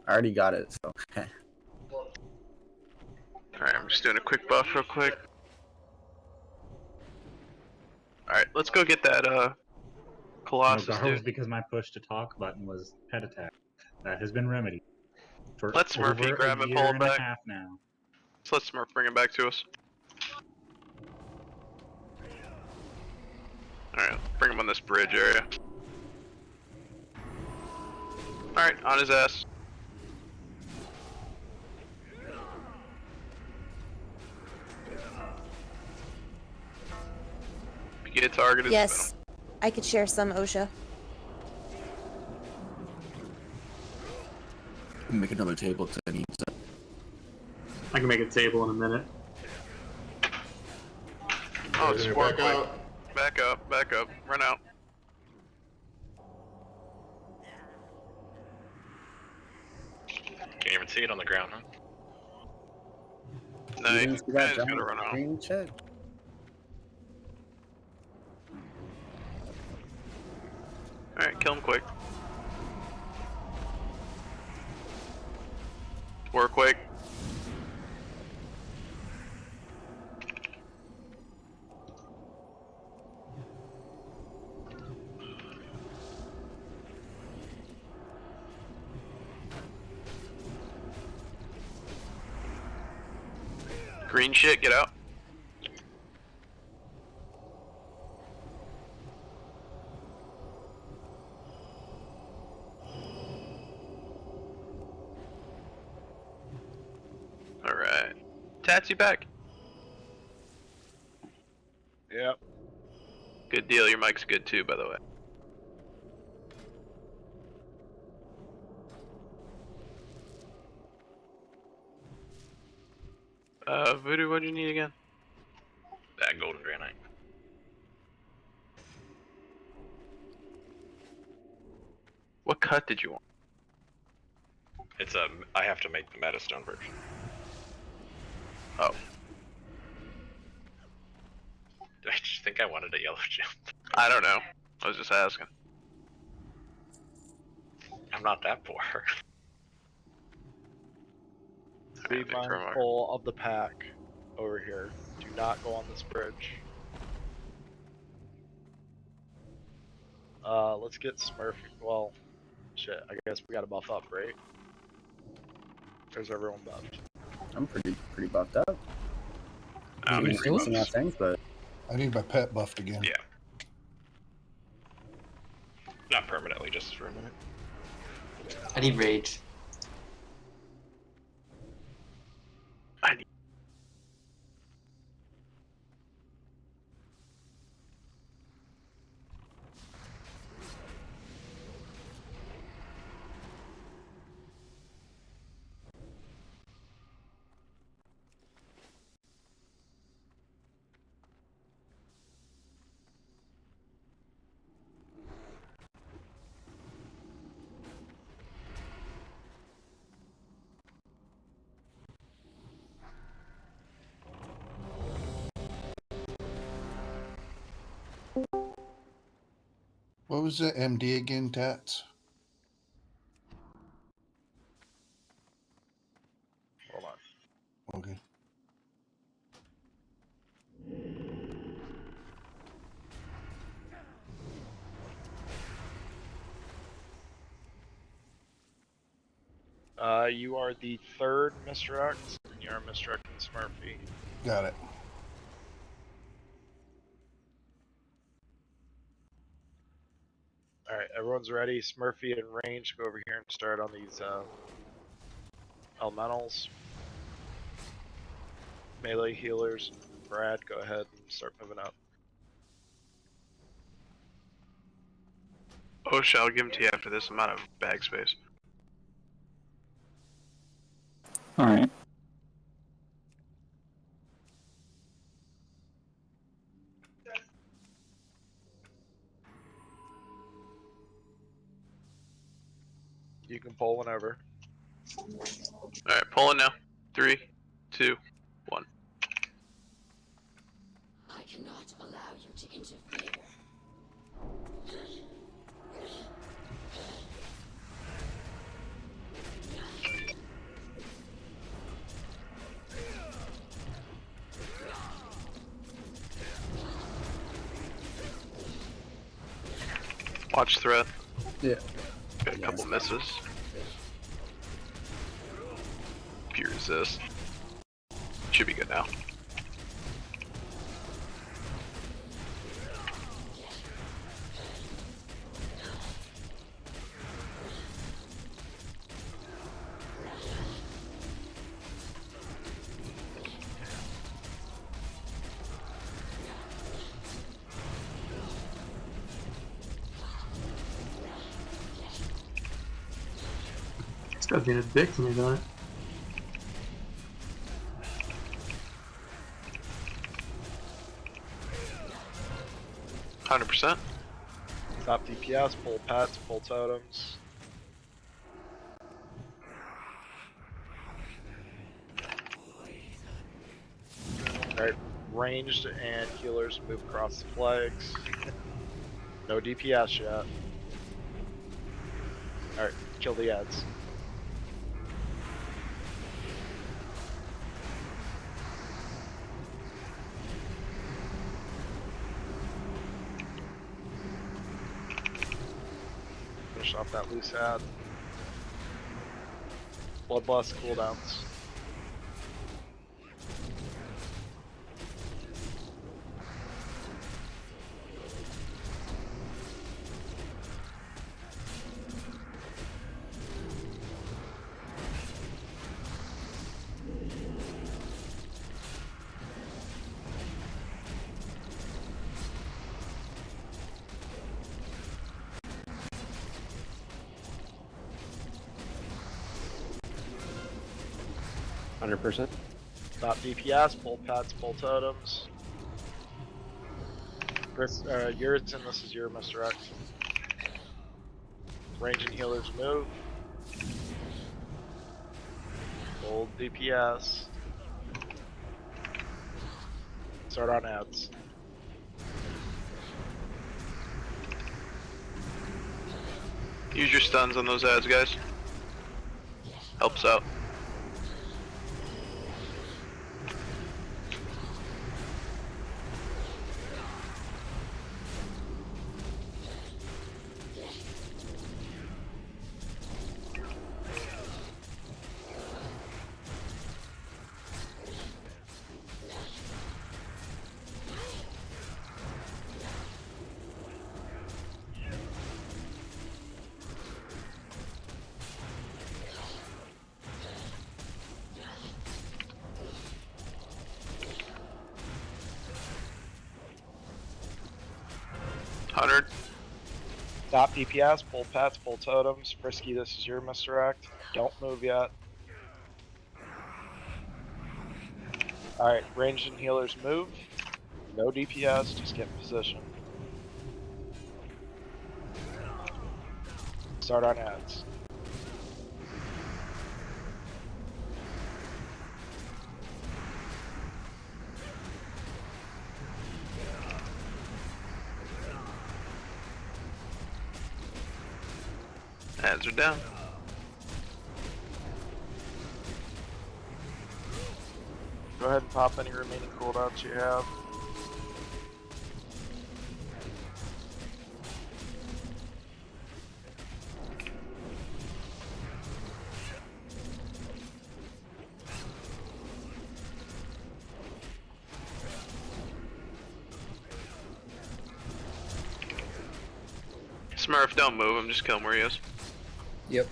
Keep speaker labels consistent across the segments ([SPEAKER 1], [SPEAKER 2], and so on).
[SPEAKER 1] I already got it, so.
[SPEAKER 2] Alright, I'm just doing a quick buff real quick. Alright, let's go get that, Colossus,
[SPEAKER 3] that
[SPEAKER 2] dude.
[SPEAKER 3] was because my push to talk button was pet attack. That has been remedied. For
[SPEAKER 2] Let Smurfy
[SPEAKER 3] over
[SPEAKER 2] grab
[SPEAKER 3] a
[SPEAKER 2] it,
[SPEAKER 3] year
[SPEAKER 2] pull it
[SPEAKER 3] and
[SPEAKER 2] back.
[SPEAKER 3] a half now.
[SPEAKER 2] Let's let Smurf bring it back to us. Alright, bring him on this bridge area. Alright, on his ass. If you get targeted,
[SPEAKER 4] Yes,
[SPEAKER 2] spin him.
[SPEAKER 4] I could share some, OSHA.
[SPEAKER 1] Make another table because I need to.
[SPEAKER 5] I can make a table in a minute.
[SPEAKER 2] Oh, it's
[SPEAKER 6] Back
[SPEAKER 2] quick.
[SPEAKER 6] out.
[SPEAKER 2] Back up, run out.
[SPEAKER 7] Can't even see it on the ground, huh?
[SPEAKER 2] No,
[SPEAKER 1] You
[SPEAKER 2] you
[SPEAKER 1] didn't see
[SPEAKER 2] guys
[SPEAKER 1] that
[SPEAKER 2] gotta
[SPEAKER 1] giant
[SPEAKER 2] run out.
[SPEAKER 1] green shit?
[SPEAKER 2] Alright, kill him quick. Work quick. Green shit, get out. Alright. Tats, you back?
[SPEAKER 8] Yep.
[SPEAKER 2] Good deal, your mic's good too, by the way. Voodoo, what'd you need again?
[SPEAKER 7] That golden granite.
[SPEAKER 2] What cut did you want?
[SPEAKER 7] It's a. I have to make the Metastone version.
[SPEAKER 2] Oh.
[SPEAKER 7] I just think I wanted a yellow gem.
[SPEAKER 2] I don't know. I was just asking.
[SPEAKER 7] I'm not that poor.
[SPEAKER 8] Be mindful of the pack over here. Do not go on this bridge. Let's get Smurfy. Well, shit. I guess we gotta buff up, right? There's everyone buffed.
[SPEAKER 1] I'm pretty buffed up.
[SPEAKER 7] I'm
[SPEAKER 1] I'm
[SPEAKER 7] in
[SPEAKER 1] still
[SPEAKER 7] rebuffs.
[SPEAKER 1] some things, but
[SPEAKER 6] I need my pet buffed again.
[SPEAKER 7] Yeah. Not permanently, just for a minute.
[SPEAKER 9] I need rage.
[SPEAKER 6] What was the MD again, Tats?
[SPEAKER 8] Hold on.
[SPEAKER 6] Okay.
[SPEAKER 8] You are the third Mr. X, and you're Mr. X and Smurfy.
[SPEAKER 6] Got it.
[SPEAKER 8] Alright, everyone's ready. Smurfy and Range, go over here and start on these elementals. Melee healers. Brad, go ahead and start moving up.
[SPEAKER 2] Oh, shall give him to you after this amount of bag space.
[SPEAKER 9] Alright.
[SPEAKER 8] You can pull whenever.
[SPEAKER 2] Alright, pull it now. 3, 2, 1.
[SPEAKER 10] I cannot allow you to interfere.
[SPEAKER 2] Watch threat.
[SPEAKER 1] Yeah.
[SPEAKER 2] Got a couple misses. If you resist. Should be good now.
[SPEAKER 5] This guy's being a dick to me tonight.
[SPEAKER 2] %.
[SPEAKER 8] Stop DPS, pull pets, pull totems. Alright, ranged and healers move across the flags. No DPS yet. Alright, kill the ads. Finish off that loose ad. Bloodlust cooldowns. Stop DPS, pull pets, pull totems. Chris, yours and this is your Mr. X. Range and healers move. Hold DPS. Start on ads.
[SPEAKER 2] Use your stuns on those ads, guys. Helps out. $100.
[SPEAKER 8] Stop DPS, pull pets, pull totems. Frisky, this is your Mr. X. Don't move yet. Alright, ranged and healers move. No DPS, just get in position. Start on ads.
[SPEAKER 2] Ads are down.
[SPEAKER 8] Go ahead and pop any remaining cooldowns you have.
[SPEAKER 2] Smurf, don't move. I'm just killing where he is.
[SPEAKER 1] Yep.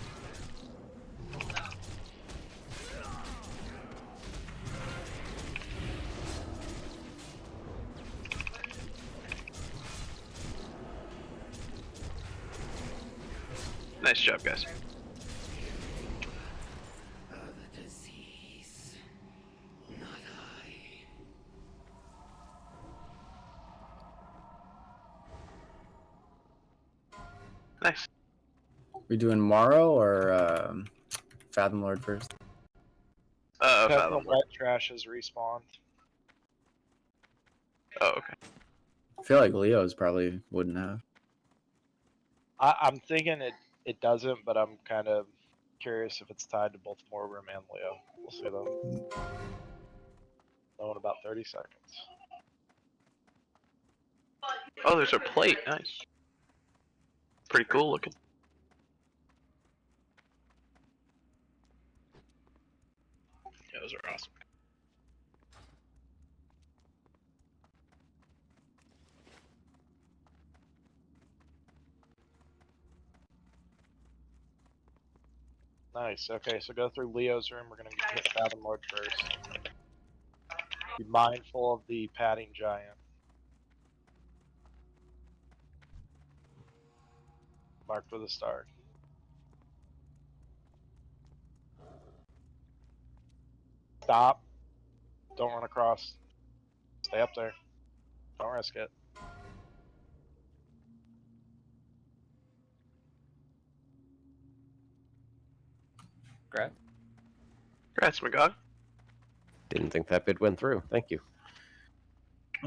[SPEAKER 2] Nice job, guys.
[SPEAKER 10] The disease, not I.
[SPEAKER 2] Nice.
[SPEAKER 1] We doing Morrow or Fathom Lord first?
[SPEAKER 2] Fathom.
[SPEAKER 8] Wet trash is respawned.
[SPEAKER 2] Oh, okay.
[SPEAKER 1] I feel like Leo's probably wouldn't have.
[SPEAKER 8] I'm thinking it doesn't, but I'm kind of curious if it's tied to both Morgrim and Leo. We'll see though. Know in about 30 seconds.
[SPEAKER 2] Oh, there's a plate. Nice. Pretty cool looking.
[SPEAKER 7] Yeah, those are awesome.
[SPEAKER 8] Nice. Okay, so go through Leo's room. We're gonna hit Fathom Lord first. Be mindful of the padding giant. Marked with a star. Stop. Don't run across. Stay up there. Don't risk it.
[SPEAKER 2] Congrats, Magog.
[SPEAKER 4] Didn't think that bid went through. Thank you.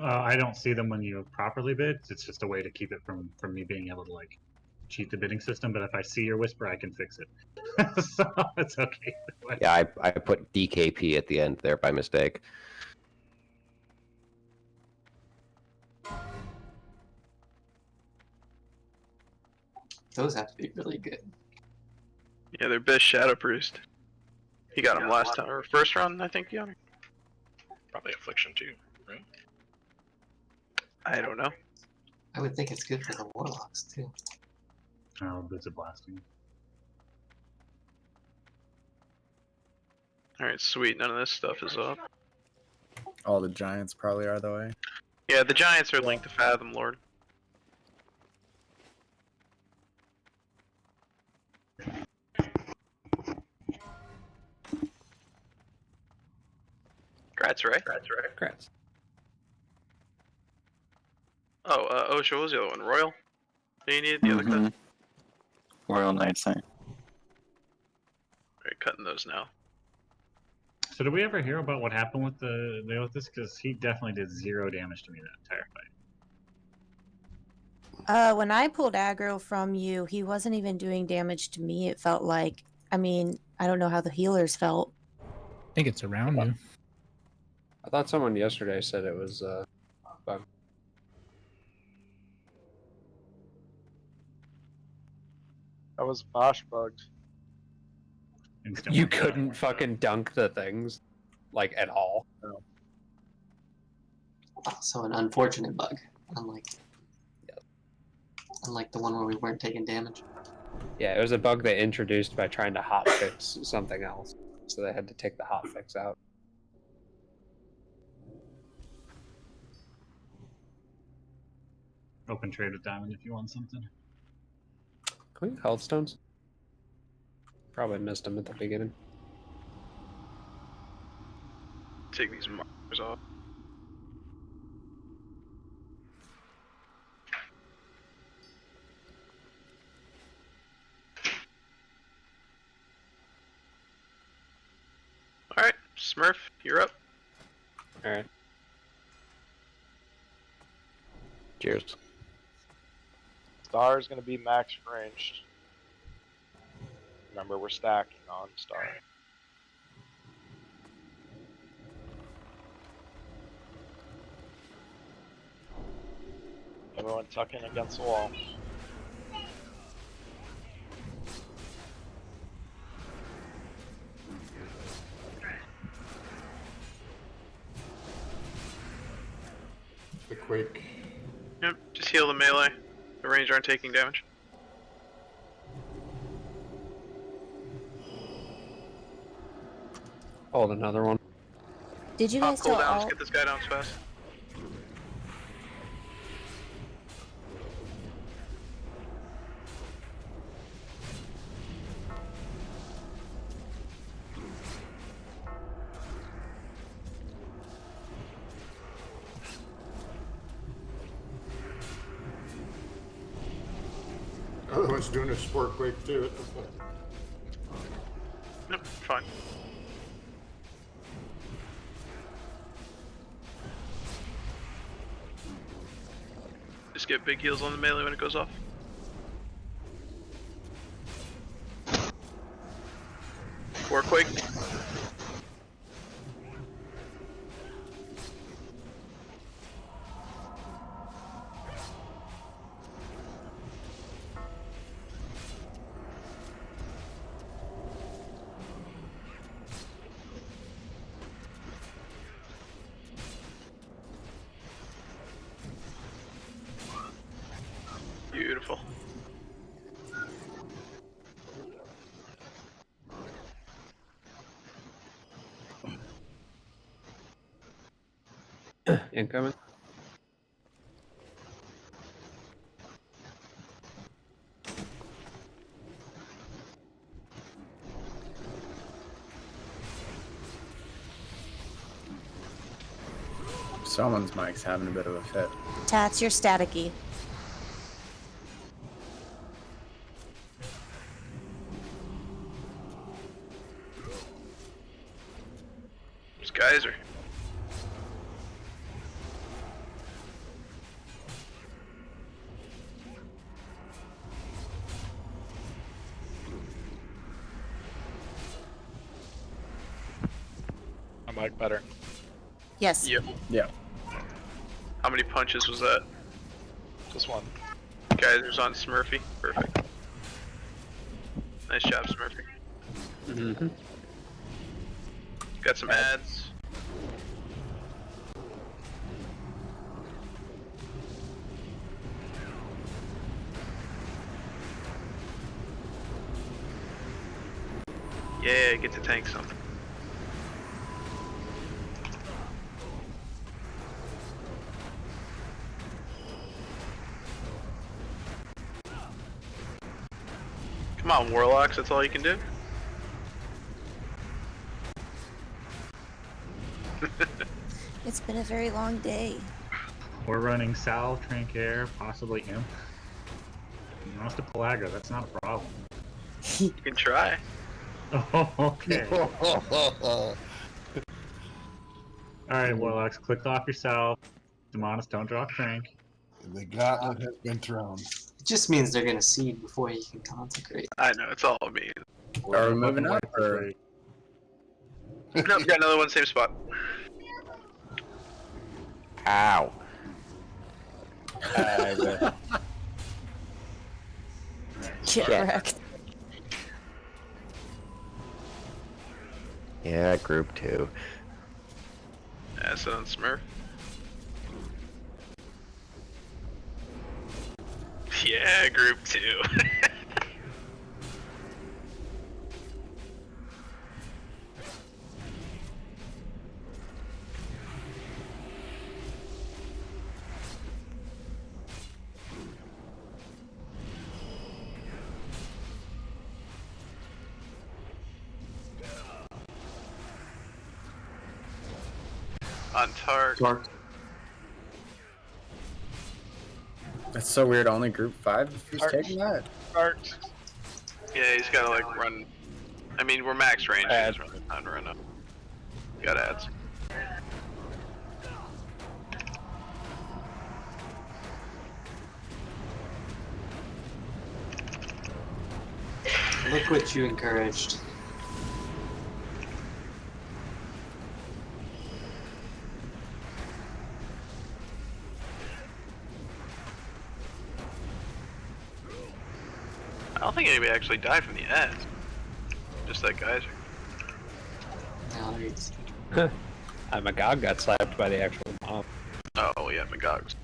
[SPEAKER 3] I don't see them when you properly bid. It's just a way to keep it from me being able to like cheat the bidding system. But if I see your whisper, I can fix it. So it's okay.
[SPEAKER 4] Yeah, I put DKP at the end there by mistake.
[SPEAKER 9] Those have to be really good.
[SPEAKER 2] Yeah, they're best shadow priest. He got him last time, or first round, I think, yeah.
[SPEAKER 7] Probably Affliction too, right?
[SPEAKER 2] I don't know.
[SPEAKER 9] I would think it's good for the warlocks too.
[SPEAKER 3] Oh, bits of blasting.
[SPEAKER 2] Alright, sweet. None of this stuff is up.
[SPEAKER 1] All the giants probably are the way.
[SPEAKER 2] Yeah, the giants are linked to Fathom Lord. Congrats, Ray.
[SPEAKER 4] Congrats.
[SPEAKER 2] Oh, Osha, what was the other one? Royal? You needed the other cut?
[SPEAKER 11] Royal Knight Saint.
[SPEAKER 2] Alright, cutting those now.
[SPEAKER 3] So did we ever hear about what happened with the Leothis? Because he definitely did 0 damage to me that entire fight.
[SPEAKER 12] When I pulled aggro from you, he wasn't even doing damage to me. It felt like, I mean, I don't know how the healers felt.
[SPEAKER 13] I think it's around you.
[SPEAKER 1] I thought someone yesterday said it was bug.
[SPEAKER 8] That was Bosch bugged.
[SPEAKER 3] Instant
[SPEAKER 1] You
[SPEAKER 3] one shot.
[SPEAKER 1] couldn't fucking dunk the things, like, at all.
[SPEAKER 9] So an unfortunate bug, unlike the one where we weren't taking damage.
[SPEAKER 1] Yeah, it was a bug they introduced by trying to hotfix something else, so they had to take the hotfix out.
[SPEAKER 3] Open trade with Diamond if you want something.
[SPEAKER 1] Can we get health stones? Probably missed them at the beginning.
[SPEAKER 2] Take these markers off. Alright, Smurf, you're up.
[SPEAKER 1] Alright.
[SPEAKER 4] Cheers.
[SPEAKER 8] Star is going to be max ranged. Remember, we're stacking on Star. Everyone tuck in against the wall.
[SPEAKER 6] The quake.
[SPEAKER 2] Yep, just heal the melee. The range aren't taking damage.
[SPEAKER 1] Hold another one.
[SPEAKER 12] Did you
[SPEAKER 2] Pop
[SPEAKER 12] guys tell
[SPEAKER 2] cooldowns,
[SPEAKER 12] all?
[SPEAKER 2] get this guy down fast.
[SPEAKER 6] Other one's doing a sport quake too.
[SPEAKER 2] Yep, fine. Just get big heals on the melee when it goes off. Quake.
[SPEAKER 1] Incoming.
[SPEAKER 14] Someone's mic's having a bit of a fit.
[SPEAKER 12] Tats, you're staticky.
[SPEAKER 2] There's Geyser.
[SPEAKER 8] I'm like better.
[SPEAKER 12] Yes.
[SPEAKER 2] Yep.
[SPEAKER 14] Yeah.
[SPEAKER 2] How many punches was that?
[SPEAKER 8] Just one.
[SPEAKER 2] Geyser's on Smurfy. Perfect. Nice job, Smurfy.
[SPEAKER 1] Mm-hmm.
[SPEAKER 2] Got some ads. Yeah, get to tank some. Come on, Warlocks, that's all you can do?
[SPEAKER 12] It's been a very long day.
[SPEAKER 3] We're running Sal, Trancaire, possibly Imp. He wants to Pelago, that's not a problem.
[SPEAKER 2] You can try.
[SPEAKER 3] Oh, okay. Alright, Warlocks, click off yourself. Demonis, don't draw Trank.
[SPEAKER 6] The gauntlet has been thrown.
[SPEAKER 9] It just means they're gonna seed before you can consecrate.
[SPEAKER 2] I know, it's all me.
[SPEAKER 14] Are we moving up or?
[SPEAKER 2] No, we got another one, same spot.
[SPEAKER 4] Ow.
[SPEAKER 12] Get wrecked.
[SPEAKER 4] Yeah, group 2.
[SPEAKER 2] Acid on Smurf. Yeah, group 2. On target.
[SPEAKER 14] That's so weird. Only group 5 is
[SPEAKER 8] Arch.
[SPEAKER 14] taking that.
[SPEAKER 8] Art.
[SPEAKER 2] Yeah, he's gotta like run. I mean, we're max range. He's running time to run up. Got ads.
[SPEAKER 9] Look what you encouraged.
[SPEAKER 2] I don't think anybody actually died from the ads. Just that geyser.
[SPEAKER 1] Magog got slapped by the actual mob.
[SPEAKER 2] Oh yeah, Magogs.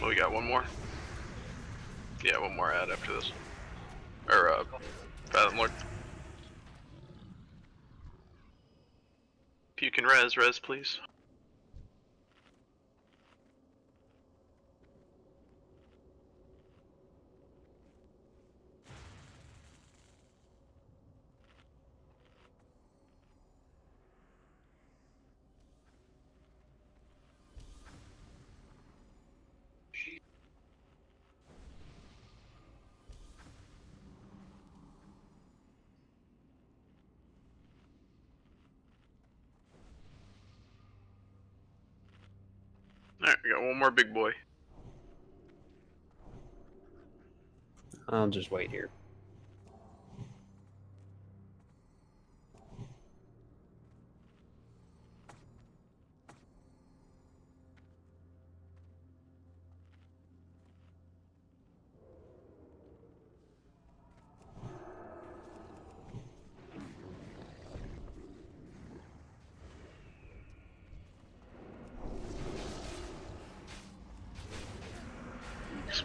[SPEAKER 2] Well, we got one more. Yeah, one more ad after this. Or, Fathom Lord. If you can res, please. Alright, we got one more big boy.
[SPEAKER 1] I'll just wait here.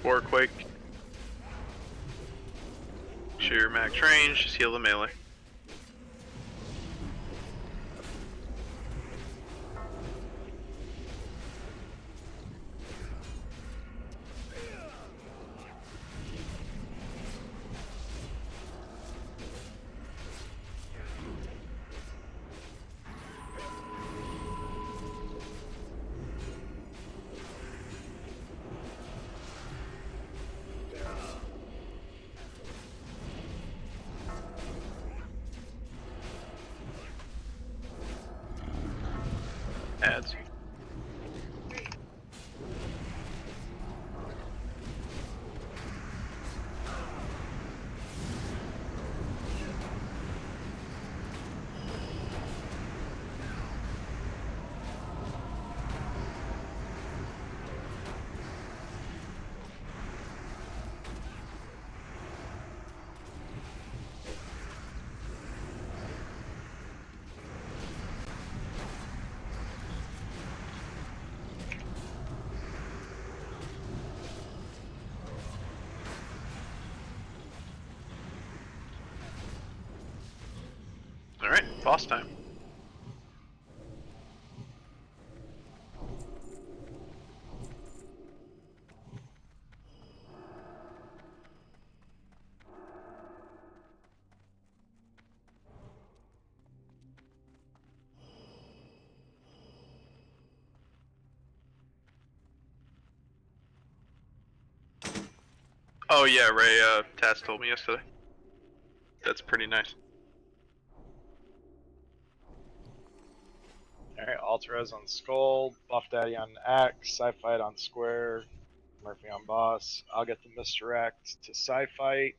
[SPEAKER 2] Spore Quake. Sheer max range, just heal the melee. Ads. Alright, boss time. Oh yeah, Ray, Taz told me yesterday. That's pretty nice.
[SPEAKER 8] Alright, Alterez on Skull, Buff Daddy on Axe, Sci-Fight on Square, Murphy on Boss. I'll get the Misdirect to Sci-Fight.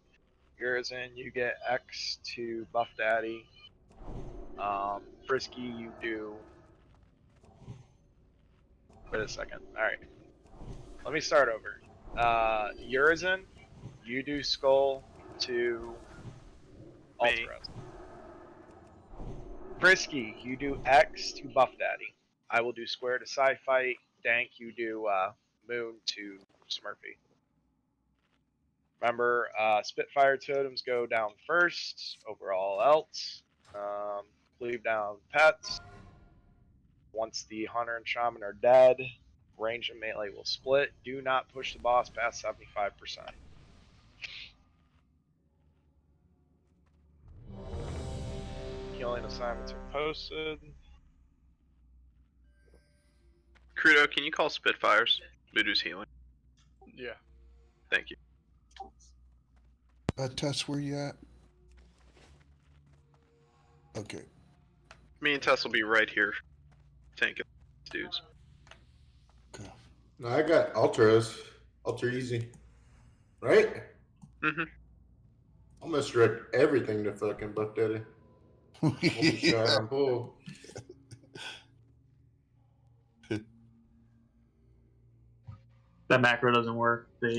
[SPEAKER 8] Urizen, you get X to Buff Daddy. Frisky, you do... Wait a second. Alright. Let me start over. Urizen, you do Skull to Alterez. Frisky, you do X to Buff Daddy. I will do Square to Sci-Fight. Dank, you do Moon to Smurfy. Remember, Spitfire totems go down first over all else. Cleave down pets. Once the Hunter and Shaman are dead, range and melee will split. Do not push the boss past 75%. Healing assignments are posted.
[SPEAKER 2] Crudo, can you call Spitfires? Voodoo's healing.
[SPEAKER 8] Yeah.
[SPEAKER 2] Thank you.
[SPEAKER 6] Tess, where you at? Okay.
[SPEAKER 2] Me and Tess will be right here. Tanking dudes.
[SPEAKER 6] Okay.
[SPEAKER 15] No, I got Ultras. Ultra easy. Right?
[SPEAKER 2] Mm-hmm.
[SPEAKER 15] I'll misdirect everything to fucking Buff Daddy. Multi-shot on pull.
[SPEAKER 5] That macro doesn't work.
[SPEAKER 9] They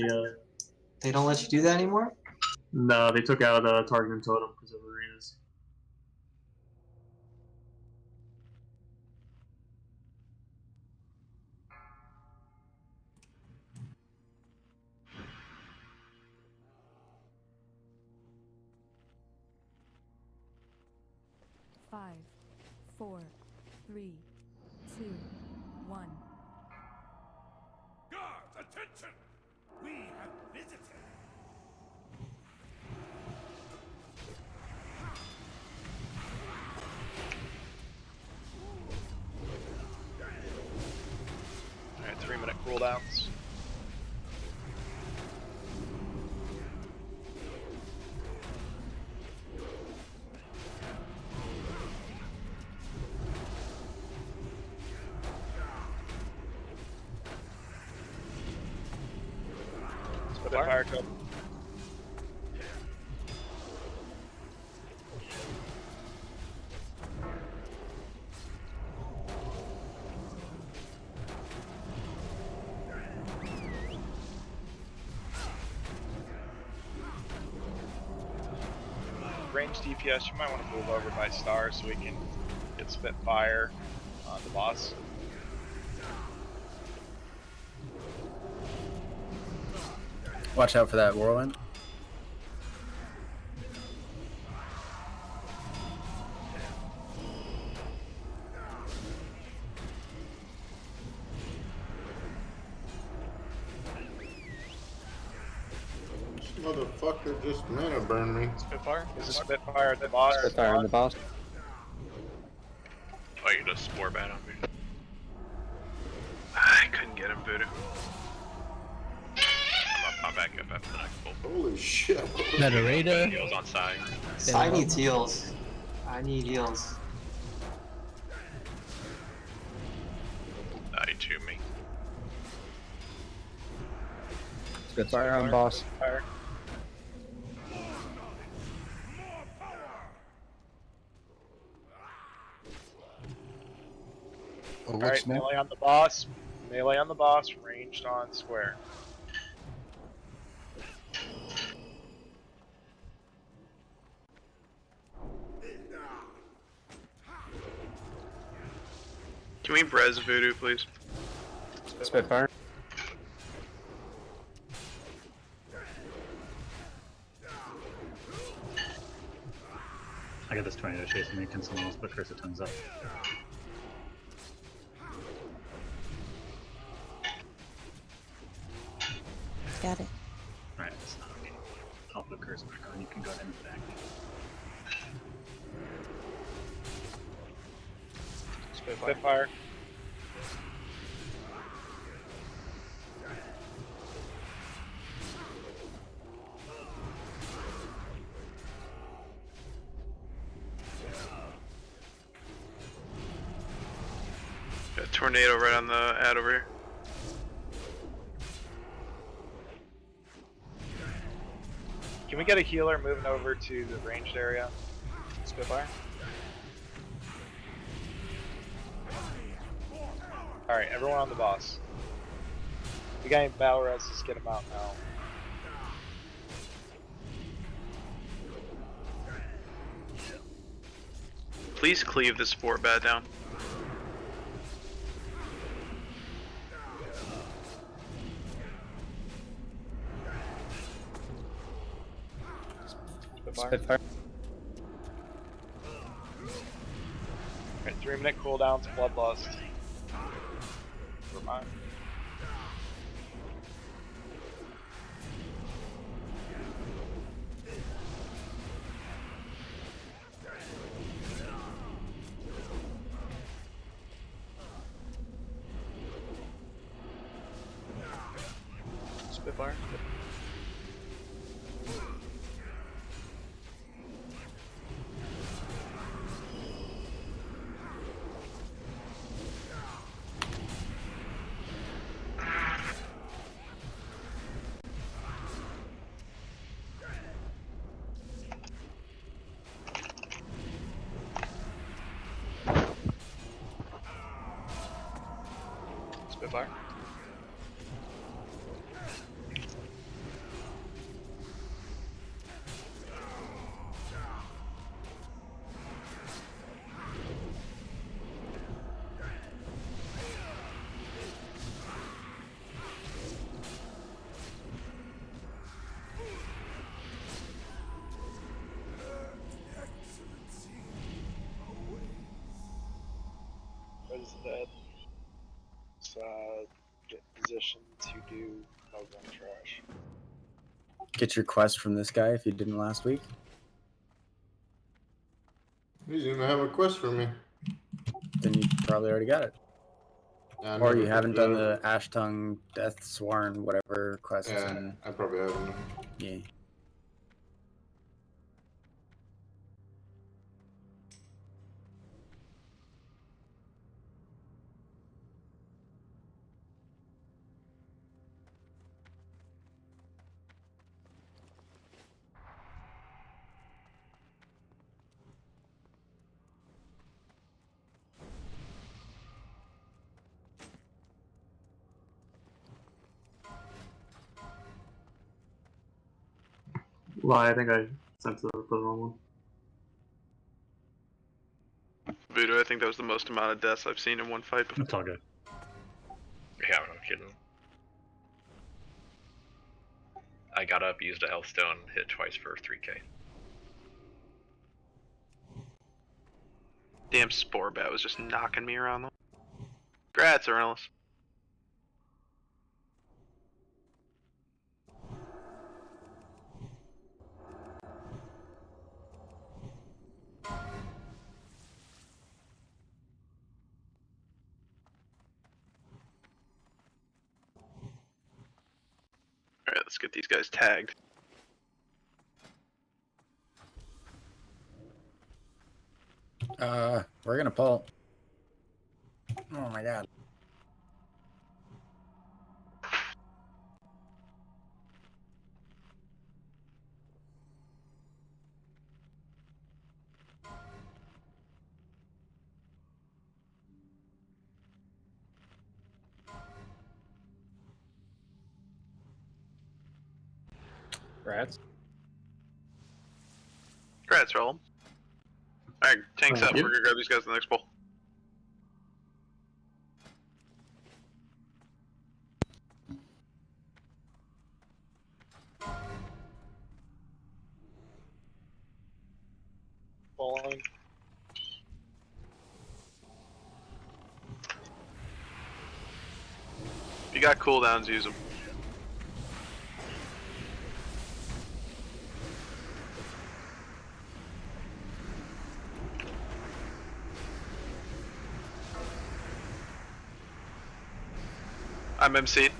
[SPEAKER 9] don't let you do that anymore?
[SPEAKER 5] No, they took out targeting totem because of arenas.
[SPEAKER 10] Five, 4, 3, 2, 1.
[SPEAKER 16] Guards, attention! We have visited.
[SPEAKER 8] Alright, 3-minute cooldowns. Spitfire totem. Range DPS, you might want to move over by star so we can get Spitfire on the boss.
[SPEAKER 14] Watch out for that whirlwind.
[SPEAKER 15] This motherfucker just mana burned me.
[SPEAKER 8] Spitfire? Is a Spitfire at the boss?
[SPEAKER 1] Spitfire on the boss.
[SPEAKER 7] Oh, you just spore bat on me. I couldn't get him, Voodoo. I'm back up after the next pull.
[SPEAKER 15] Holy shit.
[SPEAKER 13] Metarada.
[SPEAKER 7] Heals on side.
[SPEAKER 9] I need heals. I need heals.
[SPEAKER 7] Die to me.
[SPEAKER 1] Spitfire on boss.
[SPEAKER 8] Fire.
[SPEAKER 6] Oh,
[SPEAKER 8] Alright,
[SPEAKER 6] what's next?
[SPEAKER 8] melee on the boss. Melee on the boss, ranged on square.
[SPEAKER 2] Can we res Voodoo, please?
[SPEAKER 1] Spitfire.
[SPEAKER 3] I got this tornado chasing me. Can someone else put Curse of Tongues up?
[SPEAKER 12] Got it.
[SPEAKER 3] Alright, it's not me. I'll put Curse back on. You can go ahead and back.
[SPEAKER 8] Spitfire.
[SPEAKER 2] Got a tornado right on the ad over here.
[SPEAKER 8] Can we get a healer moving over to the ranged area? Spitfire. Alright, everyone on the boss. If you got any battle res, just get him out now.
[SPEAKER 2] Please cleave the spore bat down.
[SPEAKER 1] Spitfire.
[SPEAKER 8] Alright, 3-minute cooldown to Bloodlust. Never mind. Spitfire. Spitfire. What is that? Get positioned to do Cavern trash.
[SPEAKER 14] Get your quest from this guy if you didn't last week.
[SPEAKER 15] He's gonna have a quest for me.
[SPEAKER 14] Then you probably already got it.
[SPEAKER 15] I
[SPEAKER 14] Or
[SPEAKER 15] never
[SPEAKER 14] you haven't
[SPEAKER 15] picked
[SPEAKER 14] done
[SPEAKER 15] it up.
[SPEAKER 14] the Ash Tongue, Death Sworn, whatever quests.
[SPEAKER 15] Yeah,
[SPEAKER 14] And
[SPEAKER 15] I probably haven't.
[SPEAKER 14] yeah.
[SPEAKER 5] Well, I think I sent the wrong one.
[SPEAKER 2] Voodoo, I think that was the most amount of deaths I've seen in one fight before.
[SPEAKER 3] It's all good.
[SPEAKER 7] Yeah, no kidding. I got up, used a health stone, hit twice for 3k.
[SPEAKER 2] Damn spore bat was just knocking me around. Though. Congrats, Ernest. Alright, let's get these guys tagged.
[SPEAKER 14] We're gonna pull. Oh my god.
[SPEAKER 1] Rats.
[SPEAKER 2] Congrats, Roll. Alright, tanks
[SPEAKER 5] Thank
[SPEAKER 2] up.
[SPEAKER 5] you.
[SPEAKER 2] We're gonna grab these guys in the next pull.
[SPEAKER 8] Falling.
[SPEAKER 2] If you got cooldowns, use them. I'm MC'd.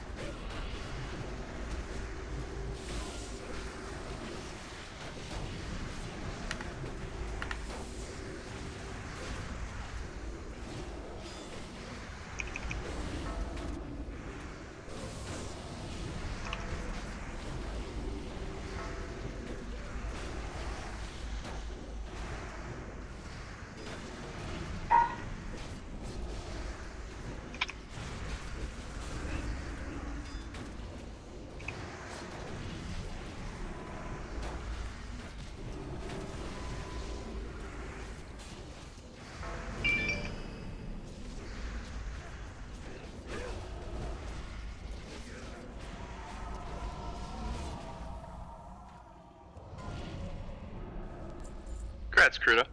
[SPEAKER 2] Congrats, Cruda.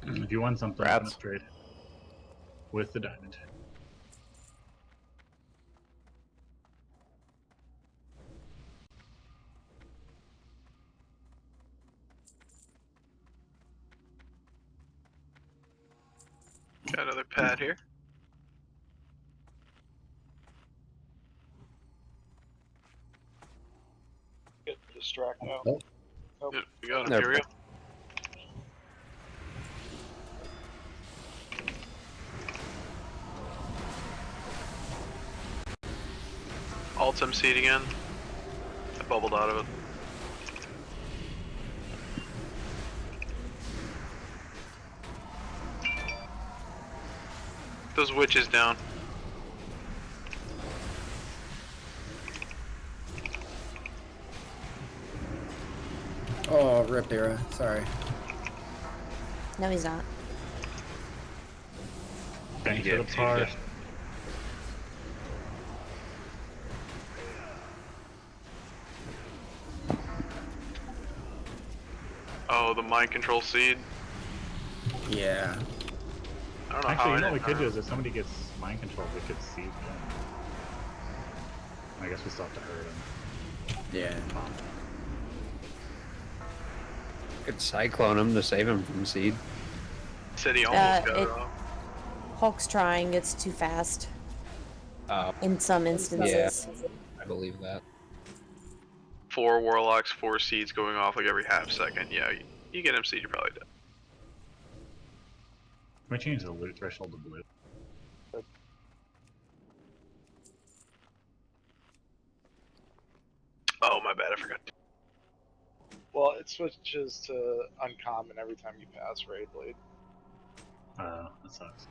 [SPEAKER 3] If you want something,
[SPEAKER 4] Rats.
[SPEAKER 3] trade with the diamond.
[SPEAKER 2] Got another pad here.
[SPEAKER 8] Get distracted out.
[SPEAKER 14] Oh.
[SPEAKER 8] Nope.
[SPEAKER 2] Yep, we got him.
[SPEAKER 1] There
[SPEAKER 2] Here we
[SPEAKER 1] we
[SPEAKER 2] go. Alt MC'd again. I bubbled out of it. Those witches down.
[SPEAKER 14] Oh, rip era. Sorry.
[SPEAKER 12] No, he's not.
[SPEAKER 3] Thanks
[SPEAKER 7] Yeah,
[SPEAKER 3] for the
[SPEAKER 7] see,
[SPEAKER 3] part.
[SPEAKER 7] yeah.
[SPEAKER 2] Oh, the mind control seed.
[SPEAKER 14] Yeah.
[SPEAKER 2] I don't know how
[SPEAKER 3] Actually,
[SPEAKER 2] I
[SPEAKER 3] you know what we
[SPEAKER 2] didn't
[SPEAKER 3] could do
[SPEAKER 2] know.
[SPEAKER 3] is if somebody gets mind control, we could see them. I guess we still have to hurt him.
[SPEAKER 14] Yeah.
[SPEAKER 1] Could cyclone him to save him from seed.
[SPEAKER 2] Said he almost got
[SPEAKER 12] it-
[SPEAKER 2] it off.
[SPEAKER 12] Hulk's trying. It's too fast
[SPEAKER 1] Oh,
[SPEAKER 12] in some instances.
[SPEAKER 1] I believe that.
[SPEAKER 2] 4 warlocks, 4 seeds going off like every half second. Yeah, you get MC'd, you're probably dead.
[SPEAKER 3] Can we change the loot threshold to blue?
[SPEAKER 2] Oh, my bad, I forgot.
[SPEAKER 8] Well, it switches to uncommon every time you pass Raid Blade.
[SPEAKER 3] That sucks.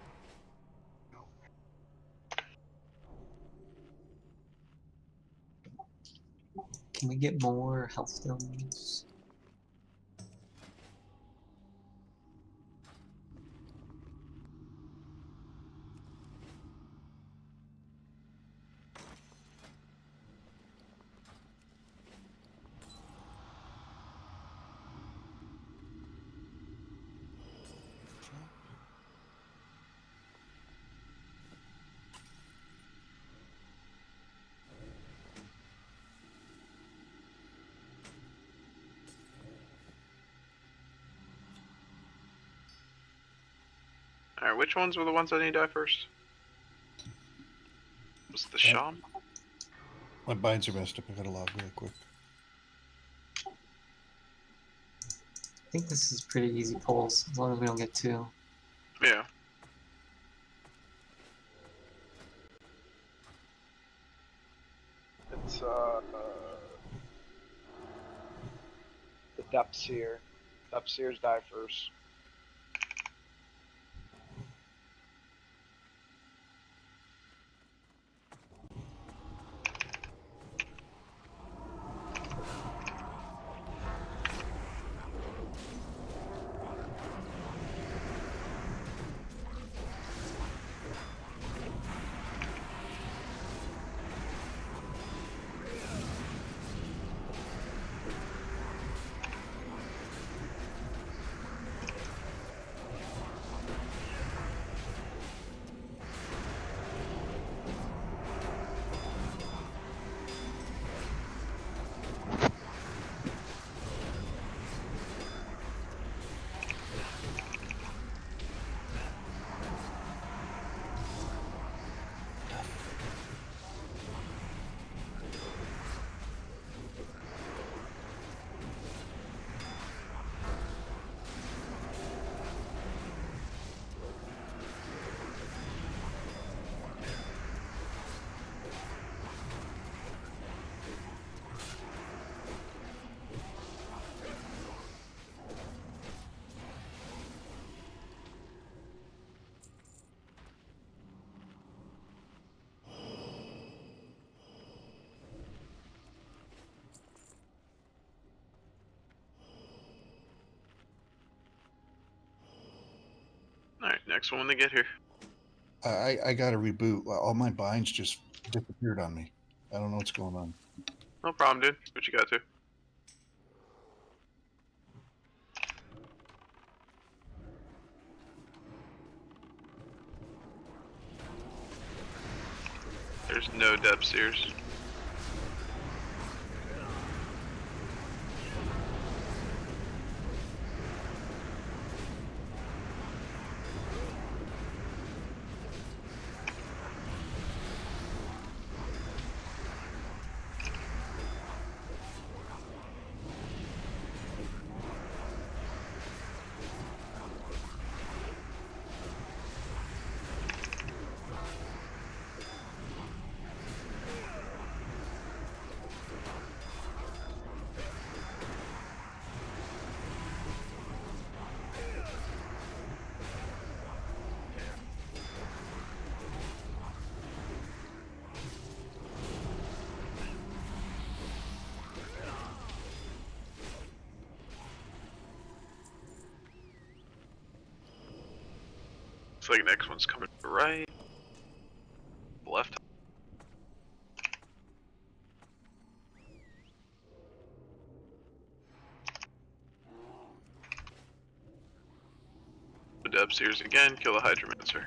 [SPEAKER 9] Can we get more health stones?
[SPEAKER 2] Alright, which ones were the ones that need to die first? Was it the Sham?
[SPEAKER 6] My binds are messed up. I gotta log real quick.
[SPEAKER 9] I think this is pretty easy pulls, as long as we don't get two.
[SPEAKER 2] Yeah.
[SPEAKER 8] It's the Depth Seer. Depth Seers die first.
[SPEAKER 2] Alright, next one when they get here.
[SPEAKER 6] I gotta reboot. All my binds just disappeared on me. I don't know what's going on.
[SPEAKER 2] No problem, dude. What you got to? There's no Depth Seers. Looks like next one's coming to the right. Left. The Depth Seers again, kill the Hydromancer.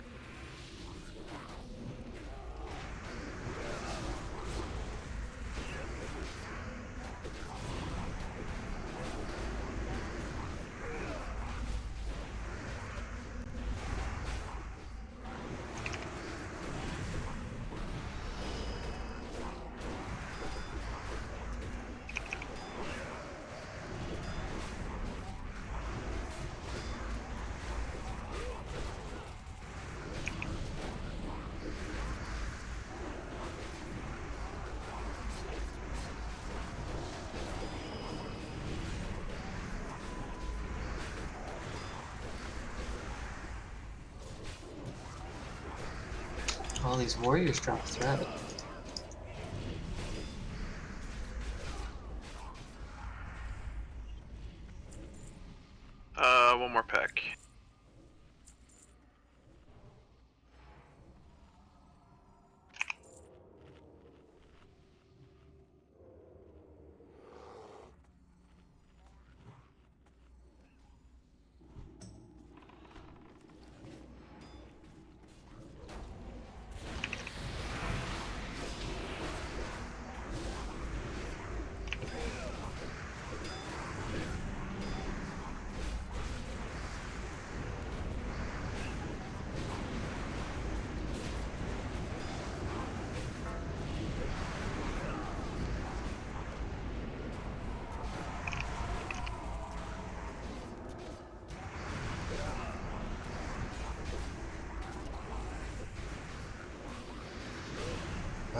[SPEAKER 9] All these warriors drop threat.
[SPEAKER 2] One more pack.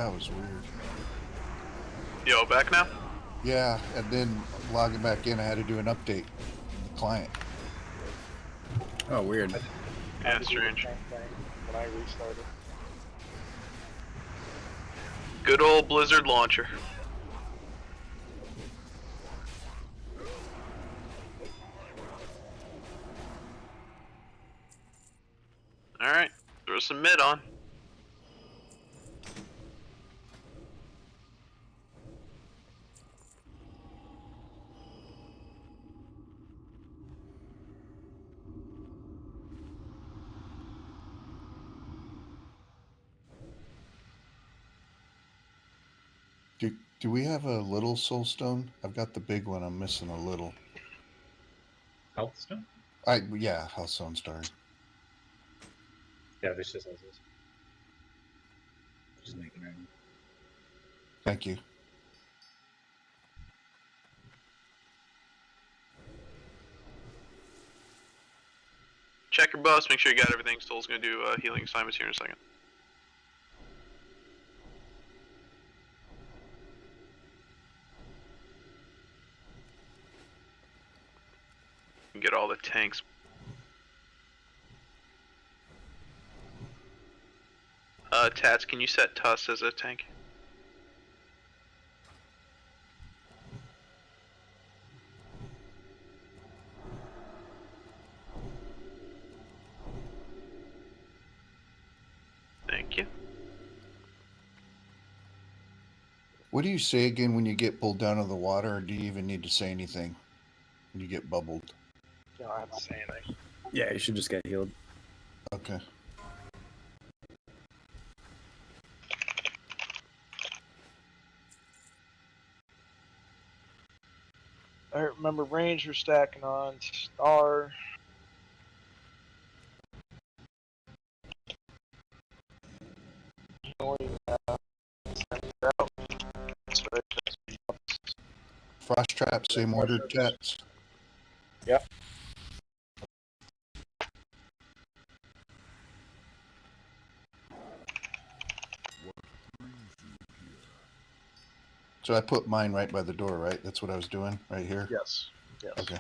[SPEAKER 6] That was weird.
[SPEAKER 2] Yo, back now?
[SPEAKER 6] Yeah, and then logging back in, I had to do an update in the client.
[SPEAKER 14] Oh, weird.
[SPEAKER 2] Yeah,
[SPEAKER 8] Do
[SPEAKER 2] strange.
[SPEAKER 8] the same thing when I restarted.
[SPEAKER 2] Good old Blizzard launcher. Alright, throw some mid on.
[SPEAKER 6] Do we have a little soulstone? I've got the big one. I'm missing a little.
[SPEAKER 3] Healthstone?
[SPEAKER 6] Yeah, Healthstone Star.
[SPEAKER 3] Yeah, this just has this. Just making it.
[SPEAKER 6] Thank you.
[SPEAKER 2] Check your bus, make sure you got everything. Soul's gonna do healing assignments here in a second. Get all the tanks. Tats, can you set Tuss as a tank? Thank you.
[SPEAKER 6] What do you say again when you get pulled down to the water, or do you even need to say anything when you get bubbled?
[SPEAKER 8] You don't have to say anything.
[SPEAKER 14] Yeah, you should just get healed.
[SPEAKER 6] Okay.
[SPEAKER 8] Alright, remember Ranger stacking on Star.
[SPEAKER 6] Frost trap, same order, Tats.
[SPEAKER 8] Yep.
[SPEAKER 6] So I put mine right by the door, right? That's what I was doing, right here?
[SPEAKER 8] Yes. Yes.
[SPEAKER 6] Okay.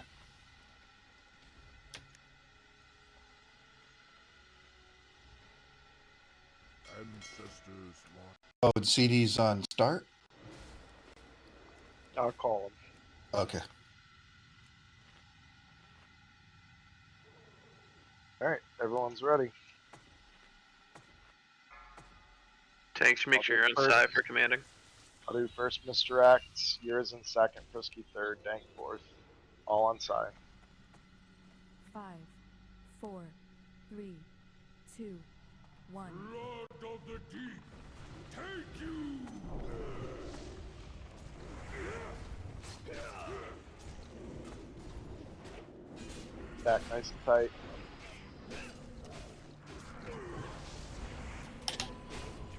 [SPEAKER 6] Oh, and CD's on start?
[SPEAKER 8] I'll call him.
[SPEAKER 6] Okay.
[SPEAKER 8] Alright, everyone's ready.
[SPEAKER 2] Tanks, make sure you're inside for commanding.
[SPEAKER 8] I'll do first misdirect, yours in second, Frisky third, Dank fourth. All on side.
[SPEAKER 10] 5, 4, 3, 2, 1.
[SPEAKER 16] Blood of the deep, take you!
[SPEAKER 8] Back nice and tight.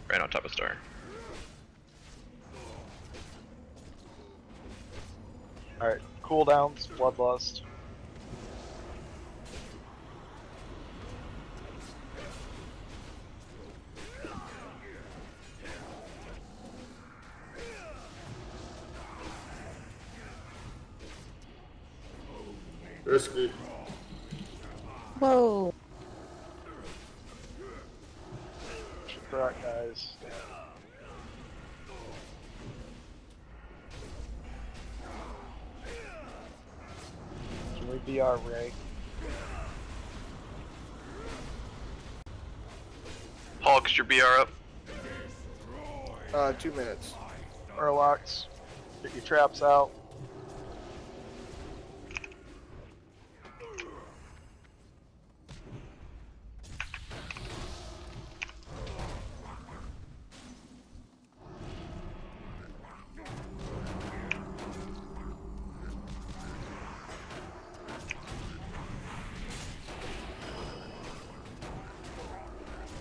[SPEAKER 7] Right on top of Star.
[SPEAKER 8] Alright, cooldowns, Bloodlust.
[SPEAKER 15] Risky.
[SPEAKER 12] Whoa.
[SPEAKER 8] Correct, guys. Can we be our Ray?
[SPEAKER 2] Hulk, is your BR up?
[SPEAKER 17] 2 minutes.
[SPEAKER 8] Murlocs, get your traps out.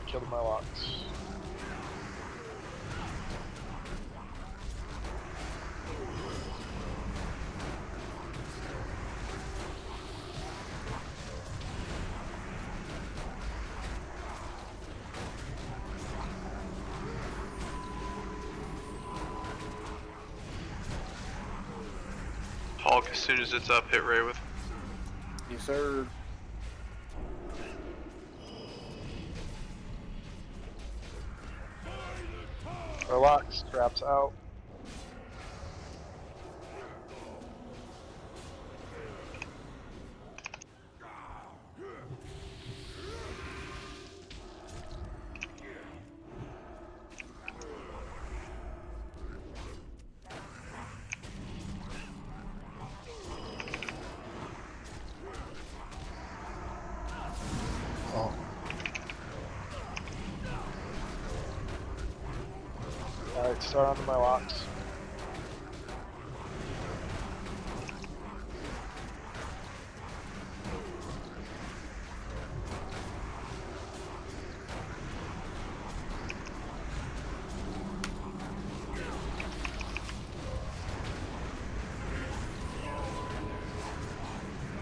[SPEAKER 8] Kill the Murlocs.
[SPEAKER 2] Hulk, as soon as it's up, hit Ray with.
[SPEAKER 14] Yes, sir.
[SPEAKER 8] Relax, traps out.
[SPEAKER 6] Oh,
[SPEAKER 8] Alright, start on my locks.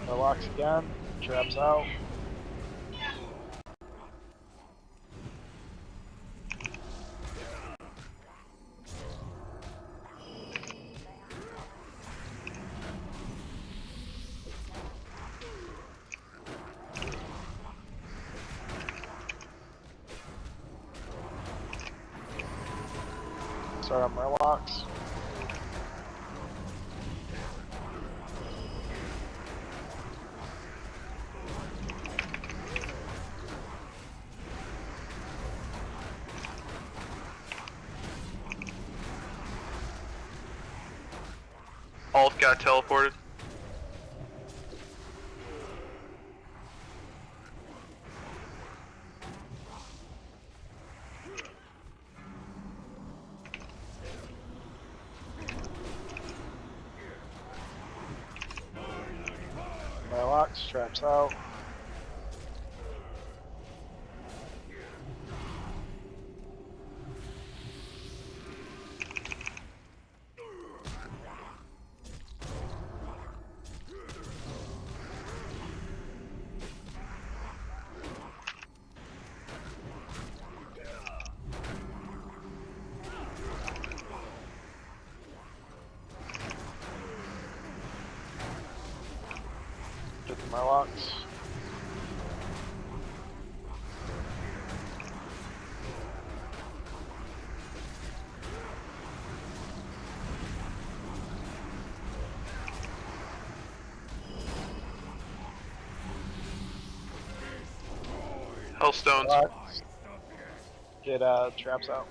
[SPEAKER 8] My locks again, traps out. Start on my locks.
[SPEAKER 2] Hulk got teleported.
[SPEAKER 8] My locks, traps out. Get to my locks.
[SPEAKER 2] Hellstones.
[SPEAKER 8] Locks. Get traps out.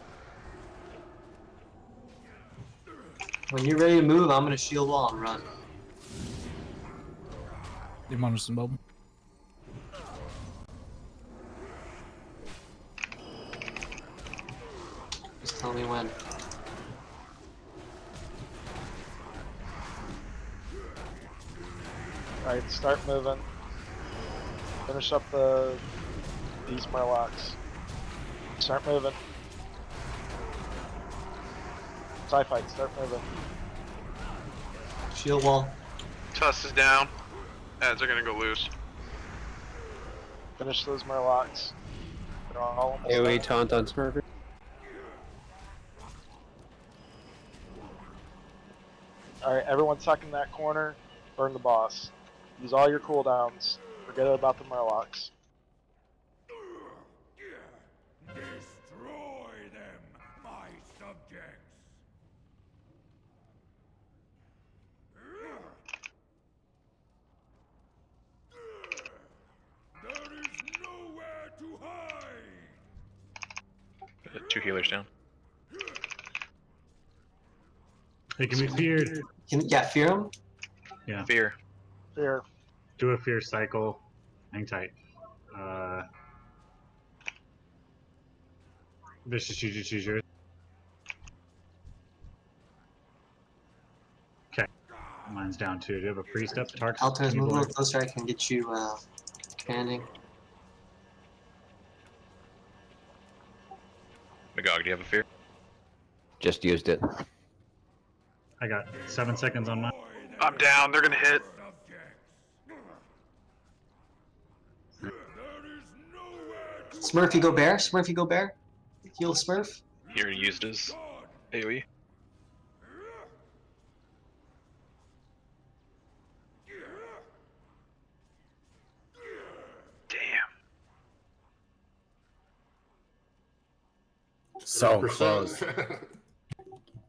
[SPEAKER 9] When you're ready to move, I'm gonna shield wall and run.
[SPEAKER 13] They want us to mobile.
[SPEAKER 9] Just tell me when.
[SPEAKER 8] Alright, start moving. Finish up these Murlocs. Start moving. Sci-fight, start moving.
[SPEAKER 9] Shield wall.
[SPEAKER 2] Tuss is down. Ads are gonna go loose.
[SPEAKER 8] Finish those Murlocs. They're all almost
[SPEAKER 1] AoE
[SPEAKER 8] done.
[SPEAKER 1] taunt on Smurfy.
[SPEAKER 8] Alright, everyone stuck in that corner. Burn the boss. Use all your cooldowns. Forget about the Murlocs.
[SPEAKER 16] Destroy them, my subjects. There is nowhere to hide.
[SPEAKER 7] 2 healers down.
[SPEAKER 3] They can be feared.
[SPEAKER 9] Yeah, fear him.
[SPEAKER 3] Yeah.
[SPEAKER 2] Fear.
[SPEAKER 8] Fear.
[SPEAKER 3] Do a fear cycle. Hang tight. Vicious, choose yours. Okay. Mine's down too. Do you have a priest up? Tarks?
[SPEAKER 9] Altar's
[SPEAKER 3] You
[SPEAKER 9] move a
[SPEAKER 3] boy?
[SPEAKER 9] little closer. I can get you expanding.
[SPEAKER 7] Magog, do you have a fear?
[SPEAKER 4] Just used it.
[SPEAKER 3] I got 7 seconds on mine.
[SPEAKER 2] I'm down. They're gonna hit.
[SPEAKER 9] Smurfy go bear. Smurfy go bear. Heal Smurf.
[SPEAKER 7] He already used his AoE.
[SPEAKER 14] So
[SPEAKER 15] 100%.
[SPEAKER 14] close.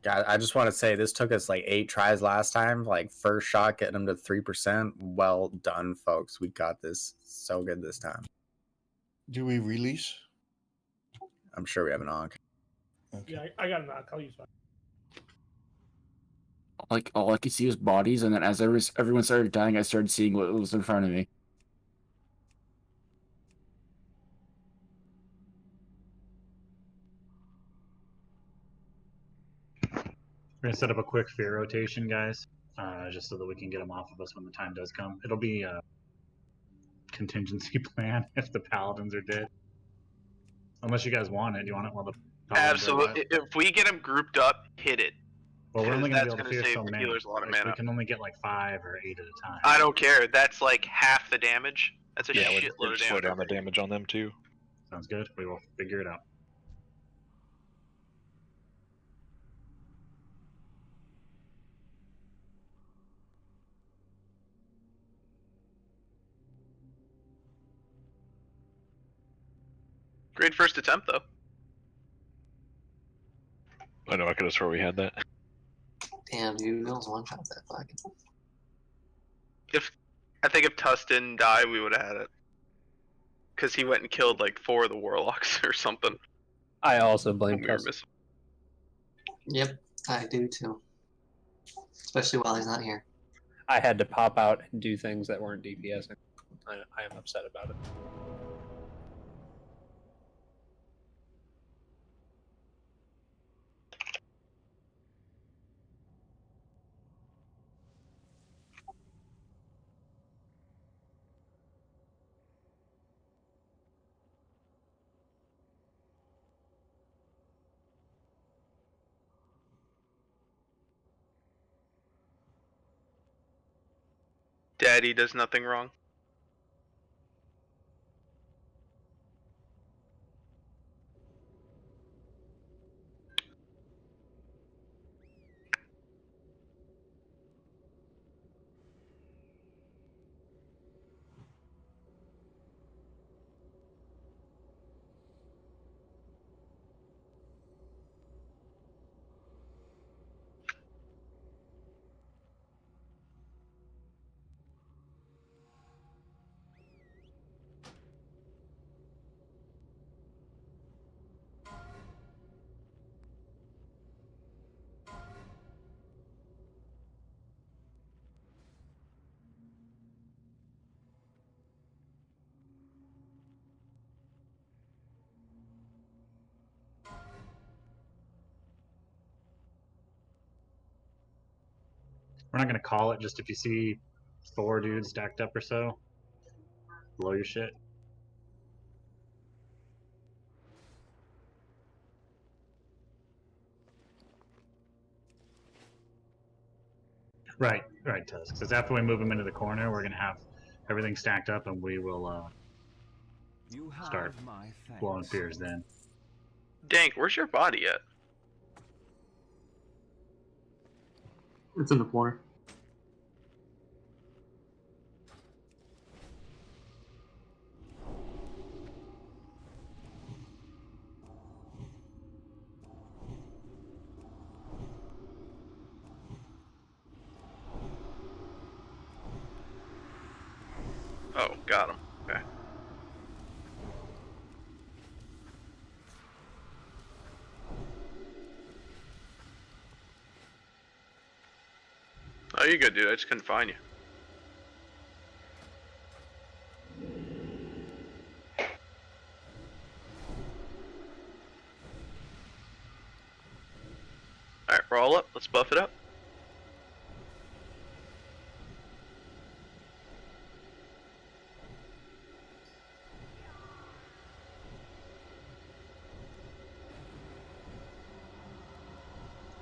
[SPEAKER 14] God, I just want to say this took us like 8 tries last time. Like first shot getting them to 3%. Well done, folks. We got this so good this time.
[SPEAKER 6] Do we release?
[SPEAKER 14] I'm sure we have an onk.
[SPEAKER 6] Okay.
[SPEAKER 17] Yeah, I got an knock. I'll use mine.
[SPEAKER 11] Like all I could see was bodies, and then as everyone started dying, I started seeing what was in front of me.
[SPEAKER 3] We're gonna set up a quick fear rotation, guys, just so that we can get them off of us when the time does come. It'll be a contingency plan if the paladins are dead. Unless you guys want it. Do you want it while the paladins are alive?
[SPEAKER 2] Absolutely. If we get them grouped up, hit it.
[SPEAKER 3] Well, we're only gonna be
[SPEAKER 2] That's
[SPEAKER 3] able to
[SPEAKER 2] gonna
[SPEAKER 3] fear
[SPEAKER 2] save
[SPEAKER 3] so
[SPEAKER 2] the
[SPEAKER 3] many.
[SPEAKER 2] healers a lot of
[SPEAKER 3] Like, we
[SPEAKER 2] mana.
[SPEAKER 3] can only get like 5 or 8 at a time.
[SPEAKER 2] I don't care. That's like half the damage. That's a
[SPEAKER 7] Yeah,
[SPEAKER 2] shitload
[SPEAKER 7] we'll
[SPEAKER 2] of
[SPEAKER 7] slow
[SPEAKER 2] damage.
[SPEAKER 7] down the damage on them too.
[SPEAKER 3] Sounds good. We will figure it out.
[SPEAKER 2] Great first attempt, though.
[SPEAKER 7] I know, I could have swore we had that.
[SPEAKER 9] Damn, dude, Mills one shot that fucking.
[SPEAKER 2] I think if Tuss didn't die, we would have had it. Because he went and killed like 4 of the warlocks or something.
[SPEAKER 1] I also blame
[SPEAKER 2] We were
[SPEAKER 1] Tuss.
[SPEAKER 2] missing.
[SPEAKER 9] Yep, I do too. Especially while he's not here.
[SPEAKER 1] I had to pop out and do things that weren't DPSing. I am upset about it.
[SPEAKER 2] Daddy does nothing wrong.
[SPEAKER 3] We're not gonna call it. Just if you see 4 dudes stacked up or so, blow your shit. Right, Tusk. Because after we move them into the corner, we're gonna have everything stacked up, and we will start blowing fears then.
[SPEAKER 2] Dank, where's your body at?
[SPEAKER 5] It's in the corner.
[SPEAKER 2] Oh, got him. Okay. Oh, you're good, dude. I just couldn't find you. Alright, we're all up. Let's buff it up.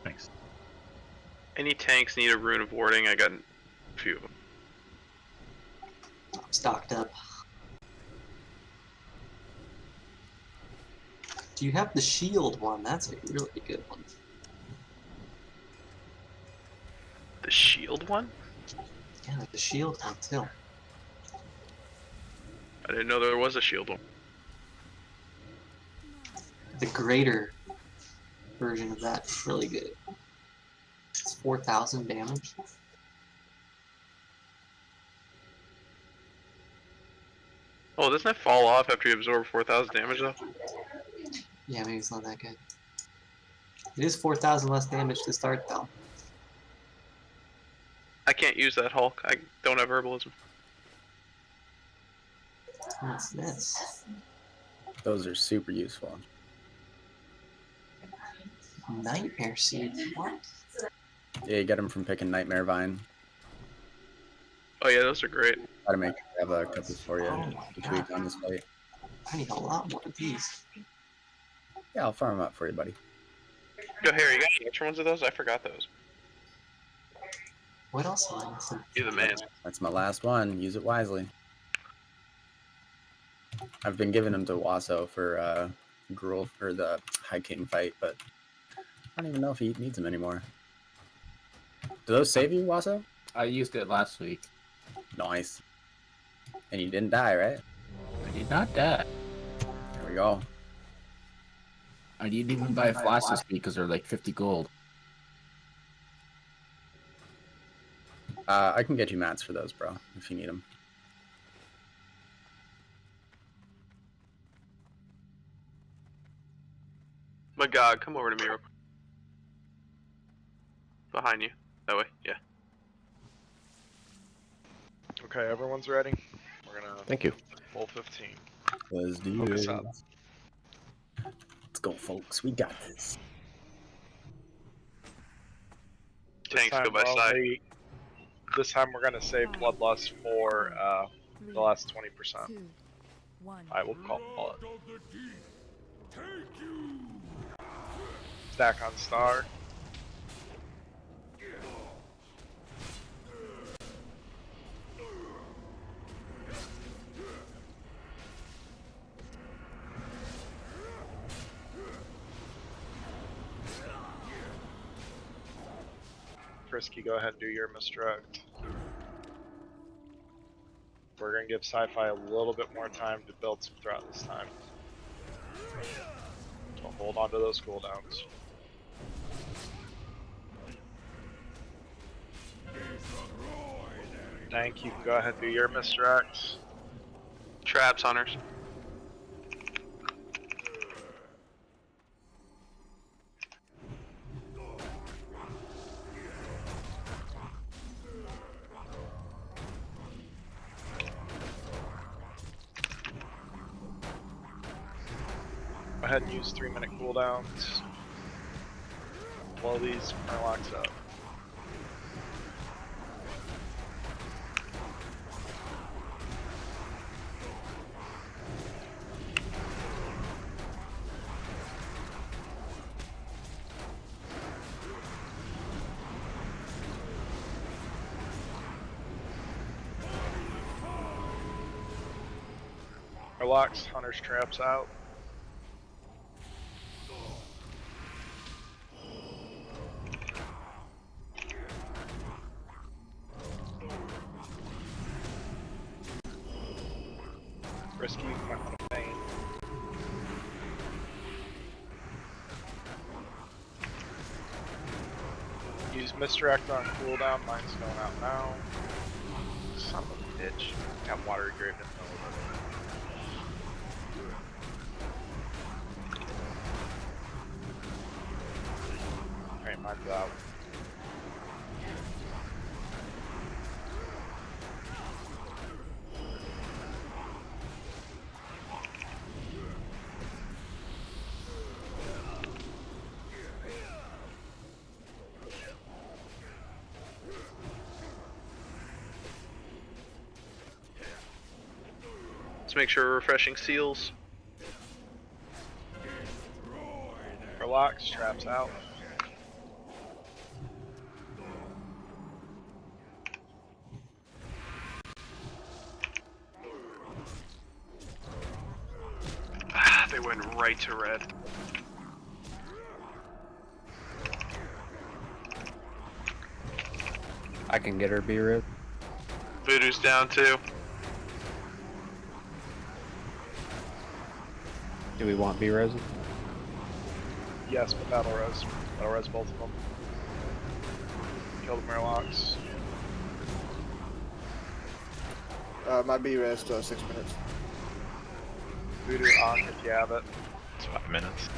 [SPEAKER 3] Thanks.
[SPEAKER 2] Any tanks need a rune of warding? I got a few of them.
[SPEAKER 9] I'm stocked up. Do you have the shield one? That's a really good one.
[SPEAKER 2] The shield one?
[SPEAKER 9] Yeah, the shield one too.
[SPEAKER 2] I didn't know there was a shield one.
[SPEAKER 9] The greater version of that is really good. It's 4,000 damage.
[SPEAKER 2] Oh, doesn't that fall off after you absorb 4,000 damage though?
[SPEAKER 9] Yeah, maybe it's not that good. It is 4,000 less damage to start though.
[SPEAKER 2] I can't use that Hulk. I don't have herbalism.
[SPEAKER 9] What's this?
[SPEAKER 14] Those are super useful.
[SPEAKER 9] Nightmare Seed. What?
[SPEAKER 14] Yeah, you get them from picking Nightmare Vine.
[SPEAKER 2] Oh yeah, those are great.
[SPEAKER 14] Try to make sure I have a couple for you
[SPEAKER 9] Oh my
[SPEAKER 14] each
[SPEAKER 9] God.
[SPEAKER 14] week on this fight.
[SPEAKER 9] I need a lot more of these.
[SPEAKER 14] Yeah, I'll farm them up for you, buddy.
[SPEAKER 2] Go, Harry, you got any extra ones of those? I forgot those.
[SPEAKER 9] What else am I missing?
[SPEAKER 2] You're the man.
[SPEAKER 14] That's my last one. Use it wisely. I've been giving them to Wasso for Gruul for the High King fight, but I don't even know if he needs them anymore. Do those save you, Wasso?
[SPEAKER 11] I used it last week.
[SPEAKER 14] Nice. And you didn't die, right?
[SPEAKER 11] I did not die.
[SPEAKER 14] There we go.
[SPEAKER 11] I didn't even buy a flask this week because they're like 50 gold.
[SPEAKER 14] I can get you mats for those, bro, if you need them.
[SPEAKER 2] My God, come over to me real quick. Behind you. That way, yeah.
[SPEAKER 8] Okay, everyone's ready. We're gonna
[SPEAKER 4] Thank you.
[SPEAKER 8] full 15.
[SPEAKER 14] Let's do
[SPEAKER 8] Focus
[SPEAKER 14] it.
[SPEAKER 8] up.
[SPEAKER 14] Let's go, folks. We got this.
[SPEAKER 2] Tanks
[SPEAKER 8] time
[SPEAKER 2] go by
[SPEAKER 8] we're
[SPEAKER 2] side.
[SPEAKER 8] only- This time we're gonna save Bloodlust for the last 20%.
[SPEAKER 10] 2, 1.
[SPEAKER 8] I will call it.
[SPEAKER 16] Blood of the deep, take you.
[SPEAKER 8] Stack on star. Frisky, go ahead and do your misdirect. We're gonna give Sci-Fi a little bit more time to build some threat this time. So hold on to those cooldowns. Thank you. Go ahead and do your misdirects.
[SPEAKER 2] Traps, hunters.
[SPEAKER 8] Go ahead and use 3-minute cooldowns. Blow these Murlocs up. Murlocs, Hunter's traps out. Risky, you might want to feign. Use misdirect on cooldown, mine's going out now. Son of a bitch. Got water engraved in the middle of it. Alright, mine's out.
[SPEAKER 2] Let's make sure we're refreshing seals.
[SPEAKER 8] Murlocs, traps out.
[SPEAKER 2] Ah, they went right to red.
[SPEAKER 1] I can get her B-Rip.
[SPEAKER 2] Voodoo's down too.
[SPEAKER 1] Do we want B-Resin?
[SPEAKER 8] Yes, but Battle Rose. Battle Rose both of them. Kill the Murlocs.
[SPEAKER 17] My B rest 6 minutes.
[SPEAKER 8] Voodoo on if you have it.
[SPEAKER 7] It's 5 minutes.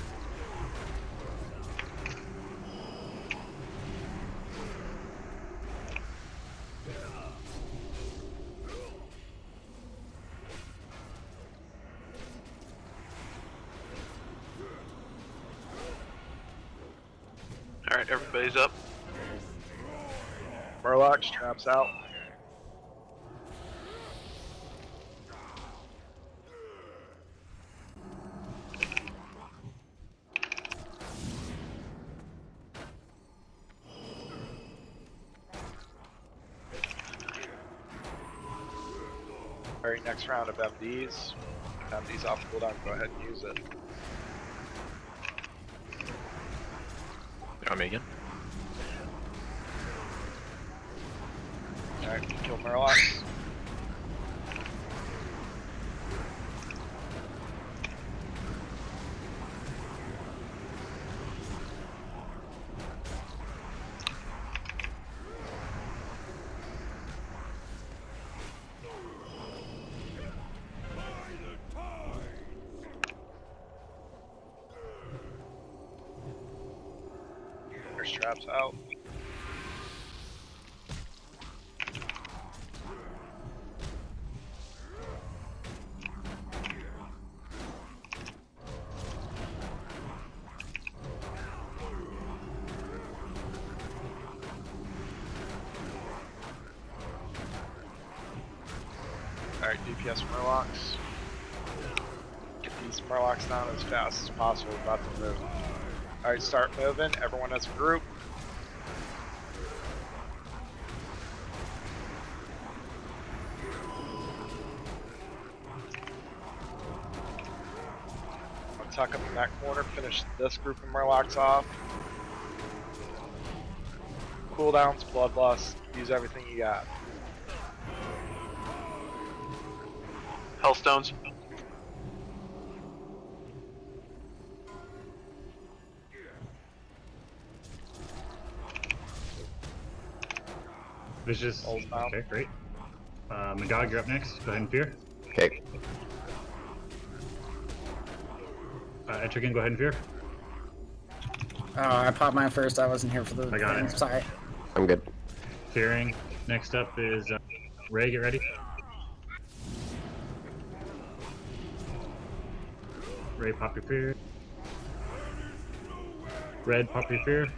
[SPEAKER 2] Alright, everybody's up.
[SPEAKER 8] Murlocs, traps out. Alright, next round of MDs. MD's off cooldown, go ahead and use it.
[SPEAKER 7] You want me again?
[SPEAKER 8] Alright, kill Murlocs. There's traps out. Alright, DPS Murlocs. Get these Murlocs down as fast as possible. We're about to move. Alright, start moving. Everyone as a group. I'll tuck up in that corner, finish this group of Murlocs off. Cooldowns, Bloodlust, use everything you got.
[SPEAKER 2] Hellstones.
[SPEAKER 3] Vicious. Okay, great. Magog, you're up next. Go ahead and fear.
[SPEAKER 4] Okay.
[SPEAKER 3] Etrigan, go ahead and fear.
[SPEAKER 14] Oh, I popped mine first. I wasn't here for the.
[SPEAKER 3] I got it.
[SPEAKER 14] Sorry.
[SPEAKER 4] I'm good.
[SPEAKER 3] Fearing. Next up is Ray, get ready. Ray, pop your fear. Red, pop your fear.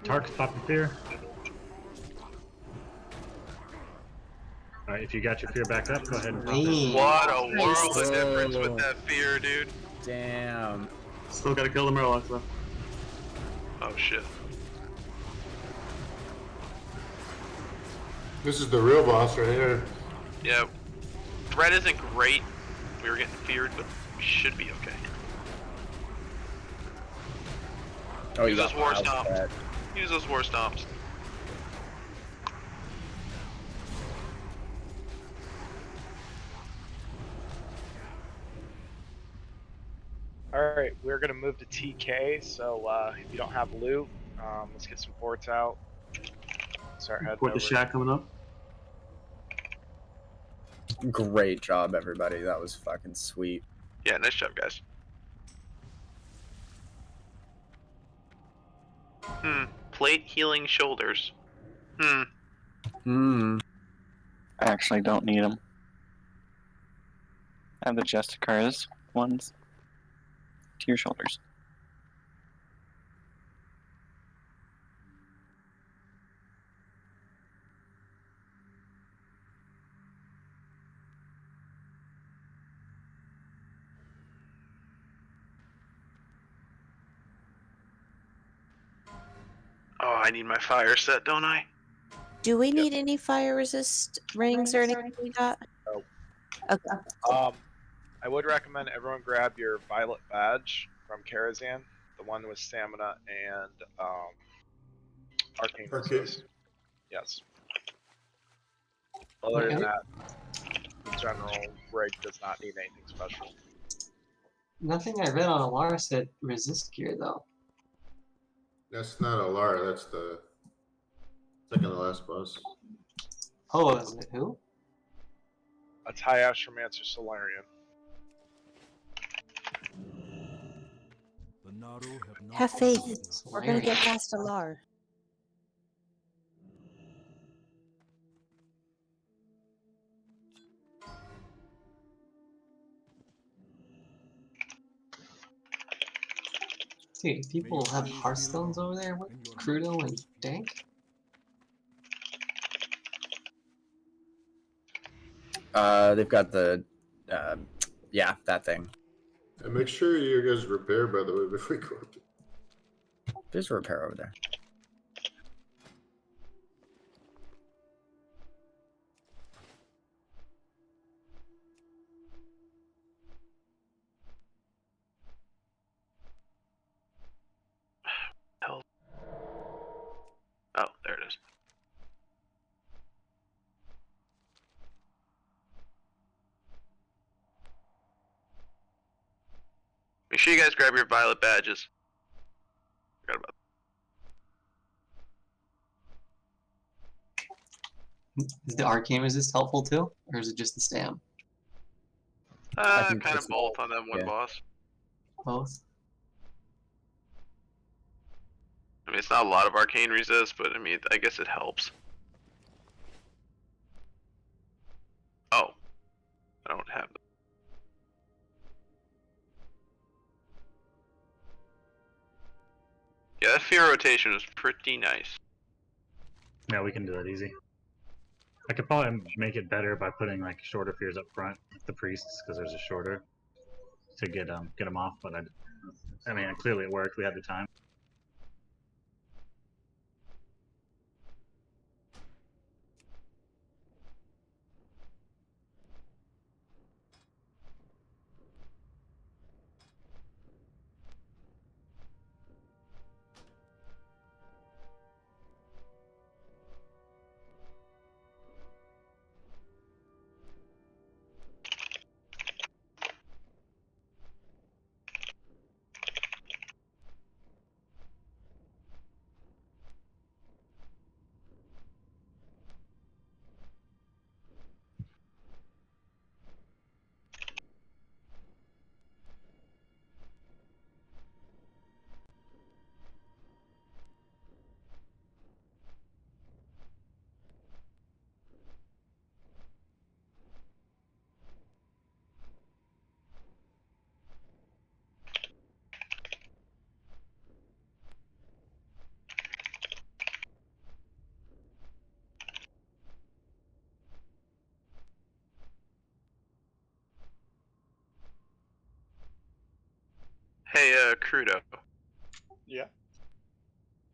[SPEAKER 3] Tarks, pop your fear. Alright, if you got your fear back up, go ahead and pop it.
[SPEAKER 2] What a world of difference with that fear, dude.
[SPEAKER 14] Damn.
[SPEAKER 5] Still gotta kill the Murlocs though.
[SPEAKER 2] Oh shit.
[SPEAKER 15] This is the real boss right here.
[SPEAKER 2] Yeah. Threat isn't great. We were getting feared, but we should be okay.
[SPEAKER 14] Oh,
[SPEAKER 2] Use
[SPEAKER 14] you
[SPEAKER 2] those
[SPEAKER 14] got
[SPEAKER 2] war
[SPEAKER 14] wild
[SPEAKER 2] stomps.
[SPEAKER 14] threat.
[SPEAKER 2] Use those war stomps.
[SPEAKER 8] Alright, we're gonna move to TK, so if you don't have loot, let's get some ports out. Start heading
[SPEAKER 5] Port the
[SPEAKER 8] over.
[SPEAKER 5] shack coming up.
[SPEAKER 14] Great job, everybody. That was fucking sweet.
[SPEAKER 2] Yeah, nice job, guys. Plate healing shoulders.
[SPEAKER 14] Hmm.
[SPEAKER 18] I actually don't need them. I have the Justicars ones. To your shoulders.
[SPEAKER 2] Oh, I need my fire set, don't I?
[SPEAKER 12] Do we need any fire resist rings or anything we got?
[SPEAKER 8] No.
[SPEAKER 12] Okay.
[SPEAKER 8] I would recommend everyone grab your violet badge from Karazhan, the one with stamina and arcane resist. Yes. Other than that, the general rig does not need anything special.
[SPEAKER 9] Nothing I read on Alara said resist gear though.
[SPEAKER 15] That's not Alara, that's the second to last boss.
[SPEAKER 9] Oh, is it who?
[SPEAKER 8] That's High Astromancer Solarian.
[SPEAKER 16] The Naru have not
[SPEAKER 12] Have faith.
[SPEAKER 16] forgotten
[SPEAKER 12] We're gonna get past Alar.
[SPEAKER 9] Dude, people have Hearthstones over there with Crudo and Dank?
[SPEAKER 14] They've got the, yeah, that thing.
[SPEAKER 15] And make sure you guys repair, by the way, before we go up.
[SPEAKER 14] There's a repair over there.
[SPEAKER 2] Hell. Oh, there it is. Make sure you guys grab your violet badges. Forgot about
[SPEAKER 9] Is the arcane resist helpful too? Or is it just the stam?
[SPEAKER 2] kind of both on that one boss.
[SPEAKER 9] Both?
[SPEAKER 2] I mean, it's not a lot of arcane resist, but I mean, I guess it helps. Oh, I don't have them. Yeah, that fear rotation was pretty nice.
[SPEAKER 3] Yeah, we can do that easy. I could probably make it better by putting like shorter fears up front, like the priests, because there's a shorter to get them off. But I mean, clearly it worked. We had the time.
[SPEAKER 2] Hey, Crudo.
[SPEAKER 8] Yeah.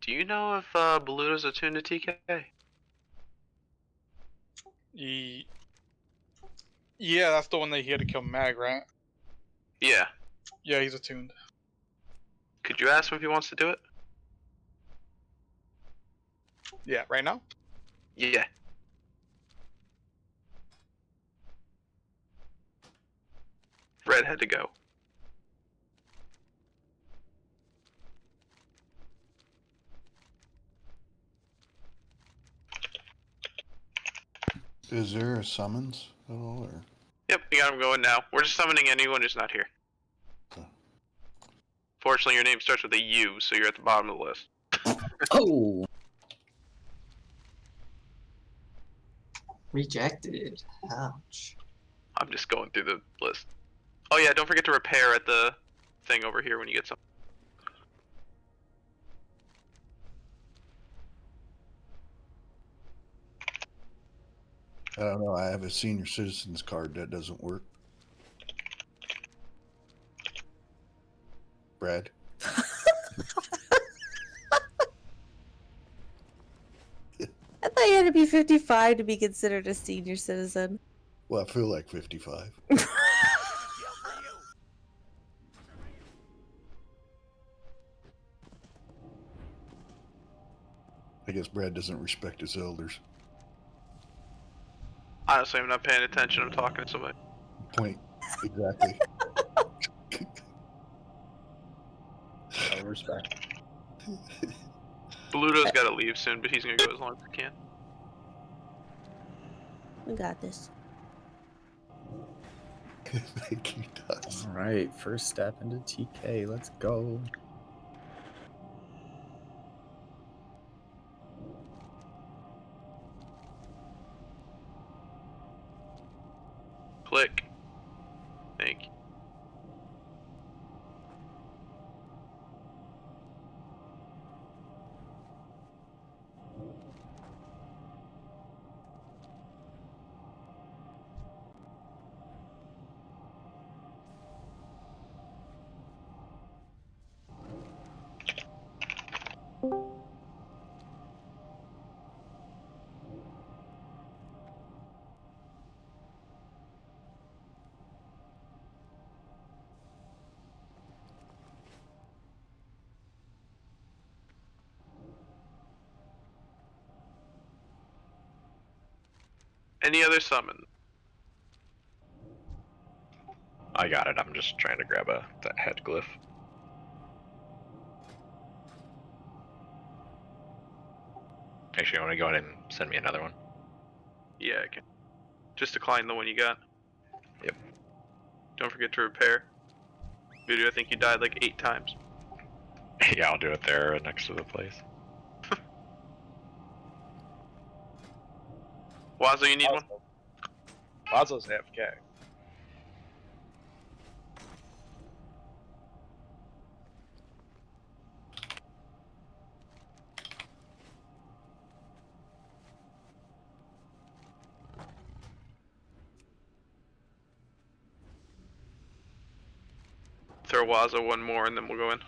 [SPEAKER 2] Do you know if Beluto's attuned to TK?
[SPEAKER 19] Yeah, that's the one that he had to kill Mag, right?
[SPEAKER 2] Yeah.
[SPEAKER 19] Yeah, he's attuned.
[SPEAKER 2] Could you ask him if he wants to do it?
[SPEAKER 19] Yeah, right now?
[SPEAKER 2] Yeah. Red had to go.
[SPEAKER 6] Is there a summons at all, or?
[SPEAKER 2] Yep, we got him going now. We're just summoning anyone who's not here.
[SPEAKER 6] Okay.
[SPEAKER 2] Fortunately, your name starts with a U, so you're at the bottom of the list.
[SPEAKER 14] Oh!
[SPEAKER 9] Rejected. Ouch.
[SPEAKER 2] I'm just going through the list. Oh yeah, don't forget to repair at the thing over here when you get some.
[SPEAKER 6] I don't know. I have a senior citizens card that doesn't work. Brad.
[SPEAKER 12] I thought you had to be 55 to be considered a senior citizen.
[SPEAKER 6] Well, I feel like 55. I guess Brad doesn't respect his elders.
[SPEAKER 2] Honestly, I'm not paying attention. I'm talking to somebody.
[SPEAKER 6] Point. Exactly.
[SPEAKER 1] respect.
[SPEAKER 2] Bluto's got to leave soon, but he's gonna go as long as he can.
[SPEAKER 12] We got this.
[SPEAKER 6] Thank you, Dust.
[SPEAKER 14] All right, first step into TK. Let's go.
[SPEAKER 2] Click. Thank you. Any other summon?
[SPEAKER 7] I got it. I'm just trying to grab that head glyph. Actually, you want to go ahead and send me another one?
[SPEAKER 2] Yeah, I can. Just decline the one you got.
[SPEAKER 7] Yep.
[SPEAKER 2] Don't forget to repair. Voodoo, I think you died like 8 times.
[SPEAKER 7] Yeah, I'll do it there next to the place.
[SPEAKER 2] Wazo, you need one?
[SPEAKER 8] Wazo's AFK.
[SPEAKER 2] Throw Wazo one more and then we'll go in.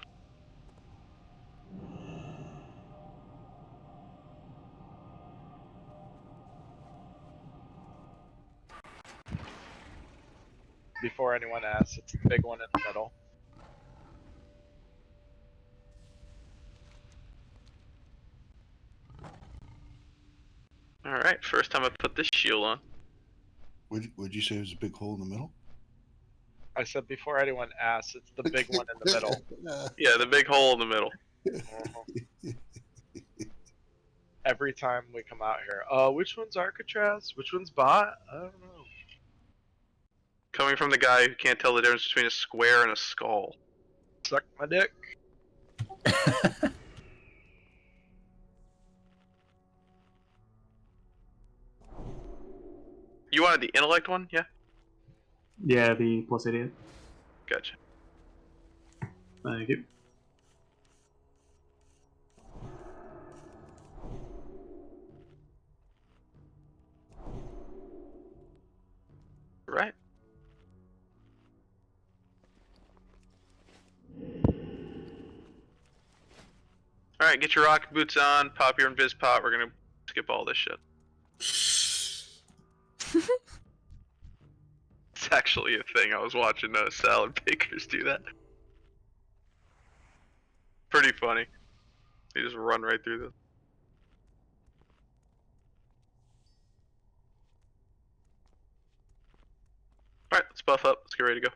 [SPEAKER 8] Before anyone asks, it's the big one in the middle.
[SPEAKER 2] Alright, first time I put this shield on.
[SPEAKER 6] Would you say there's a big hole in the middle?
[SPEAKER 8] I said before anyone asks, it's the big one in the middle.
[SPEAKER 2] Yeah, the big hole in the middle.
[SPEAKER 8] Every time we come out here, which one's Alcatraz? Which one's bot? I don't know.
[SPEAKER 2] Coming from the guy who can't tell the difference between a square and a skull.
[SPEAKER 8] Suck my dick.
[SPEAKER 2] You wanted the intellect one? Yeah?
[SPEAKER 5] Yeah, the plus 88.
[SPEAKER 2] Gotcha.
[SPEAKER 5] Thank you.
[SPEAKER 2] Right. Alright, get your rocket boots on, pop your invis pot, we're gonna skip all this shit. It's actually a thing, I was watching salad bakers do that. Pretty funny. They just run right through this. Alright, let's buff up, let's get ready to go.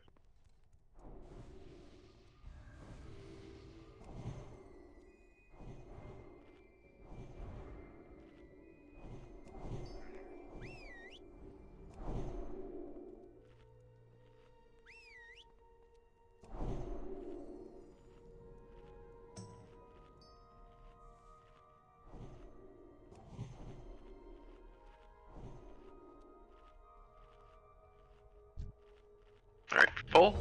[SPEAKER 2] Alright, full.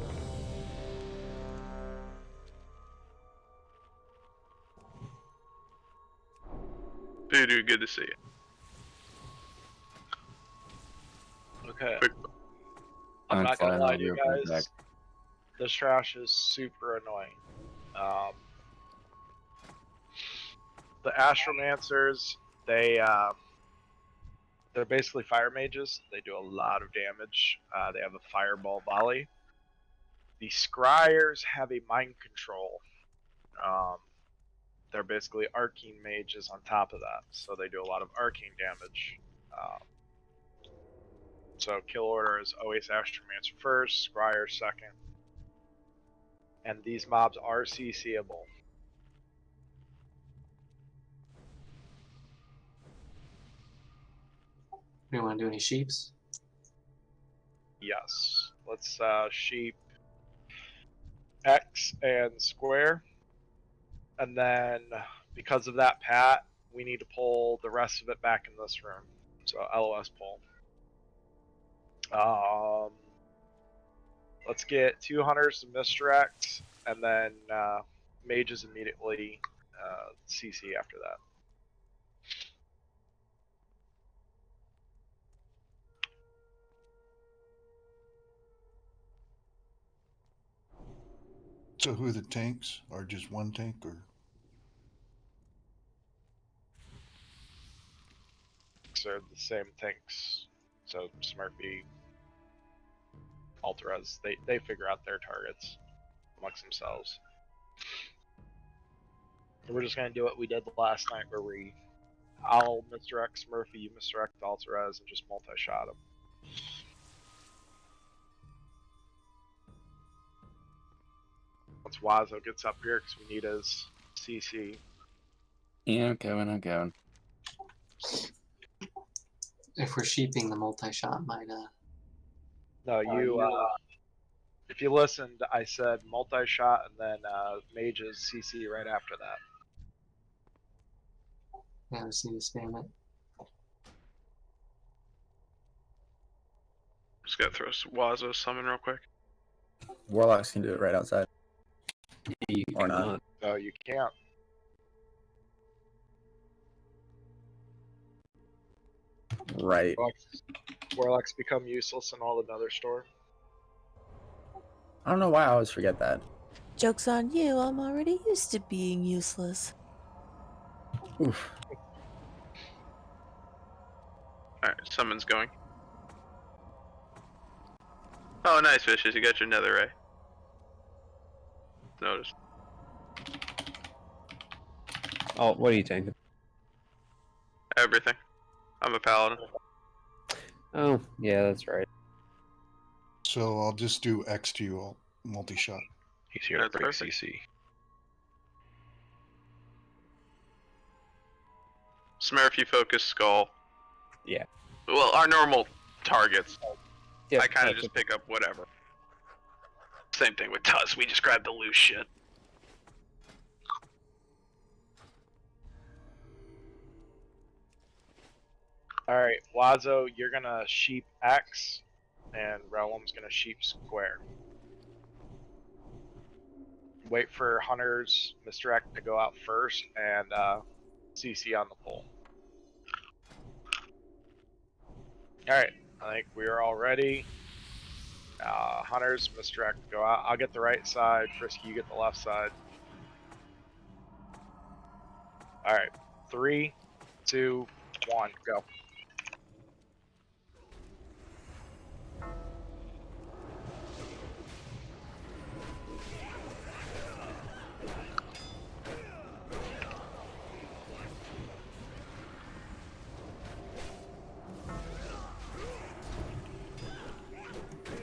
[SPEAKER 2] Voodoo, good to see you.
[SPEAKER 8] Okay.
[SPEAKER 2] Quick.
[SPEAKER 8] I'm not gonna
[SPEAKER 11] fine,
[SPEAKER 8] lie
[SPEAKER 11] I'll
[SPEAKER 8] to you
[SPEAKER 11] be right
[SPEAKER 8] guys.
[SPEAKER 11] back.
[SPEAKER 8] This trash is super annoying. The Astromancers, they're basically fire mages. They do a lot of damage. They have a fireball volley. The Scryers have a mind control. They're basically arcane mages on top of that, so they do a lot of arcane damage. So kill order is always Astromancer first, Scryer second. And these mobs are CCable.
[SPEAKER 9] Do you want to do any sheeps?
[SPEAKER 8] Yes. Let's sheep X and square. And then because of that pat, we need to pull the rest of it back in this room. So LOS pull. Let's get 2 hunters to misdirect, and then mages immediately CC after that.
[SPEAKER 6] So who are the tanks? Or just one tank? Or
[SPEAKER 8] So the same things. So Smurfy, Alterez, they figure out their targets amongst themselves. And we're just gonna do what we did last night, where I'll misdirect Smurfy, you misdirect Alterez, and just multi-shot him. Once Wazo gets up here, because we need his CC.
[SPEAKER 11] Yeah, I'm going.
[SPEAKER 9] If we're sheeping, the multi-shot might
[SPEAKER 8] No, if you listened, I said multi-shot and then mages CC right after that.
[SPEAKER 9] Yeah, I just need to spam it.
[SPEAKER 2] Just gotta throw Wazo summon real quick.
[SPEAKER 14] Warlocks can do it right outside. Or not.
[SPEAKER 8] No, you can't.
[SPEAKER 14] Right.
[SPEAKER 8] Warlocks become useless in all the Nether store.
[SPEAKER 14] I don't know why I always forget that.
[SPEAKER 12] Joke's on you, I'm already used to being useless.
[SPEAKER 14] Oof.
[SPEAKER 2] Alright, summon's going. Oh, nice, Fishes. You got your nether ray. Notice.
[SPEAKER 1] Oh, what are you taking?
[SPEAKER 2] Everything. I'm a paladin.
[SPEAKER 1] Oh, yeah, that's right.
[SPEAKER 6] so I'll just do X to you, multi-shot.
[SPEAKER 7] He's here to break CC.
[SPEAKER 2] Smurf, you focus skull.
[SPEAKER 1] Yeah.
[SPEAKER 2] Well, our normal targets.
[SPEAKER 1] Yep,
[SPEAKER 2] I kind of
[SPEAKER 1] that's
[SPEAKER 2] just pick up whatever. Same thing with Tuss. We just grab the loose shit.
[SPEAKER 8] Alright, Wazo, you're gonna sheep X, and Realm's gonna sheep square. Wait for hunters, misdirect to go out first, and CC on the pole. Alright, I think we are all ready. Hunters, misdirect, go out. I'll get the right side. Frisky, you get the left side. Alright, 3, 2, 1, go.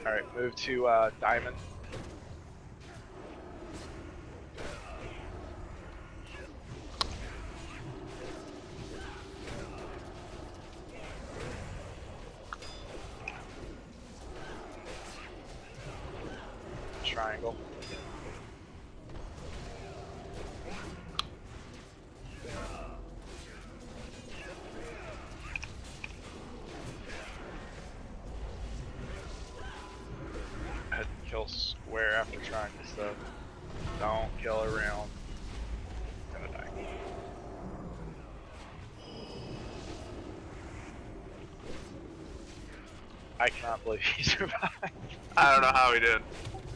[SPEAKER 8] Alright, move to Diamond. Triangle. Head and kill square after triangle stuff. Don't kill around. Gonna die. I cannot believe he survived.
[SPEAKER 2] I don't know how he did.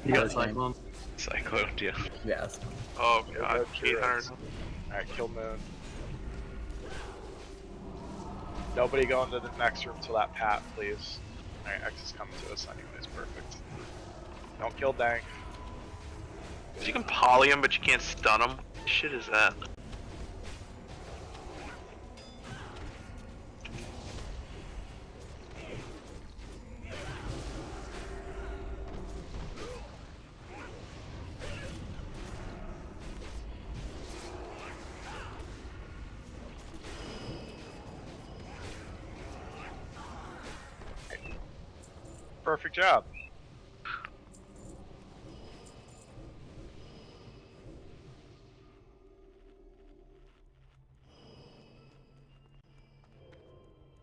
[SPEAKER 14] You got Cyclone?
[SPEAKER 7] Cyclone, yeah.
[SPEAKER 14] Yes.
[SPEAKER 2] Oh god, 800.
[SPEAKER 8] Alright, kill Moon. Nobody go into the next room till that pat, please. Alright, X is coming to us anyways, perfect. Don't kill Dank.
[SPEAKER 2] You can poly him, but you can't stun him. What shit is that?
[SPEAKER 8] Perfect job.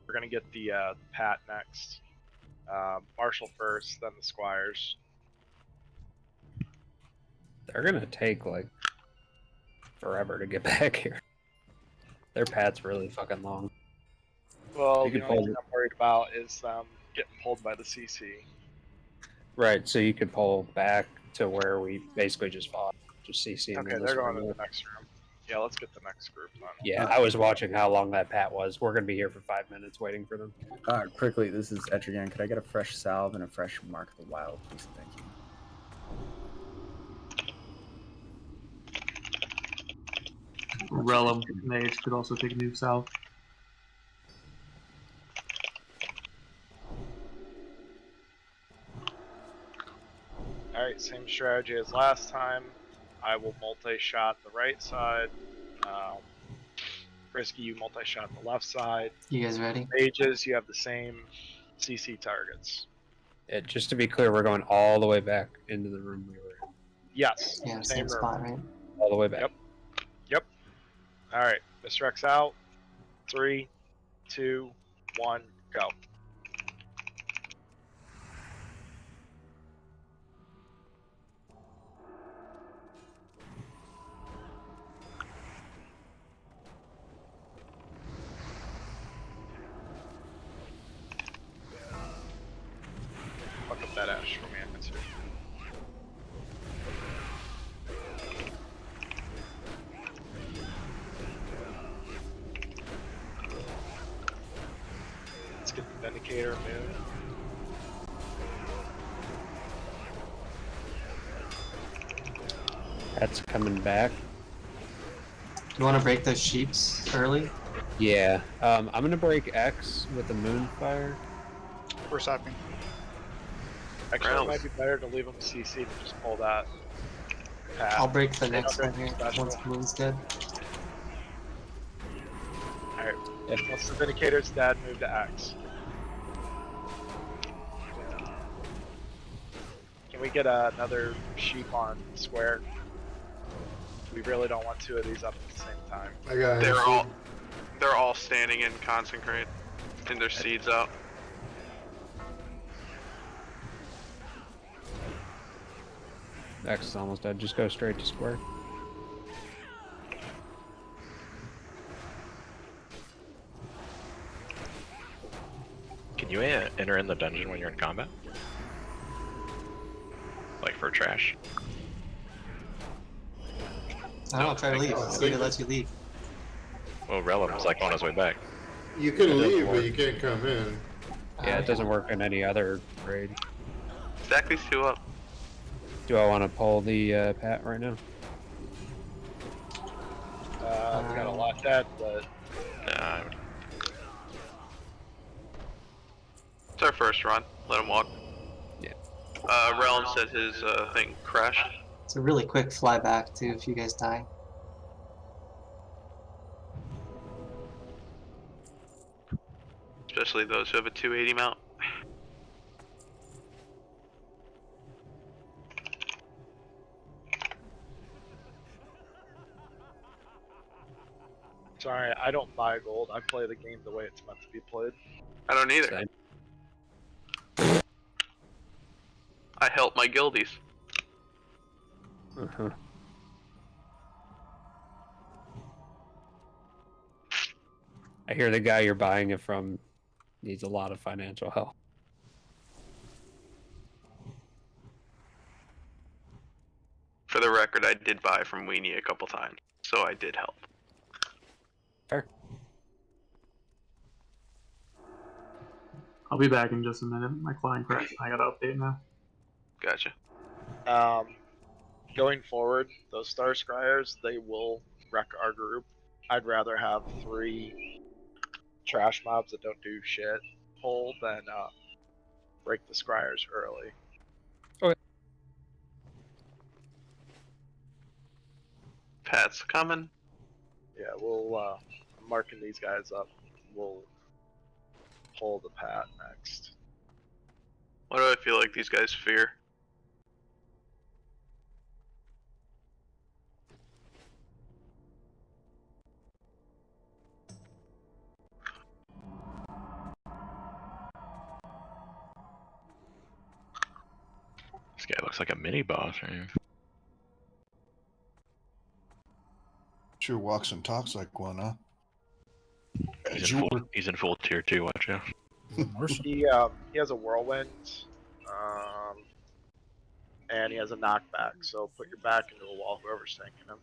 [SPEAKER 8] We're gonna get the Pat next. Marshall first, then the Squires.
[SPEAKER 1] They're gonna take like forever to get back here. Their path's really fucking long.
[SPEAKER 8] Well,
[SPEAKER 1] You
[SPEAKER 8] the
[SPEAKER 1] could
[SPEAKER 8] only
[SPEAKER 1] pull
[SPEAKER 8] thing I'm worried about is them getting pulled by the CC.
[SPEAKER 1] right, so you could pull back to where we basically just fought, just CC them
[SPEAKER 8] Okay,
[SPEAKER 1] in this
[SPEAKER 8] they're going to
[SPEAKER 1] room.
[SPEAKER 8] the next room. Yeah, let's get the next group then.
[SPEAKER 1] Yeah, I was watching how long that pat was. We're gonna be here for 5 minutes waiting for them.
[SPEAKER 14] Quickly, this is Etrigan. Could I get a fresh salve and a fresh Mark of the Wild, please? Thank you.
[SPEAKER 5] Relum Mage could also take a new south.
[SPEAKER 8] Alright, same strategy as last time. I will multi-shot the right side. Risky, you multi-shot the left side.
[SPEAKER 9] You guys ready?
[SPEAKER 8] Mages, you have the same CC targets.
[SPEAKER 1] Just to be clear, we're going all the way back into the room we were in.
[SPEAKER 8] Yes,
[SPEAKER 9] Yeah,
[SPEAKER 8] same room.
[SPEAKER 9] spot, right?
[SPEAKER 1] All the way back.
[SPEAKER 8] Yep. Alright, Mr. X out. 3, 2, 1, go. Fuck up that ash for me, I can see. Let's get the Vindicator moon.
[SPEAKER 1] That's coming back.
[SPEAKER 9] You want to break those sheeps early?
[SPEAKER 1] Yeah. I'm gonna break X with the Moonfire.
[SPEAKER 19] Where's happening?
[SPEAKER 8] Actually, it might be better to leave them CC than just pull that. Pat.
[SPEAKER 9] I'll break the
[SPEAKER 8] They
[SPEAKER 9] next
[SPEAKER 8] don't
[SPEAKER 9] one
[SPEAKER 8] do
[SPEAKER 9] here
[SPEAKER 8] special.
[SPEAKER 9] once the moon's dead.
[SPEAKER 8] Alright. Once the Vindicator's dead, move to X. Can we get another sheep on square? We really don't want two of these up at the same time.
[SPEAKER 15] I got
[SPEAKER 2] They're all standing in consecrate, and their seeds out.
[SPEAKER 1] X is almost dead. Just go straight to square.
[SPEAKER 7] Can you enter in the dungeon when you're in combat? Like for trash?
[SPEAKER 9] I don't know, try to leave. See if it lets you leave.
[SPEAKER 7] Well, Relum was like on his way back.
[SPEAKER 15] You can
[SPEAKER 1] It doesn't
[SPEAKER 15] leave, but
[SPEAKER 1] work.
[SPEAKER 15] you can't come in.
[SPEAKER 1] Yeah, it doesn't work in any other raid.
[SPEAKER 2] Stack these two up.
[SPEAKER 1] Do I want to pull the Pat right now?
[SPEAKER 8] We got a lot dead, but
[SPEAKER 7] Nah,
[SPEAKER 2] It's our first run. Let him walk.
[SPEAKER 1] Yeah.
[SPEAKER 2] Realm said his thing crashed.
[SPEAKER 9] It's a really quick flyback too if you guys die.
[SPEAKER 2] Especially those who have a 280 mount.
[SPEAKER 8] sorry, I don't buy gold. I play the game the way it's meant to be played.
[SPEAKER 2] I don't either. I help my guildies.
[SPEAKER 1] Uh-huh. I hear the guy you're buying it from needs a lot of financial help.
[SPEAKER 2] For the record, I did buy from Weenie a couple times, so I did help.
[SPEAKER 1] Fair.
[SPEAKER 5] I'll be back in just a minute. My client crashed. I gotta update now.
[SPEAKER 2] Gotcha.
[SPEAKER 8] Going forward, those Star Scryers, they will wreck our group. I'd rather have 3 trash mobs that don't do shit pull than break the Scryers early.
[SPEAKER 1] Okay.
[SPEAKER 2] Pat's coming.
[SPEAKER 8] Yeah, we'll I'm marking these guys up. We'll pull the Pat next.
[SPEAKER 2] What do I feel like these guys fear.
[SPEAKER 7] This guy looks like a mini boss, right?
[SPEAKER 6] Sure walks and talks like one, huh?
[SPEAKER 7] He's in full tier 2, watch out.
[SPEAKER 8] He has a whirlwind, and he has a knockback. So put your back into a wall, whoever's tanking him.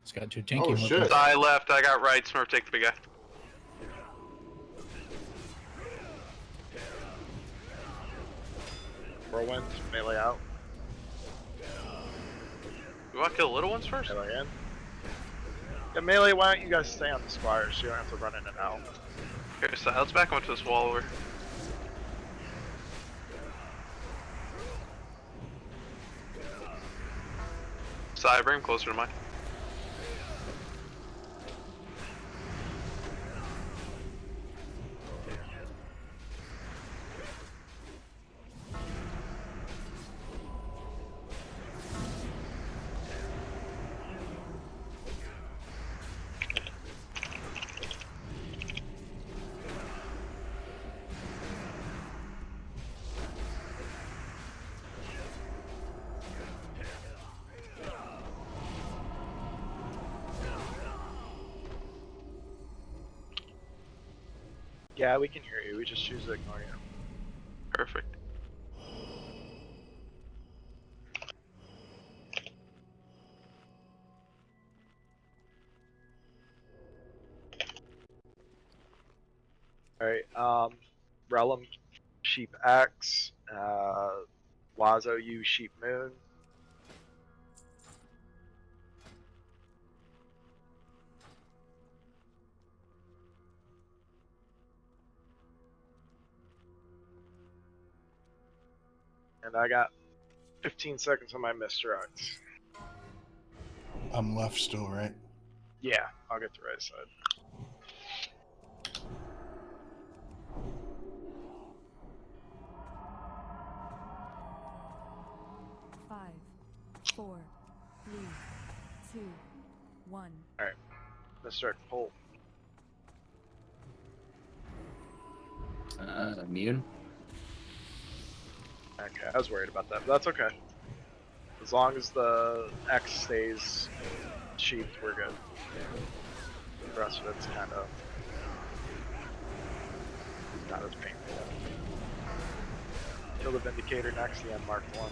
[SPEAKER 13] He's got 2 tanky
[SPEAKER 15] Oh,
[SPEAKER 13] weapons.
[SPEAKER 15] shit.
[SPEAKER 2] I left, I got right. Smurf, take the big guy.
[SPEAKER 8] Whirlwind, melee out.
[SPEAKER 2] You want to kill the little ones first?
[SPEAKER 8] Melee in. Yeah, melee, why don't you guys stay on the squires so you don't have to run in and out?
[SPEAKER 2] Okay, so let's back onto this wall over. Side, bring him closer to mine.
[SPEAKER 8] Yeah, we can hear you. We just choose to ignore you.
[SPEAKER 2] Perfect.
[SPEAKER 8] Alright, Relum, Sheep X, Lazo, you, Sheep Moon. And I got 15 seconds on my misdirect.
[SPEAKER 6] I'm left still, right?
[SPEAKER 8] Yeah, I'll get the right side.
[SPEAKER 10] Five, four, three, two, one.
[SPEAKER 8] Alright, misdirect pull.
[SPEAKER 11] Immune.
[SPEAKER 8] Okay, I was worried about that, but that's okay. As long as the X stays sheathed, we're good. The rest of it's kind of not as painful. Kill the Vindicator next, the unmarked one.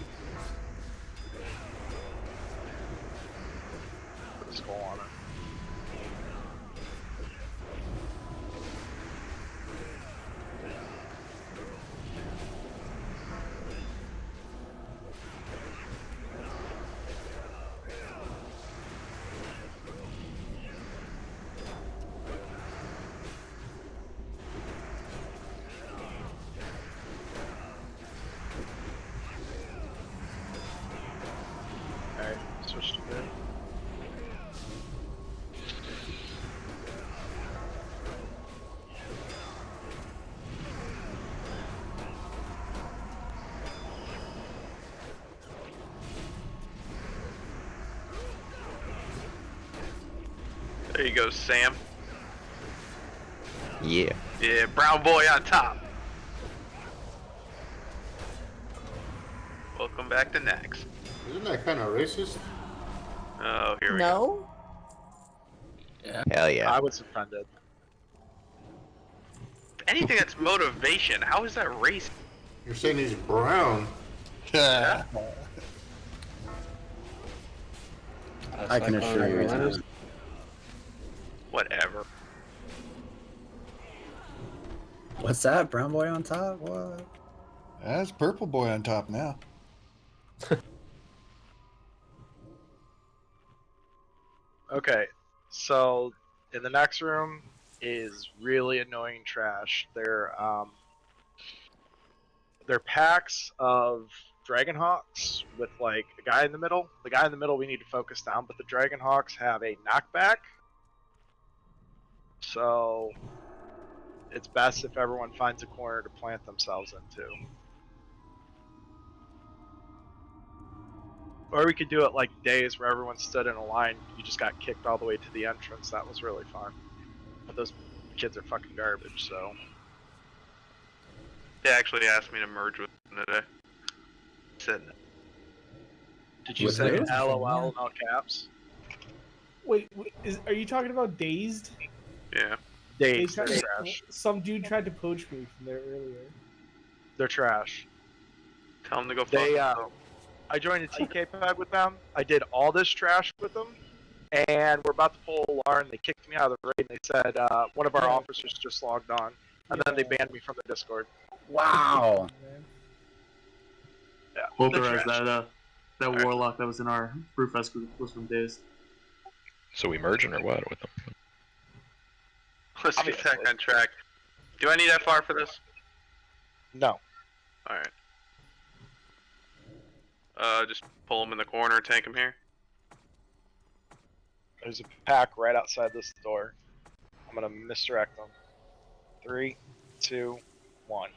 [SPEAKER 8] Put a skull on it. Alright, switch to good.
[SPEAKER 2] There you go, Sam.
[SPEAKER 4] Yeah.
[SPEAKER 2] Yeah, brown boy on top. Welcome back to Nax.
[SPEAKER 15] Isn't that kind of racist?
[SPEAKER 2] Oh, here we go.
[SPEAKER 12] No?
[SPEAKER 4] Hell yeah.
[SPEAKER 8] I was offended.
[SPEAKER 2] Anything that's motivation, how is that racist?
[SPEAKER 15] You're saying he's brown.
[SPEAKER 6] Yeah.
[SPEAKER 14] I can assure you he's not.
[SPEAKER 2] Whatever.
[SPEAKER 14] What's that? Brown boy on top? What?
[SPEAKER 6] That's purple boy on top now.
[SPEAKER 8] Okay, so in the next room is really annoying trash. They're packs of Dragonhawks with like a guy in the middle. The guy in the middle we need to focus down, but the Dragonhawks have a knockback. So it's best if everyone finds a corner to plant themselves into. Or we could do it like days where everyone stood in a line. You just got kicked all the way to the entrance. That was really fun. But those kids are fucking garbage, so.
[SPEAKER 2] They actually asked me to merge with them today. Said,
[SPEAKER 8] Did you
[SPEAKER 14] With
[SPEAKER 8] say
[SPEAKER 14] who?
[SPEAKER 8] LOL in all caps?
[SPEAKER 20] Wait, are you talking about Dazed?
[SPEAKER 2] yeah.
[SPEAKER 8] Days,
[SPEAKER 20] They
[SPEAKER 8] they're
[SPEAKER 20] tried,
[SPEAKER 8] trash.
[SPEAKER 20] some dude tried to poach me from there earlier.
[SPEAKER 8] They're trash.
[SPEAKER 2] Tell them to go fuck
[SPEAKER 8] They,
[SPEAKER 2] themselves.
[SPEAKER 8] I joined a TK pad with them. I did all this trash with them. And we're about to pull alarm. They kicked me out of the raid. And they said one of our officers just logged on. And then they banned me from the Discord.
[SPEAKER 14] Wow.
[SPEAKER 8] Yeah,
[SPEAKER 5] Both
[SPEAKER 8] they're
[SPEAKER 5] of us,
[SPEAKER 8] trash.
[SPEAKER 5] that warlock that was in our Brewfest group was from Days.
[SPEAKER 7] So we merging or what with them?
[SPEAKER 2] Let's get back on track. Do I need FR for this?
[SPEAKER 8] No.
[SPEAKER 2] Alright. Just pull him in the corner, tank him here.
[SPEAKER 8] There's a pack right outside this door. I'm gonna misdirect them. 3, 2, 1.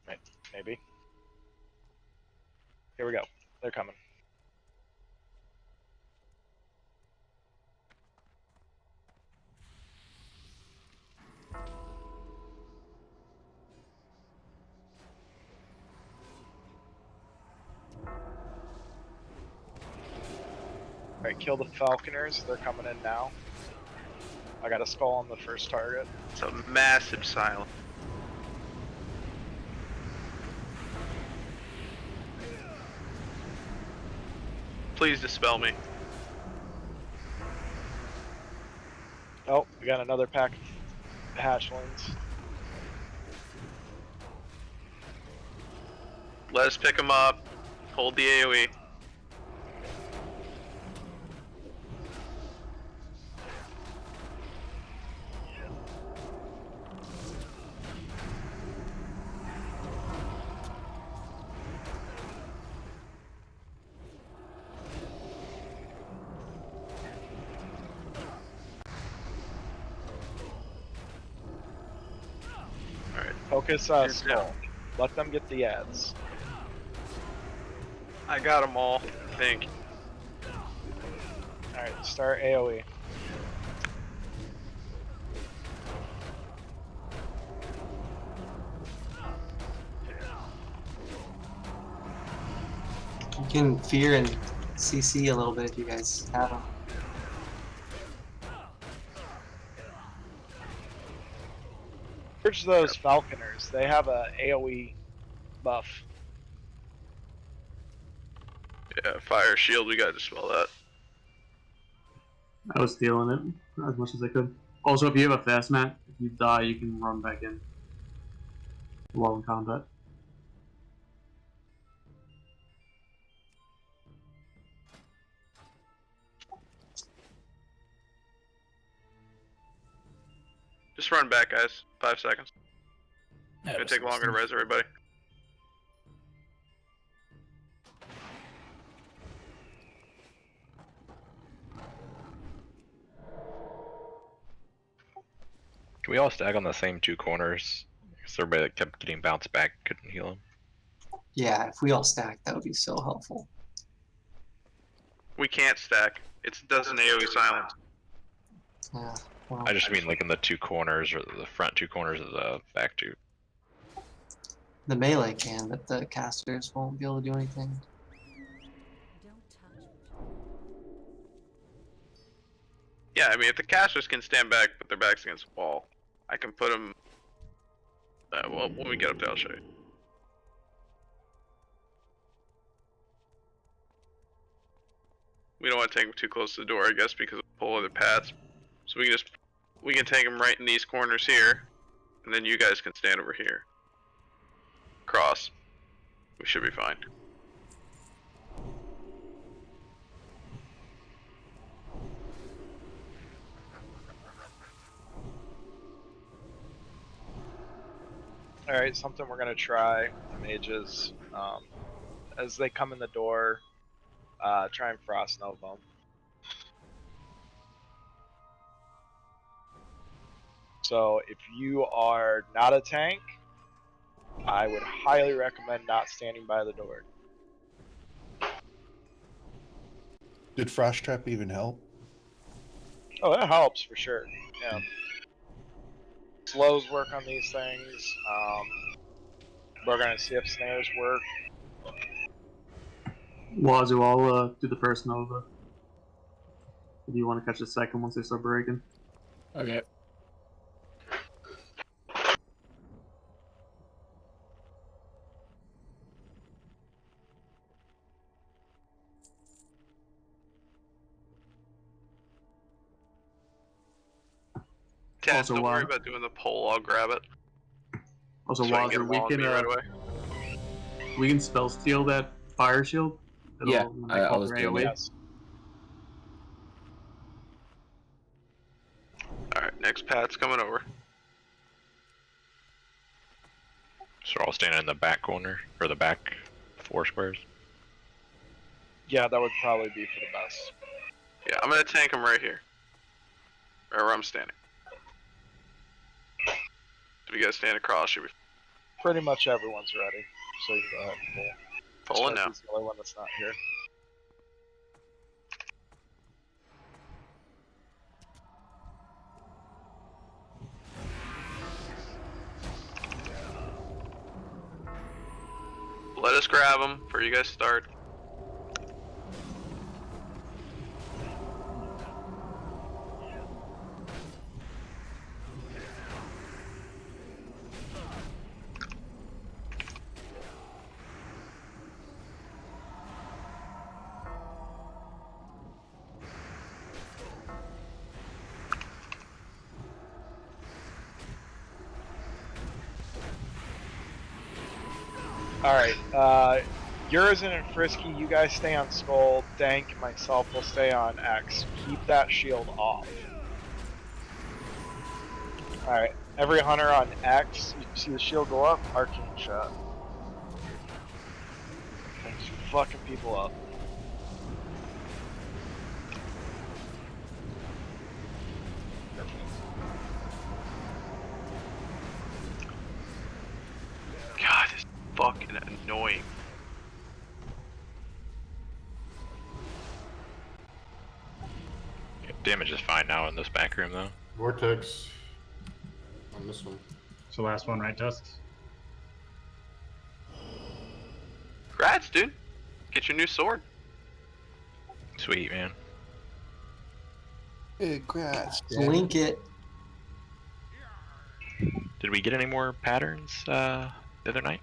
[SPEAKER 8] Wait, maybe. Here we go. They're coming. Alright, kill the Falconers. They're coming in now. I got a skull on the first target.
[SPEAKER 2] It's a massive silence. Please dispel me.
[SPEAKER 8] Oh, we got another pack of hatchlings.
[SPEAKER 2] Let us pick him up. Hold the AoE.
[SPEAKER 8] Focus skull. Let them get the ads.
[SPEAKER 2] I got them all, I think.
[SPEAKER 8] Alright, start AoE.
[SPEAKER 9] You can fear and CC a little bit if you guys have them.
[SPEAKER 8] Purge those Falconers. They have a AoE buff.
[SPEAKER 2] Yeah, fire shield, we gotta dispel that.
[SPEAKER 5] I was stealing it as much as I could. Also, if you have a fast mat, if you die, you can run back in while in combat.
[SPEAKER 2] Just run back, guys. 5 seconds. It's gonna take longer to res everybody.
[SPEAKER 7] Can we all stag on the same two corners? Because everybody that kept getting bounced back couldn't heal him.
[SPEAKER 9] Yeah, if we all stack, that would be so helpful.
[SPEAKER 2] We can't stack. It does an AoE silence.
[SPEAKER 9] Yeah. Well,
[SPEAKER 7] I just mean like in the two corners or the front two corners of the back two.
[SPEAKER 9] the melee can, but the casters won't be able to do anything.
[SPEAKER 2] Yeah, I mean, if the casters can stand back, put their backs against the wall, I can put them. Well, when we get up there, I'll show you. We don't want to take them too close to the door, I guess, because of pull other paths. So we can take them right in these corners here, and then you guys can stand over here. Cross. We should be fine.
[SPEAKER 8] Alright, something we're gonna try, mages. As they come in the door, try and frost nova them. So if you are not a tank, I would highly recommend not standing by the door.
[SPEAKER 6] Did Frost Trap even help?
[SPEAKER 8] Oh, that helps for sure. Yeah. Slows work on these things. We're gonna see if snares work.
[SPEAKER 5] Wazoo, I'll do the first Nova. If you want to catch the second once they start breaking.
[SPEAKER 11] Okay.
[SPEAKER 2] Ted,
[SPEAKER 5] Also,
[SPEAKER 2] don't worry
[SPEAKER 5] why-
[SPEAKER 2] about doing the poll. I'll grab it.
[SPEAKER 5] Also,
[SPEAKER 2] So I can get
[SPEAKER 5] Wazoo,
[SPEAKER 2] them all on me right away.
[SPEAKER 5] we can spell steal that fire shield.
[SPEAKER 11] Yeah,
[SPEAKER 5] when
[SPEAKER 11] I
[SPEAKER 5] they call
[SPEAKER 11] was
[SPEAKER 5] for
[SPEAKER 11] doing
[SPEAKER 5] AoE.
[SPEAKER 11] that.
[SPEAKER 8] Yes.
[SPEAKER 2] Alright, next Pat's coming over.
[SPEAKER 7] So we're all standing in the back corner, or the back 4 squares.
[SPEAKER 8] Yeah, that would probably be for the best.
[SPEAKER 2] Yeah, I'm gonna tank him right here. Right where I'm standing. So you guys stand across, should be
[SPEAKER 8] Pretty much everyone's ready, so you can go ahead and pull.
[SPEAKER 2] pulling now.
[SPEAKER 8] Sparky's the only one that's not here.
[SPEAKER 2] Let us grab him before you guys start.
[SPEAKER 8] Alright, Urizen and Frisky, you guys stay on Skull. Dank and myself will stay on X. Keep that shield off. Alright, every hunter on X, you see the shield go up? Arcane shot. Thanks for fucking people up.
[SPEAKER 2] God, this is fucking annoying.
[SPEAKER 7] Yeah, damage is fine now in this back room though.
[SPEAKER 15] Vortex on this one.
[SPEAKER 3] So last one, right, Tusks?
[SPEAKER 2] Congrats, dude. Get your new sword.
[SPEAKER 7] Sweet, man.
[SPEAKER 6] Hey, congrats.
[SPEAKER 9] Link it.
[SPEAKER 7] Did we get any more patterns the other night?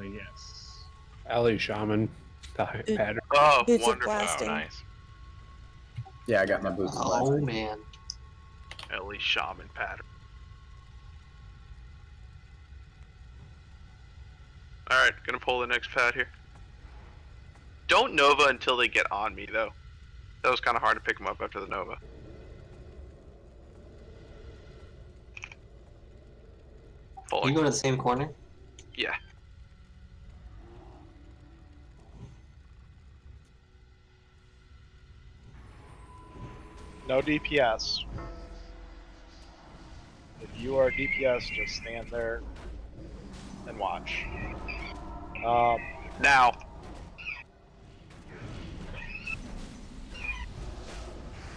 [SPEAKER 3] Yes.
[SPEAKER 1] Alley Shaman pattern.
[SPEAKER 2] Oh,
[SPEAKER 12] Boots of
[SPEAKER 2] wonderful.
[SPEAKER 12] blasting.
[SPEAKER 7] Oh, nice.
[SPEAKER 14] Yeah, I got my boots.
[SPEAKER 9] Oh man.
[SPEAKER 2] At least shaman pattern. Alright, gonna pull the next pad here. Don't Nova until they get on me, though. That was kind of hard to pick them up after the Nova.
[SPEAKER 9] You go to the same corner?
[SPEAKER 2] Yeah.
[SPEAKER 8] No DPS. If you are DPS, just stand there and watch.
[SPEAKER 2] Now.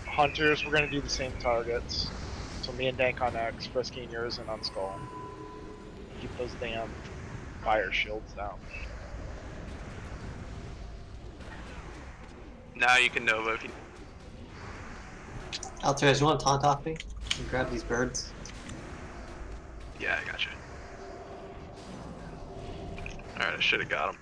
[SPEAKER 8] Hunters, we're gonna do the same targets. So me and Dank on X, Frisky and yours and on Skull. Keep those damn fire shields down.
[SPEAKER 2] Now you can Nova if you...
[SPEAKER 9] Altair, you want to taunt off me? And grab these birds?
[SPEAKER 2] Yeah, I gotcha. Alright, I should've got him.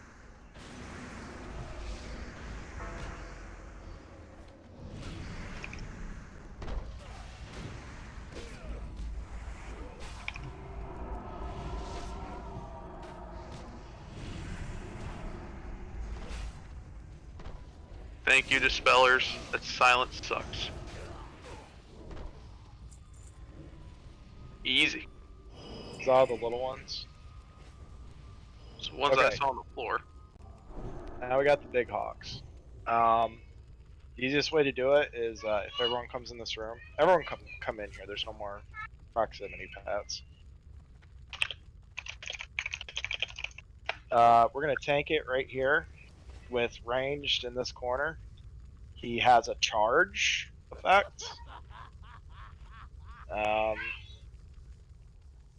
[SPEAKER 2] Thank you, Dispellers. That silence sucks. Easy.
[SPEAKER 8] These are the little ones.
[SPEAKER 2] It's the ones I
[SPEAKER 8] Okay.
[SPEAKER 2] saw on the floor.
[SPEAKER 8] Now we got the big hawks. The easiest way to do it is if everyone comes in this room. Everyone come in here. There's no more proximity paths. We're gonna tank it right here with ranged in this corner. He has a charge effect.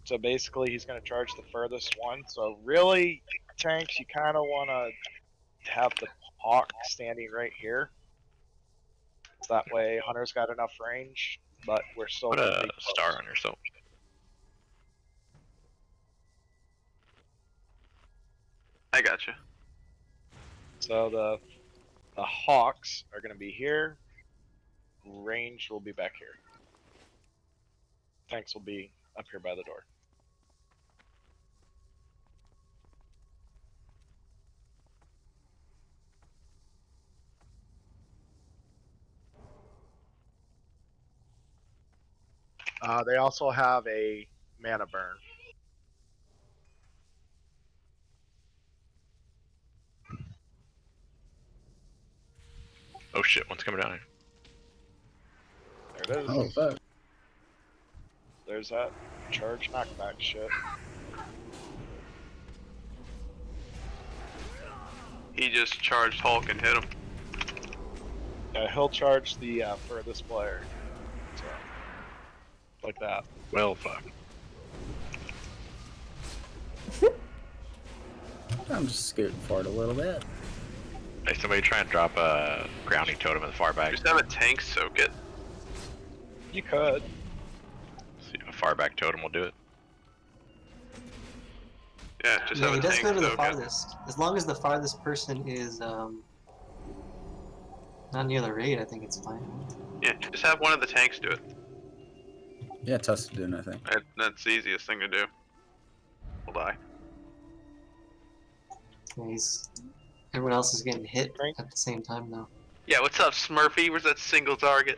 [SPEAKER 8] So basically he's gonna charge the furthest one. So really, tanks, you kind of want to have the hawk standing right here. So that way Hunter's got enough range, but we're still
[SPEAKER 7] Put
[SPEAKER 8] gonna
[SPEAKER 7] a
[SPEAKER 8] be close.
[SPEAKER 7] star on yourself.
[SPEAKER 2] I gotcha.
[SPEAKER 8] So the hawks are gonna be here. Range will be back here. Tanks will be up here by the door. They also have a mana burn.
[SPEAKER 7] Oh shit, one's coming down here.
[SPEAKER 8] There it is.
[SPEAKER 14] Oh fuck.
[SPEAKER 8] There's that charge knockback shit.
[SPEAKER 2] He just charged Hulk and hit him.
[SPEAKER 8] Yeah, he'll charge the furthest player. So, like that.
[SPEAKER 7] Well, fuck.
[SPEAKER 14] I'm just scooting forward a little bit.
[SPEAKER 7] Hey, somebody try and drop a grounding totem in the far back.
[SPEAKER 2] Just have a tank soak it.
[SPEAKER 8] You could.
[SPEAKER 7] See if a far back totem will do it.
[SPEAKER 2] Yeah, just
[SPEAKER 9] Yeah,
[SPEAKER 2] have
[SPEAKER 9] he
[SPEAKER 2] a
[SPEAKER 9] does
[SPEAKER 2] tank
[SPEAKER 9] go to the
[SPEAKER 2] soak it.
[SPEAKER 9] farthest. As long as the farthest person is not near the raid, I think it's fine.
[SPEAKER 2] Yeah, just have one of the tanks do it.
[SPEAKER 14] Yeah, Tuss to do nothing.
[SPEAKER 2] That's the easiest thing to do. We'll die.
[SPEAKER 9] Yeah, everyone else is getting hit at the same time though.
[SPEAKER 2] Yeah, what's up, Smurfy? Where's that single target?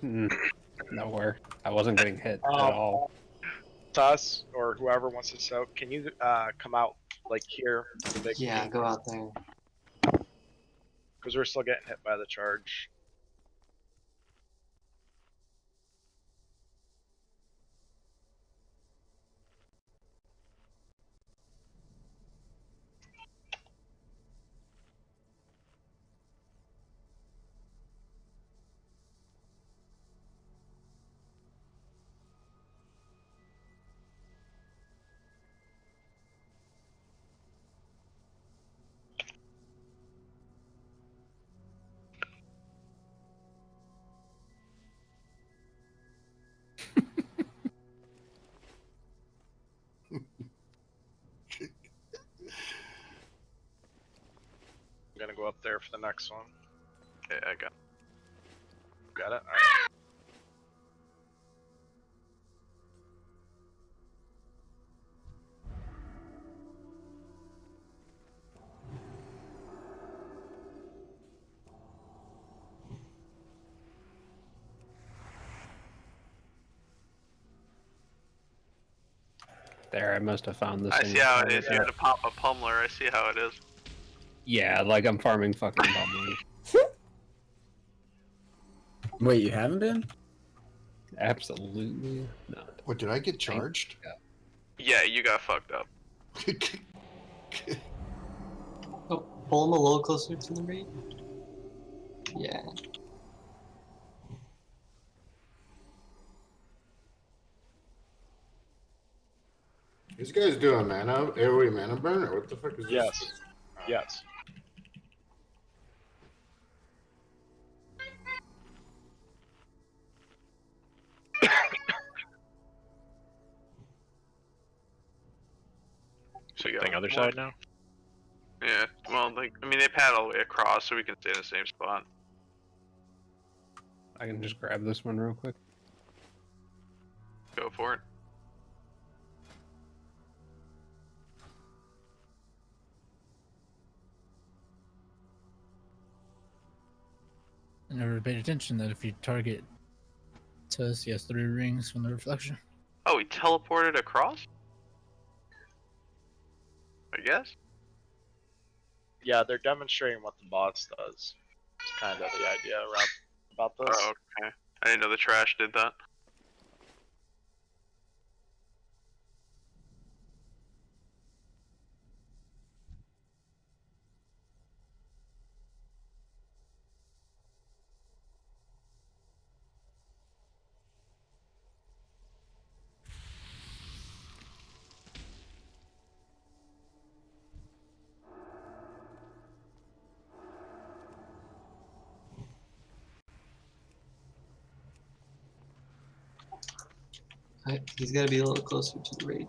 [SPEAKER 1] Nowhere. I wasn't getting hit at all.
[SPEAKER 8] Tuss or whoever wants to soak, can you come out like here? The big
[SPEAKER 9] Yeah, go out there.
[SPEAKER 8] Because we're still getting hit by the charge. I'm gonna go up there for the next one.
[SPEAKER 2] Yeah, I got it.
[SPEAKER 8] Got it? Alright.
[SPEAKER 1] There, I must have found this.
[SPEAKER 2] I see how it is. You had to pop a pummeler. I see how it is.
[SPEAKER 1] Yeah, like I'm farming fucking bubbly.
[SPEAKER 14] Wait, you haven't been?
[SPEAKER 1] Absolutely not.
[SPEAKER 6] What, did I get charged?
[SPEAKER 2] Yeah, you got fucked up.
[SPEAKER 9] Oh, pull him a little closer to the raid. Yeah.
[SPEAKER 15] These guys doing AoE mana burn, or what the fuck is this?
[SPEAKER 8] Yes. Yes.
[SPEAKER 7] So you think other side now?
[SPEAKER 2] Yeah, well, like, I mean, they pad all the way across, so we can stay in the same spot.
[SPEAKER 1] I can just grab this one real quick.
[SPEAKER 2] Go for it.
[SPEAKER 13] I never paid attention that if you target Tuss, he has 3 rings from the reflection.
[SPEAKER 2] Oh, he teleported across? I guess?
[SPEAKER 8] Yeah, they're demonstrating what the boss does. It's kind of the idea around about this.
[SPEAKER 2] Oh, okay. I didn't know the trash did that.
[SPEAKER 9] Alright, he's gotta be a little closer to the raid.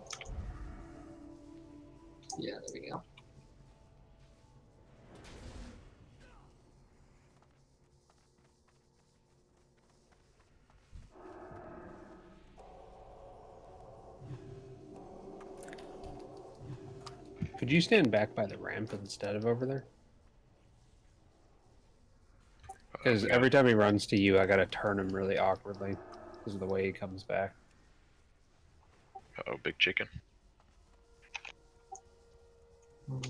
[SPEAKER 9] Yeah, there we go.
[SPEAKER 1] Could you stand back by the ramp instead of over there? Because every time he runs to you, I gotta turn him really awkwardly because of the way he comes back.
[SPEAKER 7] Oh, big chicken.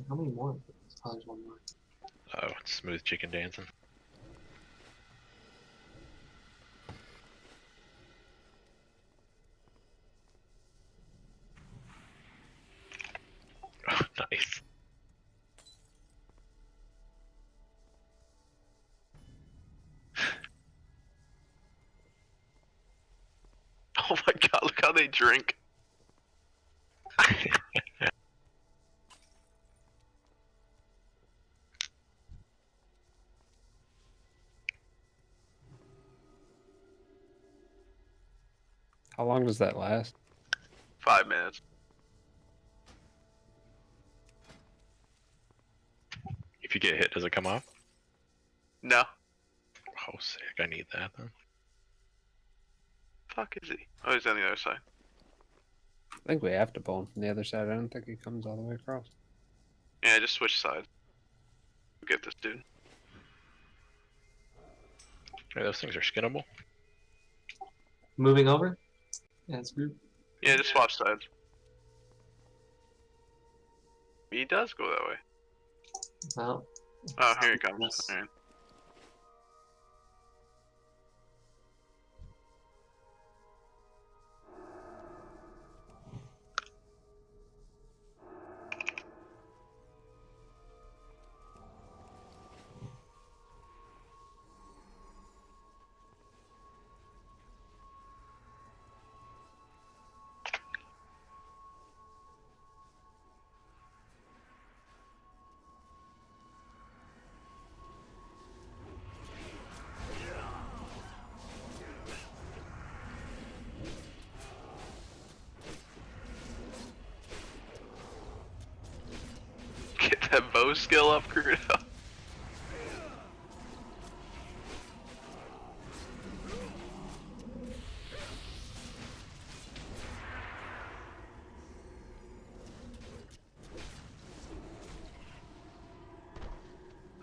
[SPEAKER 9] How many more? Oh, there's one more.
[SPEAKER 7] Oh, it's smooth chicken dancing. Oh, nice.
[SPEAKER 2] Oh my god, look how they drink.
[SPEAKER 1] How long does that last?
[SPEAKER 2] 5 minutes.
[SPEAKER 7] If you get hit, does it come off?
[SPEAKER 2] No.
[SPEAKER 7] Oh, sick. I need that then.
[SPEAKER 2] Fuck is he? Oh, he's on the other side.
[SPEAKER 1] I think we have to pull him from the other side. I don't think he comes all the way across.
[SPEAKER 2] Yeah, just switch sides. Get this dude.
[SPEAKER 7] Hey, those things are skinnable.
[SPEAKER 9] Moving over? Yeah, it's rude.
[SPEAKER 2] Yeah, just swap sides. He does go that way.
[SPEAKER 9] Well.
[SPEAKER 2] Oh, here he comes. Alright. Get that bow skill up, Crudo.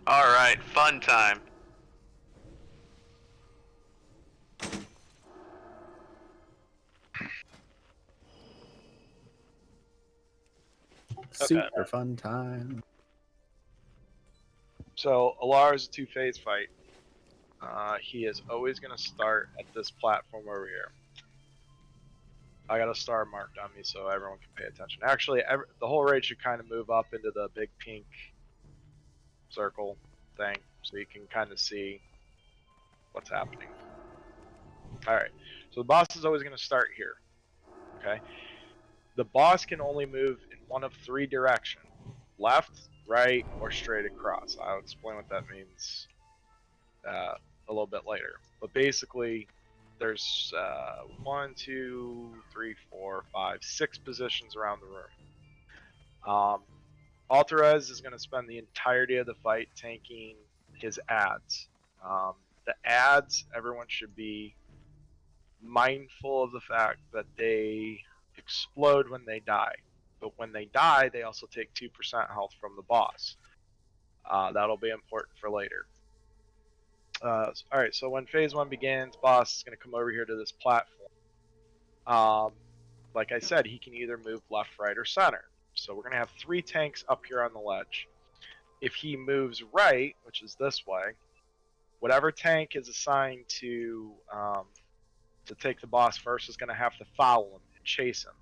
[SPEAKER 2] Alright, fun time.
[SPEAKER 14] Super fun time.
[SPEAKER 8] So Alar is a two-phase fight. He is always going to start at this platform over here. I got a star marked on me so everyone can pay attention. Actually, the whole raid should kind of move up into the big pink circle thing so you can kind of see what's happening. Alright, so the boss is always going to start here. Okay? The boss can only move in one of 3 directions. Left, right, or straight across. I'll explain what that means a little bit later. But basically, there's 1, 2, 3, 4, 5, 6 positions around the room. Altarez is going to spend the entirety of the fight tanking his ads. The ads, everyone should be mindful of the fact that they explode when they die. But when they die, they also take 2% health from the boss. That'll be important for later. Alright, so when phase 1 begins, boss is going to come over here to this platform. Like I said, he can either move left, right, or center. So we're going to have 3 tanks up here on the ledge. if he moves right, which is this way, whatever tank is assigned to take the boss first is going to have to follow him and chase him.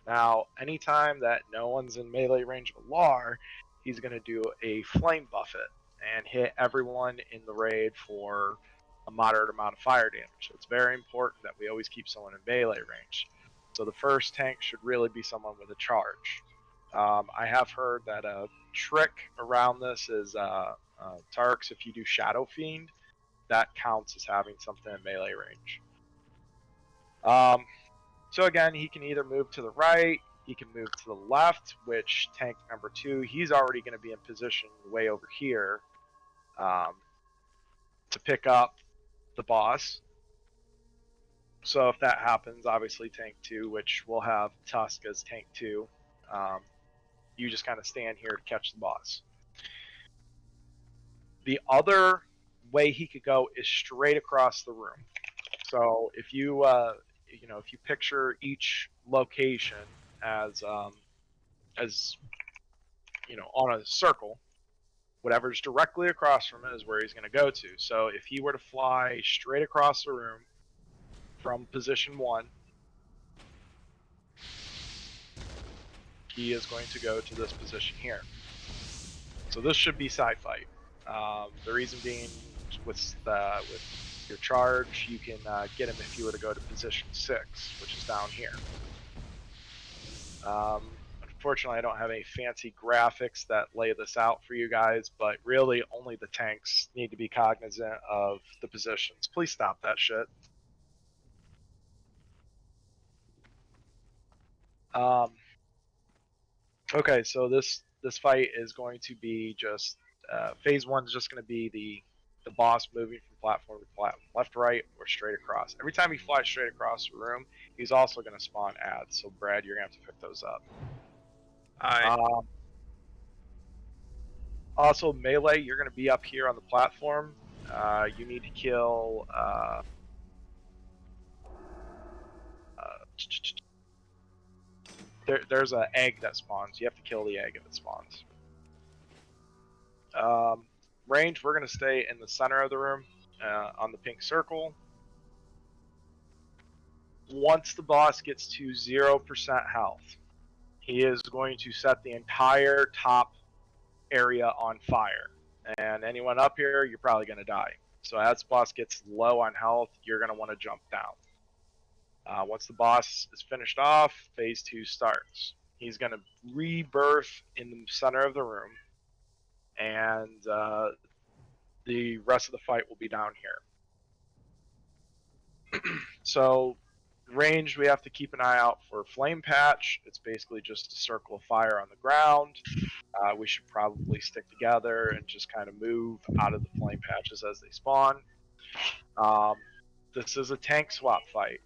[SPEAKER 8] Now, anytime that no one's in melee range of a Lar, he's going to do a flame buffet and hit everyone in the raid for a moderate amount of fire damage. So it's very important that we always keep someone in melee range. So the first tank should really be someone with a charge. I have heard that a trick around this is Tarks, if you do Shadow Fiend, that counts as having something in melee range. So again, he can either move to the right, he can move to the left, which tank number 2, he's already going to be in position way over here to pick up the boss. So if that happens, obviously tank 2, which will have Tusk as tank 2, you just kind of stand here to catch the boss. The other way he could go is straight across the room. So if you if you picture each location as on a circle, whatever's directly across from it is where he's going to go to. So if he were to fly straight across the room from position 1, he is going to go to this position here. So this should be side fight. The reason being, with your charge, you can get him if you were to go to position 6, which is down here. Unfortunately, I don't have any fancy graphics that lay this out for you guys, but really only the tanks need to be cognizant of the positions. Please stop that shit. Okay, so this fight is going to be just phase 1 is just going to be the boss moving from platform to platform, left, right, or straight across. Every time he flies straight across the room, he's also going to spawn ads. So Brad, you're going to have to pick those up. Also, melee, you're going to be up here on the platform. You need to kill. There's an egg that spawns. You have to kill the egg if it spawns. Range, we're going to stay in the center of the room on the pink circle. Once the boss gets to 0% health, he is going to set the entire top area on fire. And anyone up here, you're probably going to die. So as the boss gets low on health, you're going to want to jump down. Once the boss is finished off, phase 2 starts. He's going to rebirth in the center of the room, and the rest of the fight will be down here. So range, we have to keep an eye out for flame patch. It's basically just a circle of fire on the ground. We should probably stick together and just kind of move out of the flame patches as they spawn. This is a tank swap fight.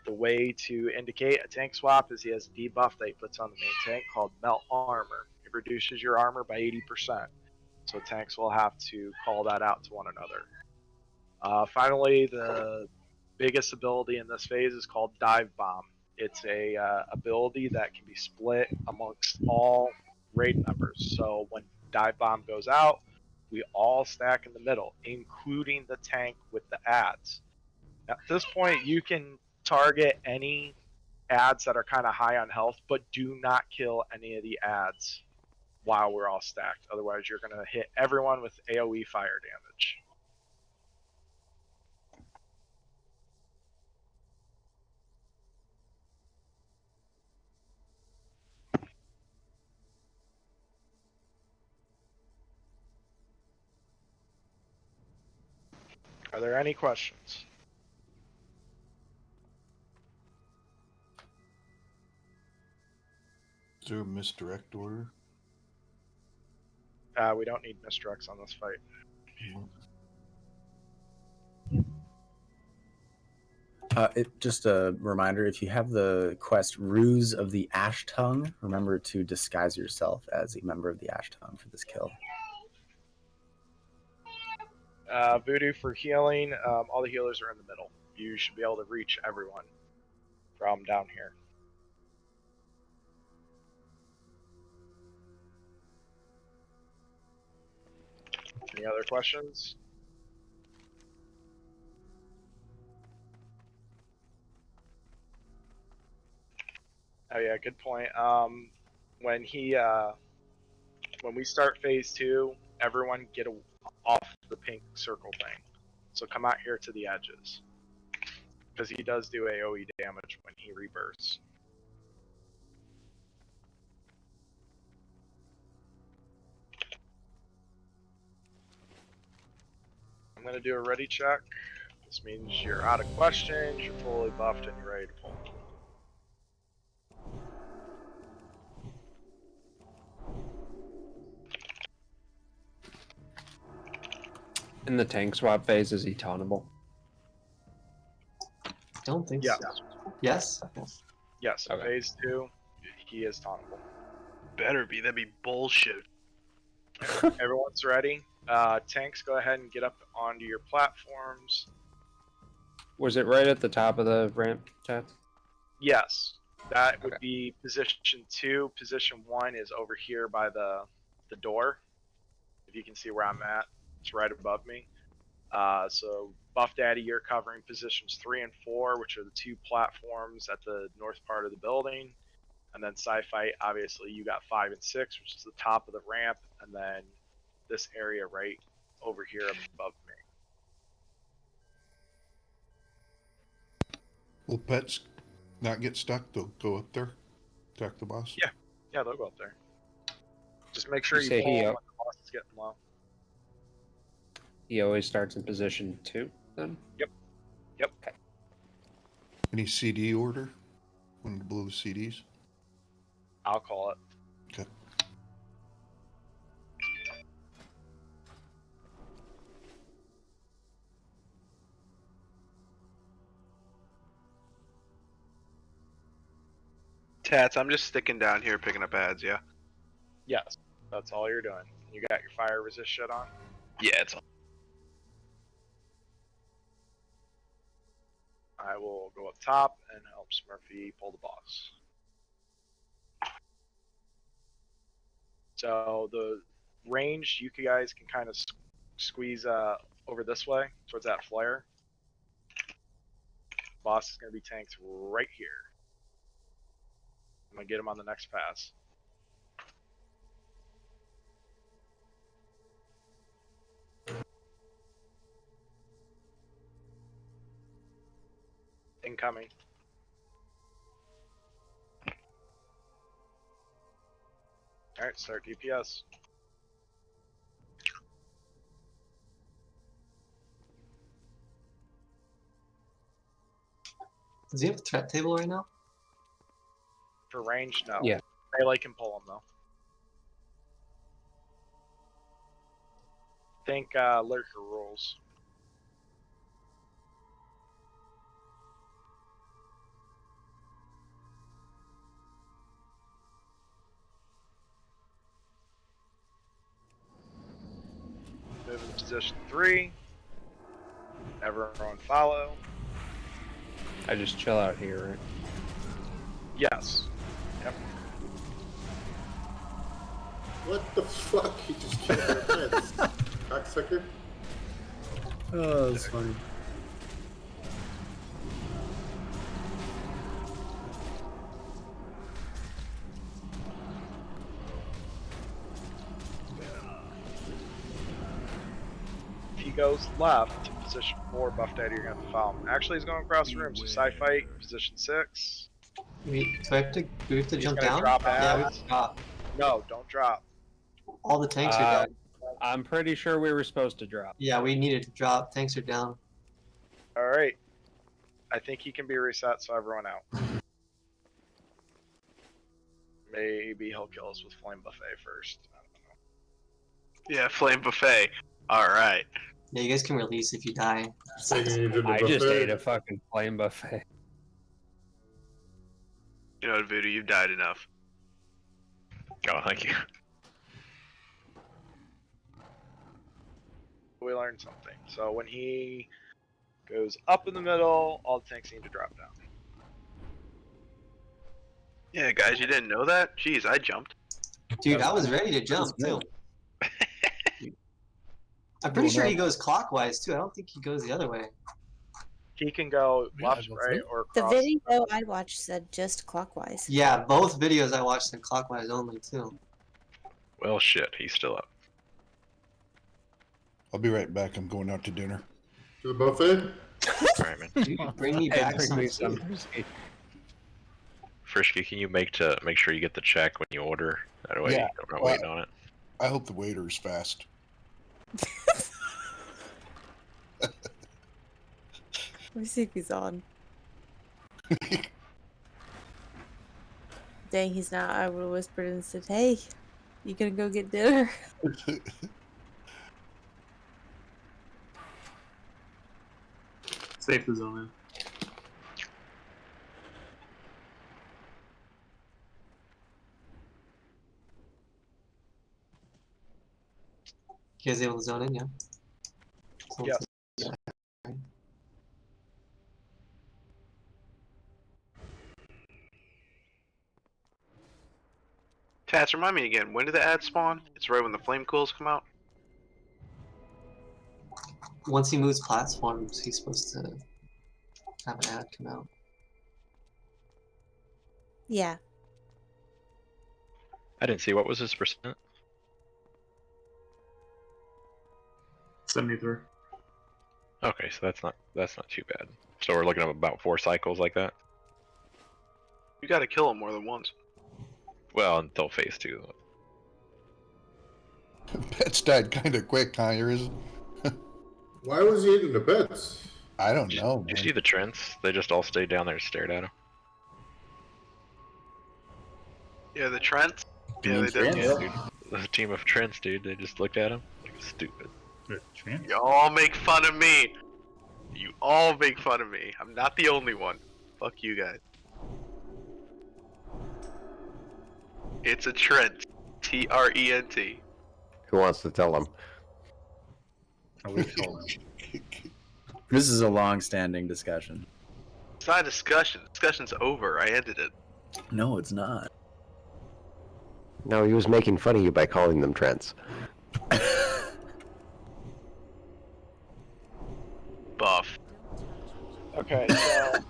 [SPEAKER 8] The way to indicate a tank swap is he has a debuff that he puts on the main tank called Melt Armor. It reduces your armor by 80%. So tanks will have to call that out to one another. Finally, the biggest ability in this phase is called Dive Bomb. It's a ability that can be split amongst all raid members. So when Dive Bomb goes out, we all stack in the middle, including the tank with the ads. Now, at this point, you can target any ads that are kind of high on health, but do not kill any of the ads while we're all stacked. Otherwise, you're going to hit everyone with AoE fire damage. Are there any questions?
[SPEAKER 6] Is there a misdirect order?
[SPEAKER 8] We don't need misdirects on this fight.
[SPEAKER 14] Just a reminder, if you have the quest Ruse of the Ash Tongue, remember to disguise yourself as a member of the Ash Tongue for this kill.
[SPEAKER 8] Voodoo for healing, all the healers are in the middle. You should be able to reach everyone from down here. Any other questions? Oh yeah, good point. When we start phase 2, everyone get off the pink circle thing. So come out here to the edges, because he does do AoE damage when he rebirths. I'm gonna do a ready check. This means you're out of questions, you're fully buffed, and you're ready to pull.
[SPEAKER 1] In the tank swap phase, is he tauntable?
[SPEAKER 9] Don't think
[SPEAKER 8] Yes.
[SPEAKER 9] so. Yes? Yes.
[SPEAKER 8] Yes, in
[SPEAKER 1] Okay.
[SPEAKER 8] phase 2, he is tauntable.
[SPEAKER 2] Better be. That'd be bullshit.
[SPEAKER 8] Everyone's ready. Tanks, go ahead and get up onto your platforms.
[SPEAKER 1] Was it right at the top of the ramp, chat?
[SPEAKER 8] Yes, that would be position 2. Position 1 is over here by the door. If you can see where I'm at, it's right above me. So Buff Daddy, you're covering positions 3 and 4, which are the 2 platforms at the north part of the building. And then Sci-Fi, obviously, you got 5 and 6, which is the top of the ramp, and then this area right over here above me.
[SPEAKER 6] Will pets not get stuck? They'll go up there, attack the boss.
[SPEAKER 8] Yeah, they'll go up there. Just make sure
[SPEAKER 1] You
[SPEAKER 8] you
[SPEAKER 1] say
[SPEAKER 8] pull
[SPEAKER 1] he
[SPEAKER 8] them
[SPEAKER 1] up-
[SPEAKER 8] when the boss is getting low.
[SPEAKER 1] He always starts in position 2, then?
[SPEAKER 8] Yep.
[SPEAKER 1] Okay.
[SPEAKER 6] Any CD order when you blow the CDs?
[SPEAKER 8] I'll call it.
[SPEAKER 6] Okay.
[SPEAKER 2] Tats, I'm just sticking down here picking up ads, yeah?
[SPEAKER 8] Yes, that's all you're doing. You got your fire resist shit on?
[SPEAKER 2] Yeah, it's all.
[SPEAKER 8] I will go up top and help Smurfy pull the boss. So the range, you guys can kind of squeeze over this way towards that flare. Boss is going to be tanked right here. I'm going to get him on the next pass. Incoming. Alright, start DPS.
[SPEAKER 9] Does he have a threat table right now?
[SPEAKER 8] For range, no.
[SPEAKER 1] Yeah.
[SPEAKER 8] Melee can pull him though. Think lurker rules. Move into position 3. Everyone follow.
[SPEAKER 1] I just chill out here, right?
[SPEAKER 8] Yes. Yep.
[SPEAKER 15] What the fuck? He just killed our pets. Cocksucker.
[SPEAKER 14] Oh, that's funny.
[SPEAKER 8] If he goes left to position 4, Buff Daddy, you're going to have to follow him. Actually, he's going across the room, so Sci-Fi, position 6.
[SPEAKER 9] Do we have to
[SPEAKER 8] He's
[SPEAKER 9] jump
[SPEAKER 8] gonna
[SPEAKER 9] down?
[SPEAKER 8] drop
[SPEAKER 9] Yeah, we
[SPEAKER 8] ads.
[SPEAKER 9] have to drop.
[SPEAKER 8] No, don't drop.
[SPEAKER 9] All the tanks are down.
[SPEAKER 1] I'm pretty sure we were supposed to drop.
[SPEAKER 9] Yeah, we needed to drop. Tanks are down.
[SPEAKER 8] Alright. I think he can be reset, so everyone out. Maybe he'll kill us with Flame Buffet first. I don't know.
[SPEAKER 2] Yeah, Flame Buffet. Alright.
[SPEAKER 9] Yeah, you guys can release if you die.
[SPEAKER 1] I just ate a fucking flame buffet.
[SPEAKER 2] You know what, Voodoo, you've died enough.
[SPEAKER 7] Oh, thank you.
[SPEAKER 8] We learned something. So when he goes up in the middle, all the tanks need to drop down.
[SPEAKER 2] Yeah, guys, you didn't know that? Jeez, I jumped.
[SPEAKER 9] Dude, I was ready to jump too. I'm pretty
[SPEAKER 6] Going
[SPEAKER 9] sure he
[SPEAKER 6] up.
[SPEAKER 9] goes clockwise too. I don't think he goes the other way.
[SPEAKER 8] He can go
[SPEAKER 13] Yeah,
[SPEAKER 8] left,
[SPEAKER 13] go
[SPEAKER 8] right,
[SPEAKER 13] through.
[SPEAKER 8] or
[SPEAKER 12] The
[SPEAKER 8] across.
[SPEAKER 12] video I watched said just clockwise.
[SPEAKER 9] Yeah, both videos I watched said clockwise only too.
[SPEAKER 7] Well, shit, he's still up.
[SPEAKER 6] I'll be right back. I'm going out to dinner.
[SPEAKER 15] To the buffet?
[SPEAKER 7] Alright, man.
[SPEAKER 9] Dude, bring me
[SPEAKER 1] Hey,
[SPEAKER 9] back
[SPEAKER 1] bring
[SPEAKER 9] some
[SPEAKER 1] me some.
[SPEAKER 9] food.
[SPEAKER 7] Frisky, can you make sure you get the check when you order? That way
[SPEAKER 6] Yeah,
[SPEAKER 7] you're not
[SPEAKER 6] well,
[SPEAKER 7] waiting on it.
[SPEAKER 6] I hope the waiter is fast.
[SPEAKER 12] Let me see if he's on. Dang, he's not. I would have whispered and said, "Hey, you gonna go get dinner?"
[SPEAKER 5] Safe to zone in.
[SPEAKER 9] You guys able to zone in? Yeah.
[SPEAKER 8] Yes.
[SPEAKER 2] Tats, remind me again, when do the ads spawn? It's right when the flame cools come out?
[SPEAKER 9] Once he moves platforms, he's supposed to have an ad come out.
[SPEAKER 12] Yeah.
[SPEAKER 7] I didn't see what was his percent.
[SPEAKER 5] 73.
[SPEAKER 7] Okay, so that's not too bad. So we're looking at about 4 cycles like that.
[SPEAKER 2] You gotta kill him more than once.
[SPEAKER 7] Well, until phase 2.
[SPEAKER 6] Pets died kind of quick, huh, yours?
[SPEAKER 15] Why was he eating the pets?
[SPEAKER 6] I don't know,
[SPEAKER 7] Did you
[SPEAKER 6] man.
[SPEAKER 7] see the Trents? They just all stayed down there and stared at him.
[SPEAKER 2] Yeah, the Trent.
[SPEAKER 14] You
[SPEAKER 2] Yeah,
[SPEAKER 14] mean
[SPEAKER 2] they did.
[SPEAKER 14] Trent?
[SPEAKER 7] Yeah, dude. The team of Trents, dude. They just looked at him like stupid.
[SPEAKER 2] You all make fun of me. You all make fun of me. I'm not the only one. Fuck you guys. It's a Trent. Trent.
[SPEAKER 4] Who wants to tell them?
[SPEAKER 14] This is a long-standing discussion.
[SPEAKER 2] It's not a discussion. Discussion's over. I ended it.
[SPEAKER 14] No, it's not.
[SPEAKER 4] No, he was making fun of you by calling them Trents.
[SPEAKER 2] Buff.
[SPEAKER 8] Okay, so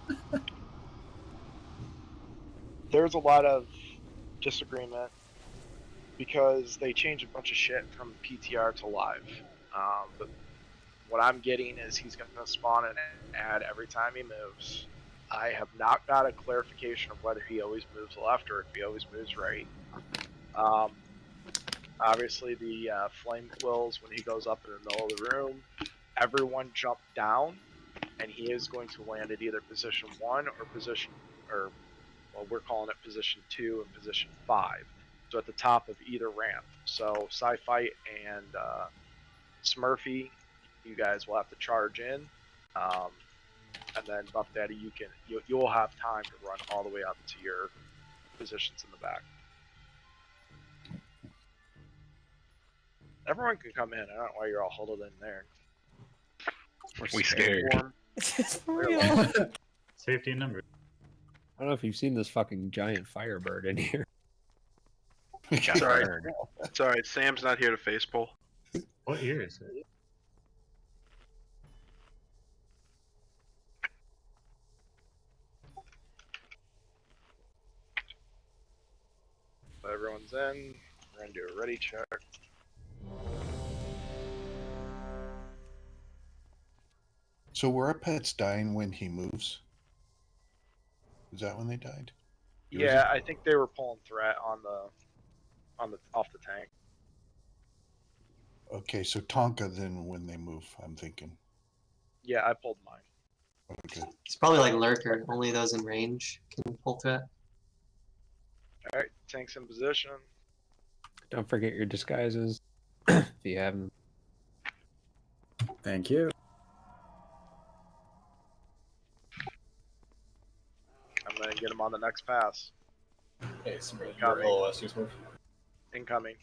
[SPEAKER 8] there's a lot of disagreement because they changed a bunch of shit from PTR to live. But what I'm getting is he's going to spawn an ad every time he moves. I have not got a clarification of whether he always moves left or if he always moves right. Obviously, the flame quills, when he goes up in the middle of the room, everyone jump down, and he is going to land at either position 1 or well, we're calling it position 2 and position 5. So at the top of either ramp. So Sci-Fi and Smurfy, you guys will have to charge in, and then Buff Daddy, you'll have time to run all the way up to your positions in the back. Everyone can come in. I don't know why you're all huddled in there.
[SPEAKER 7] We scared.
[SPEAKER 12] For real.
[SPEAKER 3] Safety in numbers.
[SPEAKER 1] I don't know if you've seen this fucking giant firebird in here.
[SPEAKER 2] Sorry. Sorry, Sam's not here to face pull.
[SPEAKER 3] What year is it?
[SPEAKER 8] Everyone's in. We're gonna do a ready check.
[SPEAKER 6] So were our pets dying when he moves? Is that when they died?
[SPEAKER 8] Yeah, I think they were pulling threat on the off the tank.
[SPEAKER 6] Okay, so Tonka then when they move, I'm thinking.
[SPEAKER 8] Yeah, I pulled mine.
[SPEAKER 6] Okay.
[SPEAKER 9] It's probably like Lurker. Only those in range can pull threat.
[SPEAKER 8] All right, tanks in position.
[SPEAKER 1] Don't forget your disguises if you have them.
[SPEAKER 14] Thank you.
[SPEAKER 8] I'm gonna get him on the next pass.
[SPEAKER 21] Hey, Smurf,
[SPEAKER 8] Incoming.
[SPEAKER 21] your LOS, Smurf.
[SPEAKER 8] Incoming.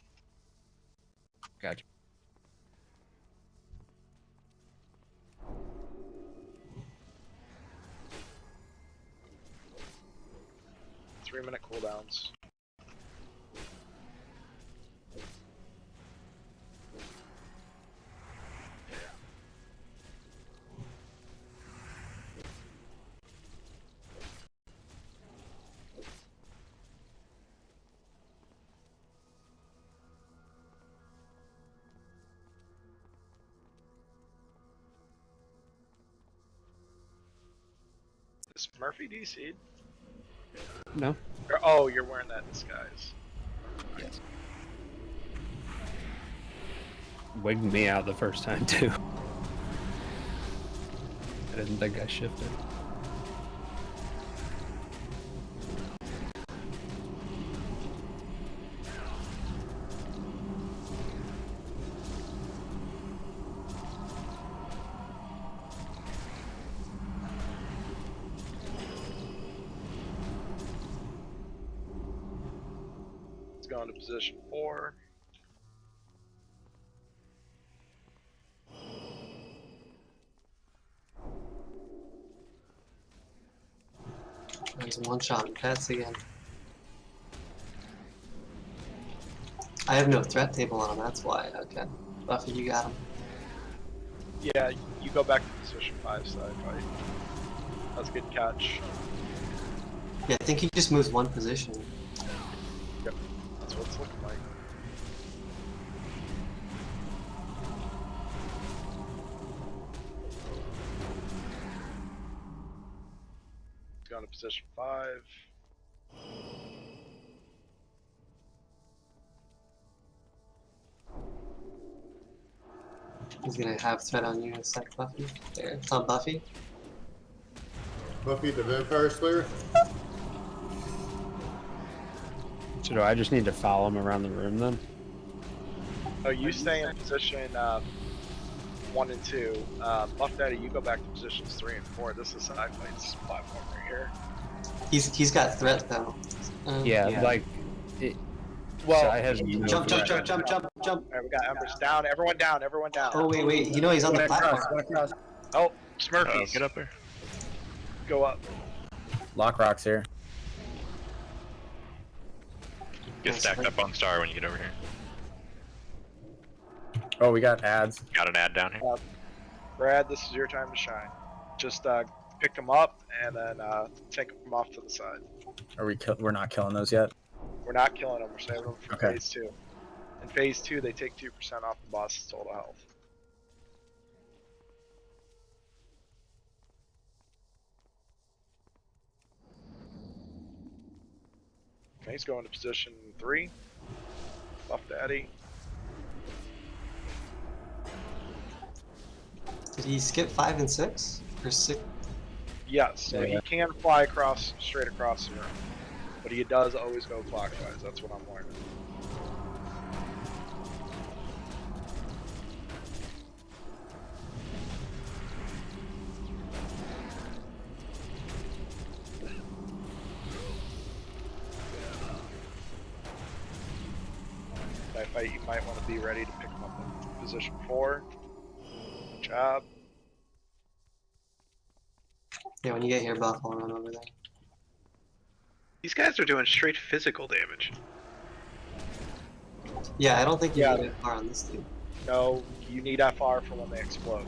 [SPEAKER 1] Gotcha.
[SPEAKER 8] Three-minute cooldowns. Is Murphy DC'd?
[SPEAKER 1] No.
[SPEAKER 8] Oh, you're wearing that disguise.
[SPEAKER 1] Yes. Wigged me out the first time too. I didn't think I shifted.
[SPEAKER 8] Let's go into position 4.
[SPEAKER 9] There's a one-shot pets again. I have no threat table on him, that's why. Okay. Buffy, you got him.
[SPEAKER 8] Yeah, you go back to position 5 side fight. That's a good catch.
[SPEAKER 9] Yeah, I think he just moves one position.
[SPEAKER 8] Yep, that's what it's looking like. Let's go into position 5.
[SPEAKER 9] He's gonna have threat on you in a sec, Buffy. There, it's on Buffy.
[SPEAKER 15] Buffy the Vampire Slayer.
[SPEAKER 1] So do I just need to follow him around the room then?
[SPEAKER 8] Oh, you stay in position 1 and 2. Buff Daddy, you go back to positions 3 and 4. This is side fight's platform right here.
[SPEAKER 9] He's got threat though.
[SPEAKER 1] Yeah, like.
[SPEAKER 8] Well,
[SPEAKER 1] Sky has no
[SPEAKER 9] jump.
[SPEAKER 8] Alright, we got Embers down. Everyone down. Everyone down.
[SPEAKER 9] Oh wait. You know he's on the platform.
[SPEAKER 8] Oh, Smurfies.
[SPEAKER 7] Get up there.
[SPEAKER 8] Go up.
[SPEAKER 14] Lock rocks here.
[SPEAKER 7] Get stacked up on Star when you get over here.
[SPEAKER 14] Oh, we got ads.
[SPEAKER 7] Got an ad down here.
[SPEAKER 8] Brad, this is your time to shine. Just pick them up and then take them off to the side.
[SPEAKER 14] Are we? We're not killing those yet.
[SPEAKER 8] We're not killing them. We're saving them for
[SPEAKER 14] Okay.
[SPEAKER 8] phase 2. In phase 2, they take 2% off the boss's total health. Okay, he's going to position 3. Buff Daddy.
[SPEAKER 9] Did he skip 5 and 6? Or 6?
[SPEAKER 8] Yes, so
[SPEAKER 14] Yeah.
[SPEAKER 8] he can fly straight across the room. But he does always go clockwise. That's what I'm learning. That fight, you might want to be ready to pick him up in position 4. Good job.
[SPEAKER 9] Yeah, when you get here, Buff, I'll run over there.
[SPEAKER 2] These guys are doing straight physical damage.
[SPEAKER 9] Yeah, I don't think you need it far on this dude.
[SPEAKER 8] No, you need FR for when they explode.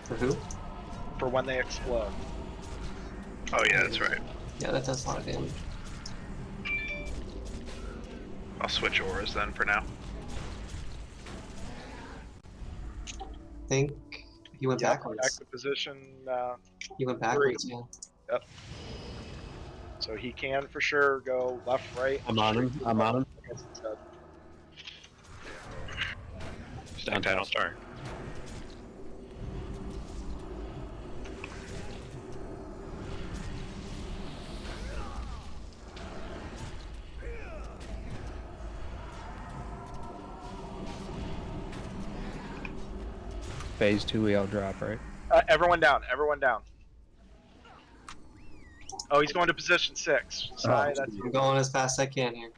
[SPEAKER 9] For who?
[SPEAKER 8] For when they explode.
[SPEAKER 2] Oh yeah, that's right.
[SPEAKER 9] Yeah, that does a lot of damage.
[SPEAKER 2] I'll switch auras then for now.
[SPEAKER 9] I think he went backwards.
[SPEAKER 8] Back to position.
[SPEAKER 9] He went backwards, yeah.
[SPEAKER 8] Yep. So he can for sure go left, right.
[SPEAKER 1] I'm on him. I'm on him.
[SPEAKER 7] Stack tight on Star.
[SPEAKER 1] Phase 2 we all drop, right?
[SPEAKER 8] Everyone down. Everyone down. Oh, he's going to position 6. Sorry, that's
[SPEAKER 9] I'm going as fast as I can here.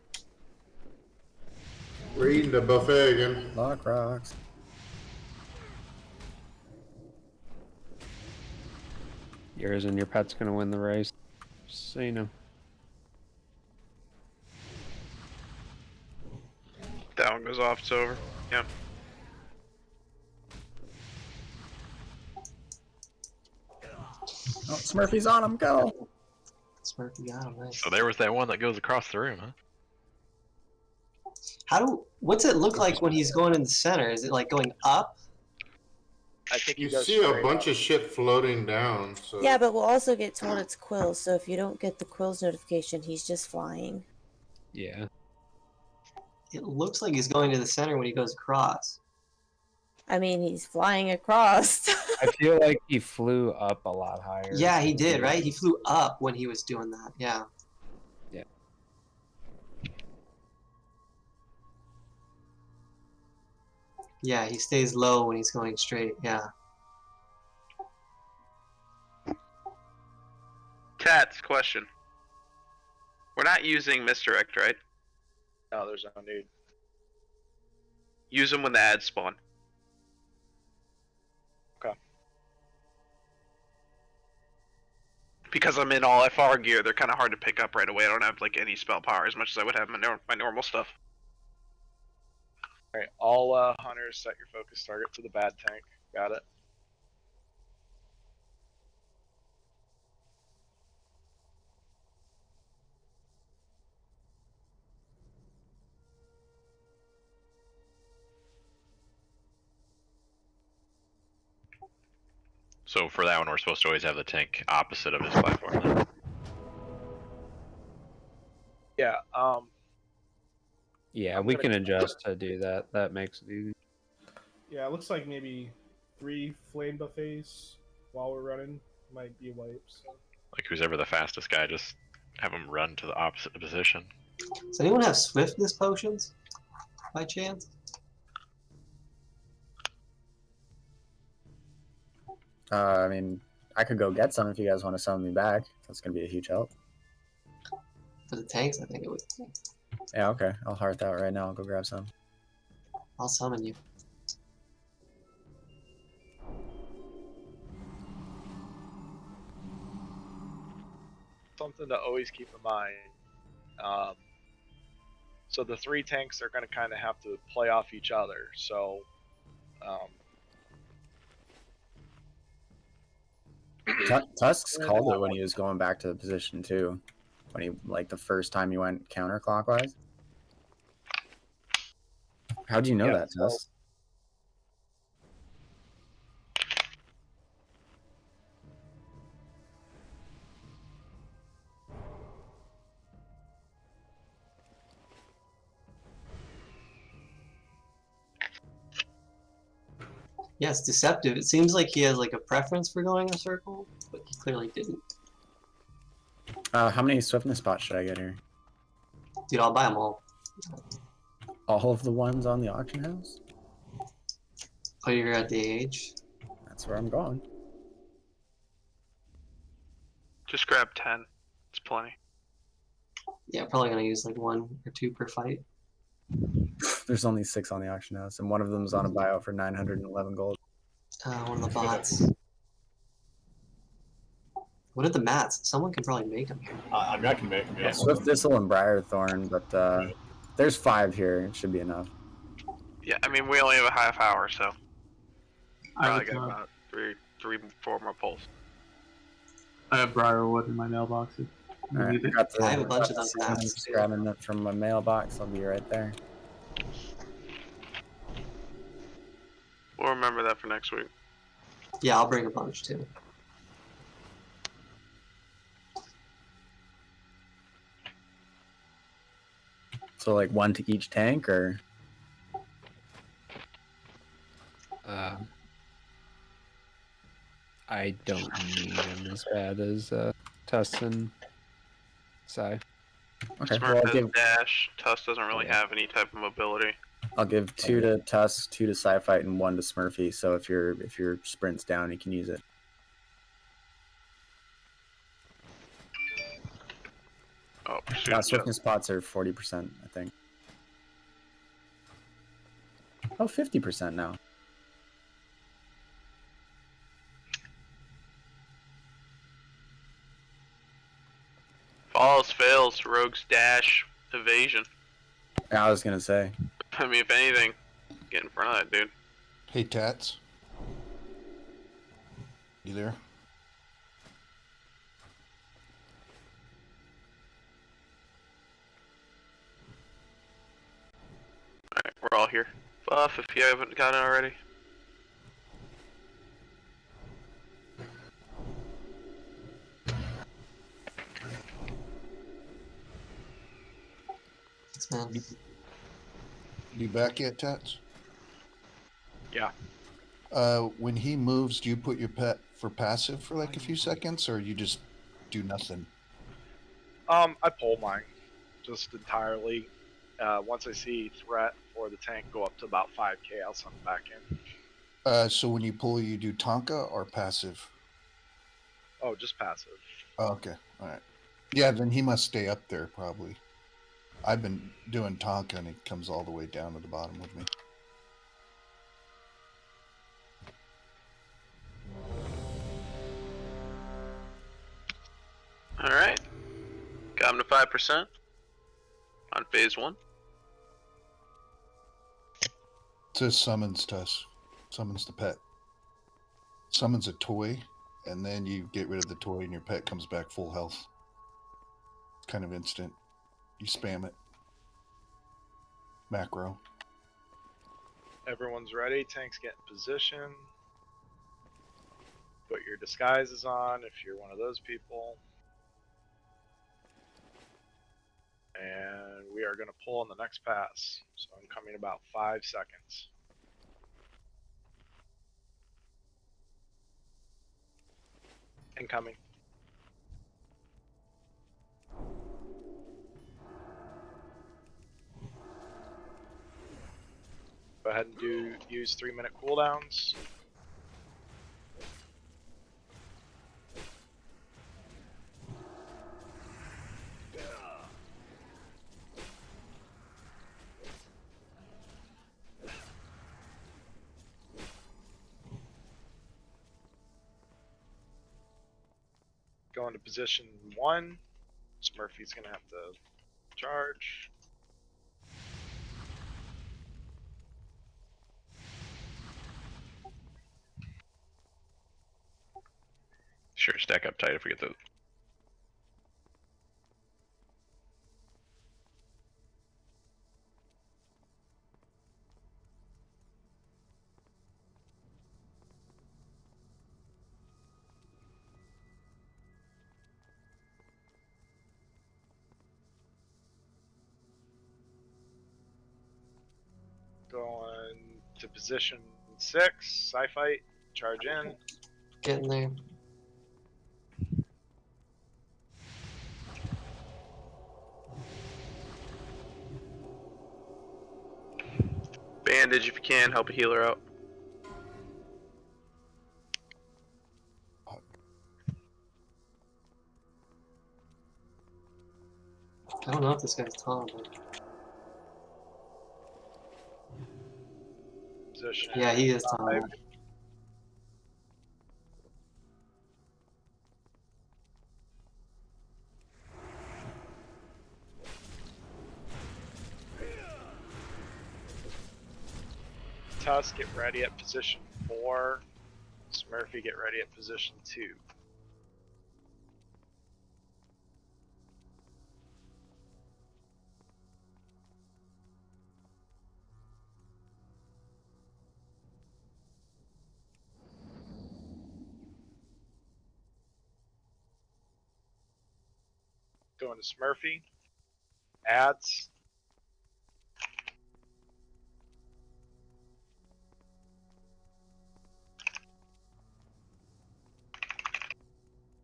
[SPEAKER 15] We're eating the buffet again.
[SPEAKER 14] Lock rocks.
[SPEAKER 1] Yours and your pet's gonna win the race. Just so you know.
[SPEAKER 2] That one goes off, it's over. Yep.
[SPEAKER 14] Oh, Smurfy's on him. Go.
[SPEAKER 9] Smurfy got him, nice.
[SPEAKER 7] So there was that one that goes across the room, huh?
[SPEAKER 9] What's it look like when he's going in the center? Is it like going up?
[SPEAKER 8] I think he
[SPEAKER 15] You
[SPEAKER 8] goes
[SPEAKER 15] see a
[SPEAKER 8] straight
[SPEAKER 15] bunch
[SPEAKER 8] up.
[SPEAKER 15] of shit floating down. So
[SPEAKER 12] Yeah, but we'll also get told it's quills, so if you don't get the quills notification, he's just flying.
[SPEAKER 1] Yeah.
[SPEAKER 9] It looks like he's going to the center when he goes across.
[SPEAKER 12] I mean, he's flying across.
[SPEAKER 1] I feel like he flew up a lot higher.
[SPEAKER 9] Yeah, he did, right? He flew up when he was doing that. Yeah.
[SPEAKER 1] Yeah.
[SPEAKER 9] Yeah, he stays low when he's going straight. Yeah.
[SPEAKER 2] Tats, question. We're not using misdirect, right?
[SPEAKER 8] No, there's no need.
[SPEAKER 2] Use them when the ads spawn.
[SPEAKER 8] Okay.
[SPEAKER 2] Because I'm in all FR gear, they're kind of hard to pick up right away. I don't have like any spell power as much as I would have my normal stuff.
[SPEAKER 8] Alright, all hunters set your focus target to the bad tank. Got it.
[SPEAKER 7] So for that one, we're supposed to always have the tank opposite of his platform. Then.
[SPEAKER 8] Yeah,
[SPEAKER 1] Yeah,
[SPEAKER 8] I'm
[SPEAKER 1] we
[SPEAKER 8] gonna-
[SPEAKER 1] can adjust to do that. That makes it easy.
[SPEAKER 20] Yeah, it looks like maybe 3 flame buffets while we're running might be wipes. So.
[SPEAKER 7] Like who's ever the fastest guy, just have him run to the opposite position.
[SPEAKER 9] Does anyone have swiftness potions by chance?
[SPEAKER 14] I mean, I could go get some if you guys want to summon me back. That's gonna be a huge help.
[SPEAKER 9] For the tanks, I think it would.
[SPEAKER 14] Yeah, okay. I'll heart that right now. I'll go grab some.
[SPEAKER 9] I'll summon you.
[SPEAKER 8] something to always keep in mind. So the 3 tanks are going to kind of have to play off each other. So
[SPEAKER 14] Tusk's called it when he was going back to the position too. When he, like, the first time he went counterclockwise. How do you know that, Tusk?
[SPEAKER 9] Yeah, it's deceptive. It seems like he has like a preference for going a circle, but he clearly didn't.
[SPEAKER 14] How many swiftness spots should I get here?
[SPEAKER 9] Dude, I'll buy them all.
[SPEAKER 14] All of the ones on the auction house?
[SPEAKER 9] Oh, you're at the age?
[SPEAKER 14] That's where I'm going.
[SPEAKER 2] Just grab 10. It's plenty.
[SPEAKER 9] Yeah, probably gonna use like 1 or 2 per fight.
[SPEAKER 14] There's only 6 on the auction house, and one of them's on a buyout for 911 gold.
[SPEAKER 9] One of the bots. What are the mats? Someone can probably make them here.
[SPEAKER 3] I can make them.
[SPEAKER 14] Yeah, Swift Thistle and Briarthorn, but there's 5 here. It should be enough.
[SPEAKER 2] Yeah, I mean, we only have a half hour, so
[SPEAKER 5] I
[SPEAKER 2] probably
[SPEAKER 5] have,
[SPEAKER 2] got about three, 4 more pulls.
[SPEAKER 5] I have Briarwood in my mailbox. If you
[SPEAKER 14] All right,
[SPEAKER 5] need it.
[SPEAKER 9] I have a bunch of those
[SPEAKER 14] I'm
[SPEAKER 9] mats.
[SPEAKER 14] just grabbing it from my mailbox. I'll be right there.
[SPEAKER 2] We'll remember that for next week.
[SPEAKER 9] Yeah, I'll bring a bunch too.
[SPEAKER 14] So, like, 1 to each tank, or?
[SPEAKER 1] I don't need him as bad as Tussin. Sai.
[SPEAKER 14] Okay,
[SPEAKER 2] Smurf
[SPEAKER 14] well, I'll
[SPEAKER 2] has
[SPEAKER 14] give,
[SPEAKER 2] dash. Tuss doesn't really have any type of mobility.
[SPEAKER 14] I'll give 2 to Tusk, 2 to Sci-Fight, and 1 to Smurfy. So if your sprint's down, you can use it.
[SPEAKER 2] Oh, pursuit.
[SPEAKER 14] Swiftness spots are 40%, I think. Oh, 50% now.
[SPEAKER 2] Falls, fails, rogues dash, evasion.
[SPEAKER 14] Yeah, I was gonna say.
[SPEAKER 2] I mean, if anything, get in front of that dude.
[SPEAKER 6] Hey, Tats. You there?
[SPEAKER 2] Alright, we're all here. Buff if you haven't got it already.
[SPEAKER 9] man.
[SPEAKER 6] You back yet, Tats?
[SPEAKER 2] Yeah.
[SPEAKER 6] When he moves, do you put your pet for passive for like a few seconds, or you just do nothing?
[SPEAKER 8] I pull mine just entirely. Once I see threat or the tank go up to about 5k, I'll send it back in.
[SPEAKER 6] So when you pull, you do Tonka or passive?
[SPEAKER 8] Oh, just passive.
[SPEAKER 6] Oh, okay, all right. Yeah, then he must stay up there probably. I've been doing Tonka, and it comes all the way down to the bottom with me.
[SPEAKER 2] Alright. Got him to 5% on phase 1.
[SPEAKER 6] It says summons to us. Summons the pet. Summons a toy, and then you get rid of the toy, and your pet comes back full health. It's kind of instant. You spam it. Macro.
[SPEAKER 8] Everyone's ready. Tanks get in position. Put your disguises on if you're one of those people. And we are going to pull on the next pass. So I'm coming about 5 seconds. Incoming. Go ahead and use 3-minute cooldowns. Go into position 1. Smurfy's gonna have to charge.
[SPEAKER 7] Sure, stack up tight if we get those.
[SPEAKER 8] Going to position 6. Sci-fight. Charge in.
[SPEAKER 9] Getting there.
[SPEAKER 2] Bandage if you can, help a healer out.
[SPEAKER 9] I don't know if this guy's Tom, but
[SPEAKER 8] Position.
[SPEAKER 9] yeah, he is Tom.
[SPEAKER 8] 5. Tusk, get ready at position 4. Smurfy, get ready at position 2. Going to Smurfy. Ads.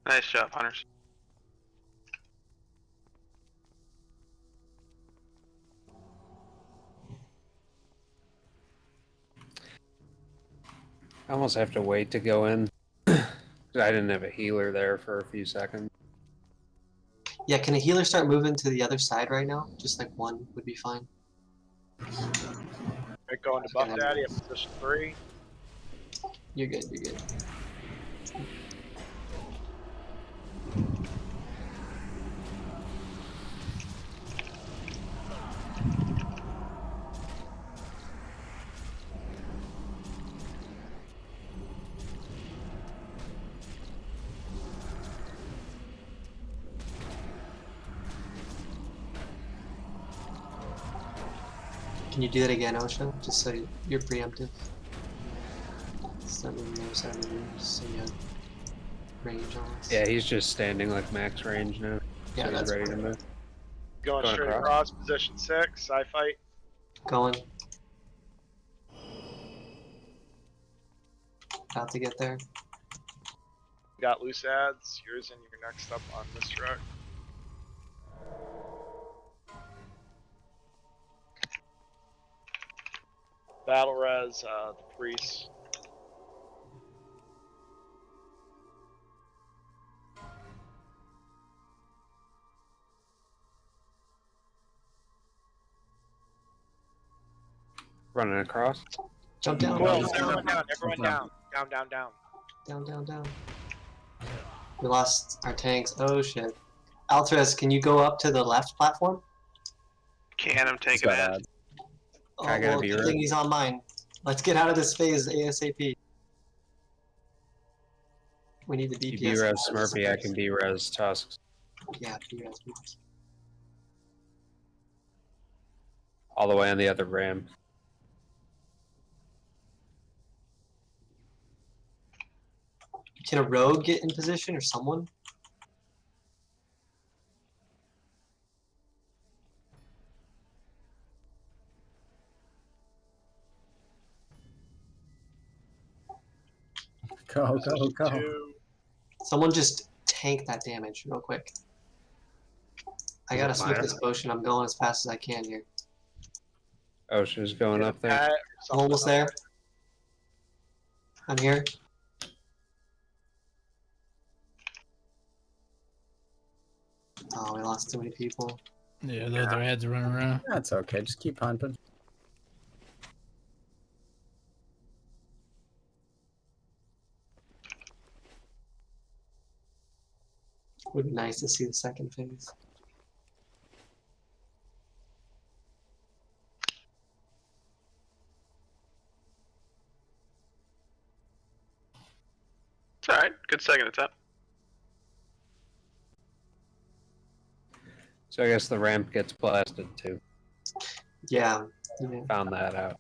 [SPEAKER 2] Nice job, hunters.
[SPEAKER 1] I almost have to wait to go in. I didn't have a healer there for a few seconds.
[SPEAKER 9] Yeah, can a healer start moving to the other side right now? Just like one would be fine.
[SPEAKER 8] Right, going to Buff Daddy at position 3.
[SPEAKER 9] You're good, you're good. Can you do that again, Osha? Just so you're preemptive. Start moving the other side of the room, just so you have range on us.
[SPEAKER 1] Yeah, he's just standing like max range now.
[SPEAKER 9] Yeah,
[SPEAKER 1] so he's
[SPEAKER 9] that's
[SPEAKER 1] ready to
[SPEAKER 9] fine.
[SPEAKER 1] move.
[SPEAKER 8] Going straight across, position 6, I fight.
[SPEAKER 9] Going. About to get there.
[SPEAKER 8] Got loose ads. Yours and you're next up on this truck. Battle res, the priest.
[SPEAKER 1] Running across.
[SPEAKER 9] Jump down.
[SPEAKER 8] Cool.
[SPEAKER 9] Jump
[SPEAKER 8] Everyone
[SPEAKER 9] down.
[SPEAKER 8] down. Everyone down. Down. Down. Down.
[SPEAKER 9] Down, down, down. We lost our tanks. Oh shit. Altrez, can you go up to the left platform?
[SPEAKER 2] Can, I'm taking ads.
[SPEAKER 9] Oh,
[SPEAKER 1] I gotta
[SPEAKER 9] well,
[SPEAKER 1] be
[SPEAKER 9] good
[SPEAKER 1] right.
[SPEAKER 9] thing he's on mine. Let's get out of this phase ASAP. We need the
[SPEAKER 1] You
[SPEAKER 9] DPS.
[SPEAKER 1] B-res Smurfy, I can B-res Tusks.
[SPEAKER 9] Yeah, B-res, please.
[SPEAKER 1] All the way on the other ram.
[SPEAKER 9] Can a rogue get in position or someone?
[SPEAKER 14] Go, go, go.
[SPEAKER 9] Someone just tank that damage real quick. I gotta
[SPEAKER 1] Is it
[SPEAKER 9] sweep
[SPEAKER 1] fire?
[SPEAKER 9] this potion. I'm going as fast as I can here.
[SPEAKER 1] Ocean's going up there.
[SPEAKER 9] I'm almost there. I'm here. Oh, we lost too many people.
[SPEAKER 13] Yeah, the other ads are running around.
[SPEAKER 14] That's okay. Just keep hunting.
[SPEAKER 9] Would be nice to see the second phase.
[SPEAKER 2] It's alright. Good second attempt.
[SPEAKER 1] So I guess the ramp gets blasted too.
[SPEAKER 9] Yeah.
[SPEAKER 1] Found that out.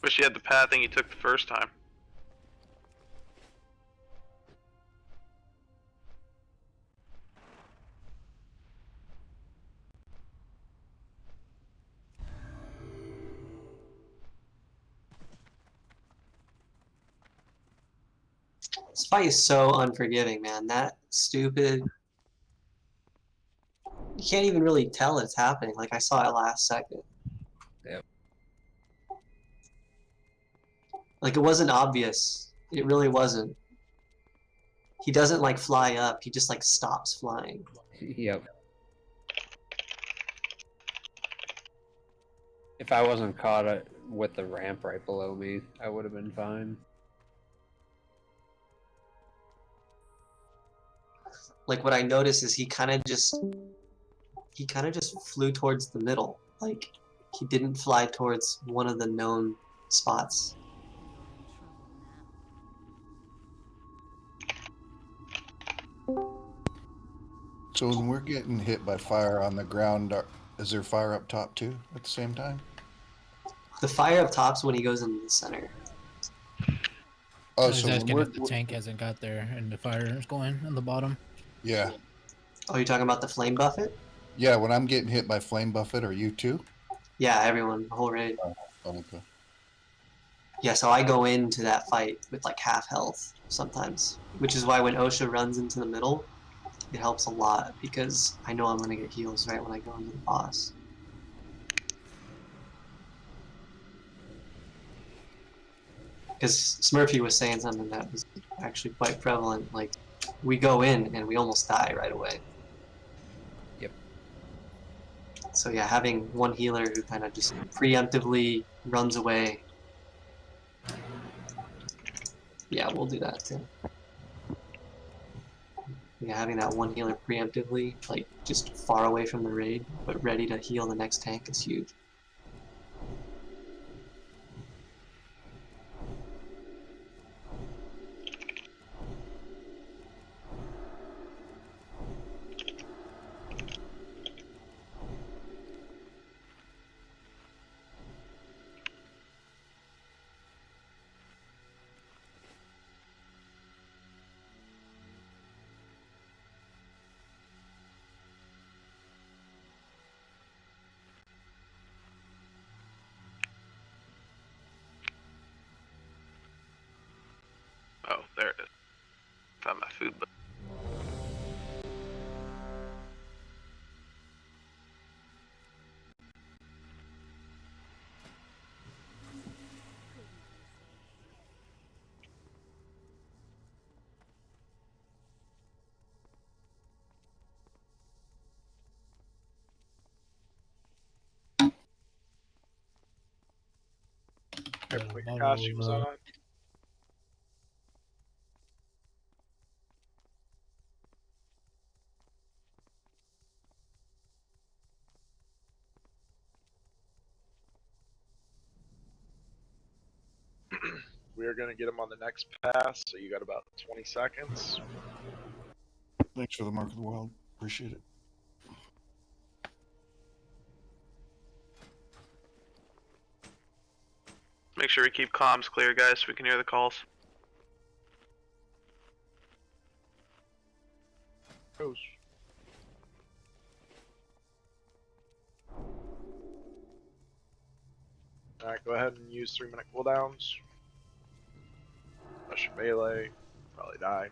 [SPEAKER 2] Wish you had the pathing you took the first time.
[SPEAKER 9] This fight is so unforgiving, man. That stupid. You can't even really tell it's happening. Like I saw it last second.
[SPEAKER 1] Yep.
[SPEAKER 9] Like it wasn't obvious. It really wasn't. He doesn't like fly up. He just like stops flying.
[SPEAKER 1] Yep. If I wasn't caught with the ramp right below me, I would have been fine.
[SPEAKER 9] Like what I noticed is he kind of just flew towards the middle. Like he didn't fly towards one of the known spots.
[SPEAKER 6] So when we're getting hit by fire on the ground, is there fire up top too at the same time?
[SPEAKER 9] The fire up top's when he goes into the center.
[SPEAKER 6] Oh,
[SPEAKER 13] I was
[SPEAKER 6] so when
[SPEAKER 13] asking
[SPEAKER 6] we're,
[SPEAKER 13] if the tank hasn't got there and the fire is going on the bottom.
[SPEAKER 6] yeah,
[SPEAKER 9] Oh, you're talking about the flame buffet?
[SPEAKER 6] yeah. When I'm getting hit by flame buffet, are you too?
[SPEAKER 9] Yeah, everyone, the whole raid.
[SPEAKER 6] Oh, okay.
[SPEAKER 9] Yeah, so I go into that fight with like half health sometimes, which is why when OSHA runs into the middle, it helps a lot because I know I'm gonna get heals right when I go into the boss. Because Smurfy was saying something that was actually quite prevalent. Like, we go in and we almost die right away.
[SPEAKER 1] Yep.
[SPEAKER 9] So yeah, having one healer who kind of just preemptively runs away. Yeah, we'll do that too. Yeah, having that one healer preemptively, like just far away from the raid, but ready to heal the next tank is huge.
[SPEAKER 2] Oh, there it is. Found my food. But
[SPEAKER 8] Put your costumes on. We are going to get him on the next pass, so you got about 20 seconds.
[SPEAKER 6] Thanks for the Mark of the Wild. Appreciate it.
[SPEAKER 2] make sure we keep comms clear, guys, so we can hear the calls.
[SPEAKER 8] Goes. Alright, go ahead and use 3-minute cooldowns. Unless your melee, probably die.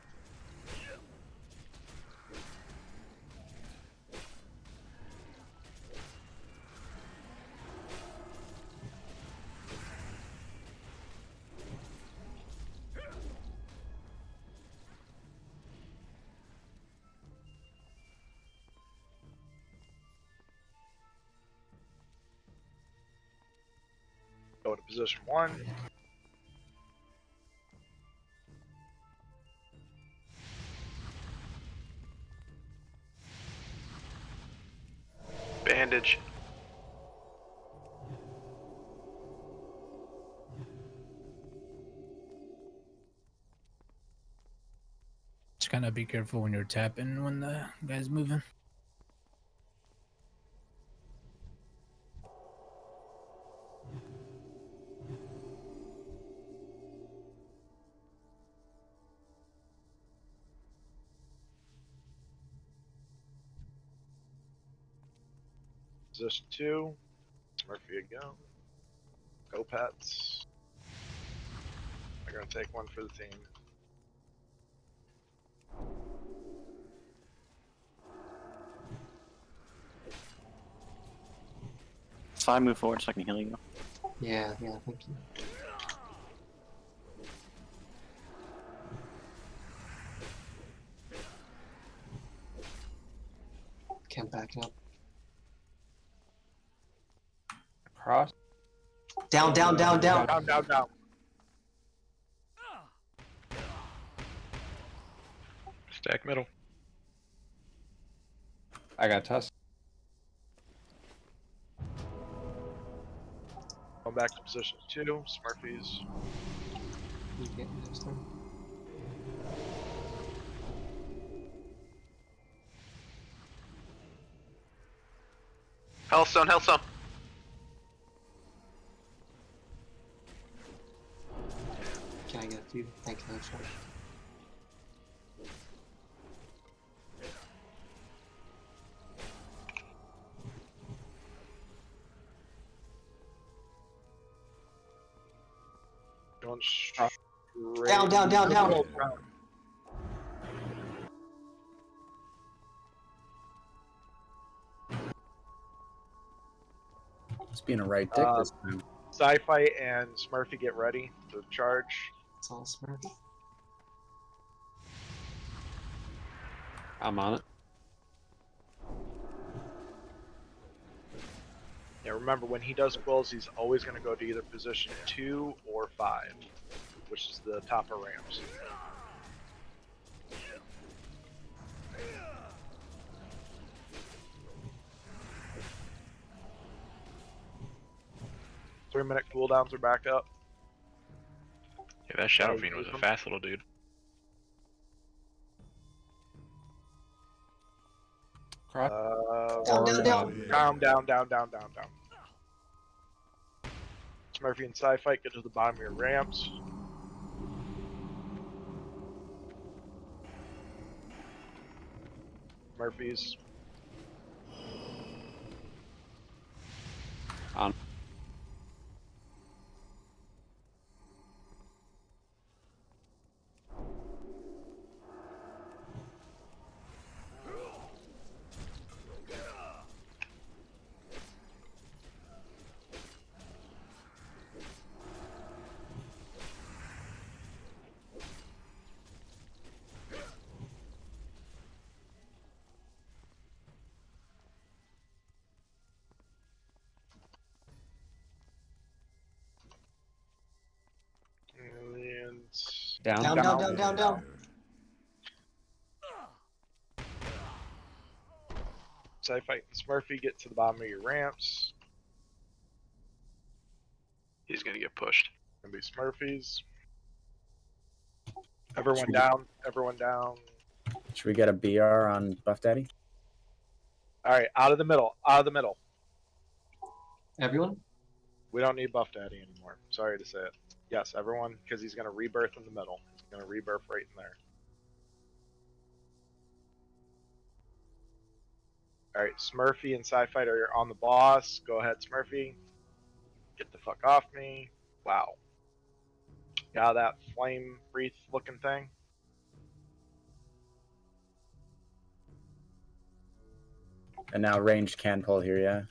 [SPEAKER 8] Go to position 1.
[SPEAKER 2] Bandage.
[SPEAKER 13] Just kind of be careful when you're tapping when the guy's moving.
[SPEAKER 8] Position 2. Murphy again. Go pets. I'm gonna take one for the team.
[SPEAKER 18] So I move forward so I can heal you.
[SPEAKER 9] Yeah, thank you. Can't back up.
[SPEAKER 1] Cross.
[SPEAKER 9] Down.
[SPEAKER 8] Down.
[SPEAKER 7] Stack middle.
[SPEAKER 1] I got tusk.
[SPEAKER 8] Going back to position 2. Smurfies.
[SPEAKER 9] You get next time.
[SPEAKER 2] Hellstone, Hellstone.
[SPEAKER 9] Can I get a few? Thank you, Hellstone.
[SPEAKER 8] Going straight.
[SPEAKER 9] Down.
[SPEAKER 14] Just being a right dick this time.
[SPEAKER 8] Sci-Fi and Smurfy get ready to charge.
[SPEAKER 9] It's all Smurfy.
[SPEAKER 1] I'm on it.
[SPEAKER 8] Yeah, remember when he does quills, he's always going to go to either position 2 or 5, which is the top of ramps. Three-minute cooldowns are back up.
[SPEAKER 7] Yeah, that Shadow Fiend was a fast little dude.
[SPEAKER 1] Cross.
[SPEAKER 8] Down. Smurfy and Sci-Fi get to the bottom of your ramps. Murphy's.
[SPEAKER 1] On. Down.
[SPEAKER 9] Down.
[SPEAKER 8] Sci-Fight and Smurfy get to the bottom of your ramps.
[SPEAKER 2] He's gonna get pushed.
[SPEAKER 8] Gonna be Smurfies. Everyone down. Everyone down.
[SPEAKER 14] Should we get a BR on Buff Daddy?
[SPEAKER 8] All right, out of the middle. Out of the middle.
[SPEAKER 9] Everyone?
[SPEAKER 8] We don't need Buff Daddy anymore. Sorry to say it. Yes, everyone, because he's gonna rebirth in the middle. He's gonna rebirth right in there. All right, Smurfy and Sci-Fight are on the boss. Go ahead, Smurfy. Get the fuck off me. Wow. Got that flame wreath looking thing?
[SPEAKER 14] And now ranged can pull here, yeah?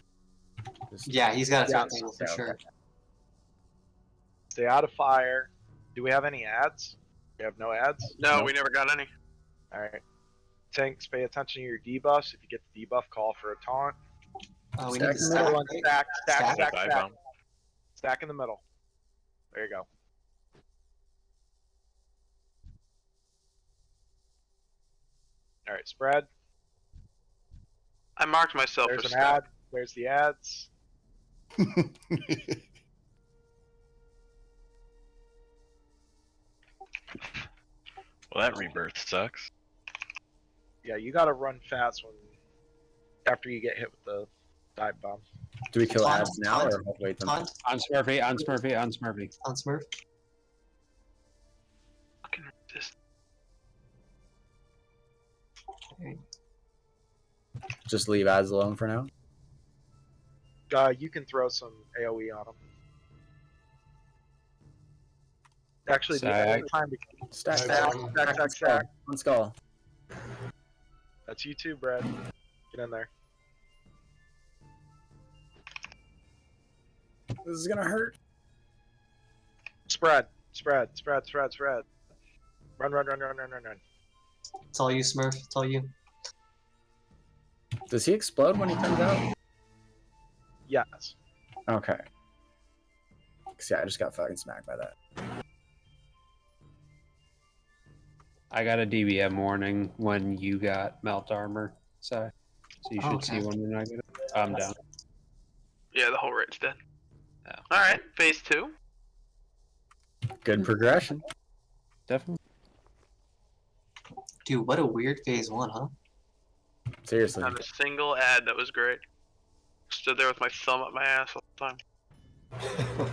[SPEAKER 9] Yeah, he's got a
[SPEAKER 8] Yeah.
[SPEAKER 9] threat table for
[SPEAKER 14] Yeah,
[SPEAKER 9] sure.
[SPEAKER 14] okay.
[SPEAKER 8] Stay out of fire. Do we have any ads? We have no ads?
[SPEAKER 2] No, we never got any.
[SPEAKER 8] Alright. Tanks, pay attention to your debuffs. If you get the debuff, call for a taunt.
[SPEAKER 9] Oh, we need to stack.
[SPEAKER 8] Everyone
[SPEAKER 9] right?
[SPEAKER 8] stack.
[SPEAKER 7] Dive bomb.
[SPEAKER 8] Stack in the middle. There you go. Alright, spread.
[SPEAKER 2] I marked myself
[SPEAKER 8] There's
[SPEAKER 2] for
[SPEAKER 8] an
[SPEAKER 2] stack.
[SPEAKER 8] ad. There's the ads.
[SPEAKER 7] Well, that rebirth sucks.
[SPEAKER 8] Yeah, you gotta run fast when after you get hit with the dive bomb.
[SPEAKER 14] Do we kill
[SPEAKER 9] Taunt,
[SPEAKER 14] ads now
[SPEAKER 9] taunt,
[SPEAKER 14] or wait them?
[SPEAKER 9] Taunt
[SPEAKER 1] On Smurfy. On Smurfy.
[SPEAKER 9] on Smurf.
[SPEAKER 2] Fucking resist.
[SPEAKER 9] Okay.
[SPEAKER 14] Just leave ads alone for now?
[SPEAKER 8] You can throw some AoE on them. Actually, the only time to
[SPEAKER 14] Stack.
[SPEAKER 8] stack.
[SPEAKER 14] Let's go.
[SPEAKER 8] That's you too, Brad. Get in there.
[SPEAKER 14] This is gonna hurt.
[SPEAKER 8] Spread. Run.
[SPEAKER 9] It's all you, Smurf. It's all you.
[SPEAKER 14] Does he explode when he comes out?
[SPEAKER 8] Yes.
[SPEAKER 14] Okay. 'Cause yeah, I just got fucking smacked by that.
[SPEAKER 1] I got a DBM warning when you got melt armor, so you should
[SPEAKER 9] Okay.
[SPEAKER 1] see when you're not gonna. I'm down.
[SPEAKER 2] Yeah, the whole raid's dead. Alright, phase 2.
[SPEAKER 14] Good progression.
[SPEAKER 1] Definitely.
[SPEAKER 9] Dude, what a weird phase one, huh?
[SPEAKER 14] Seriously.
[SPEAKER 2] Not a single ad that was great. Stood there with my thumb up my ass all the time.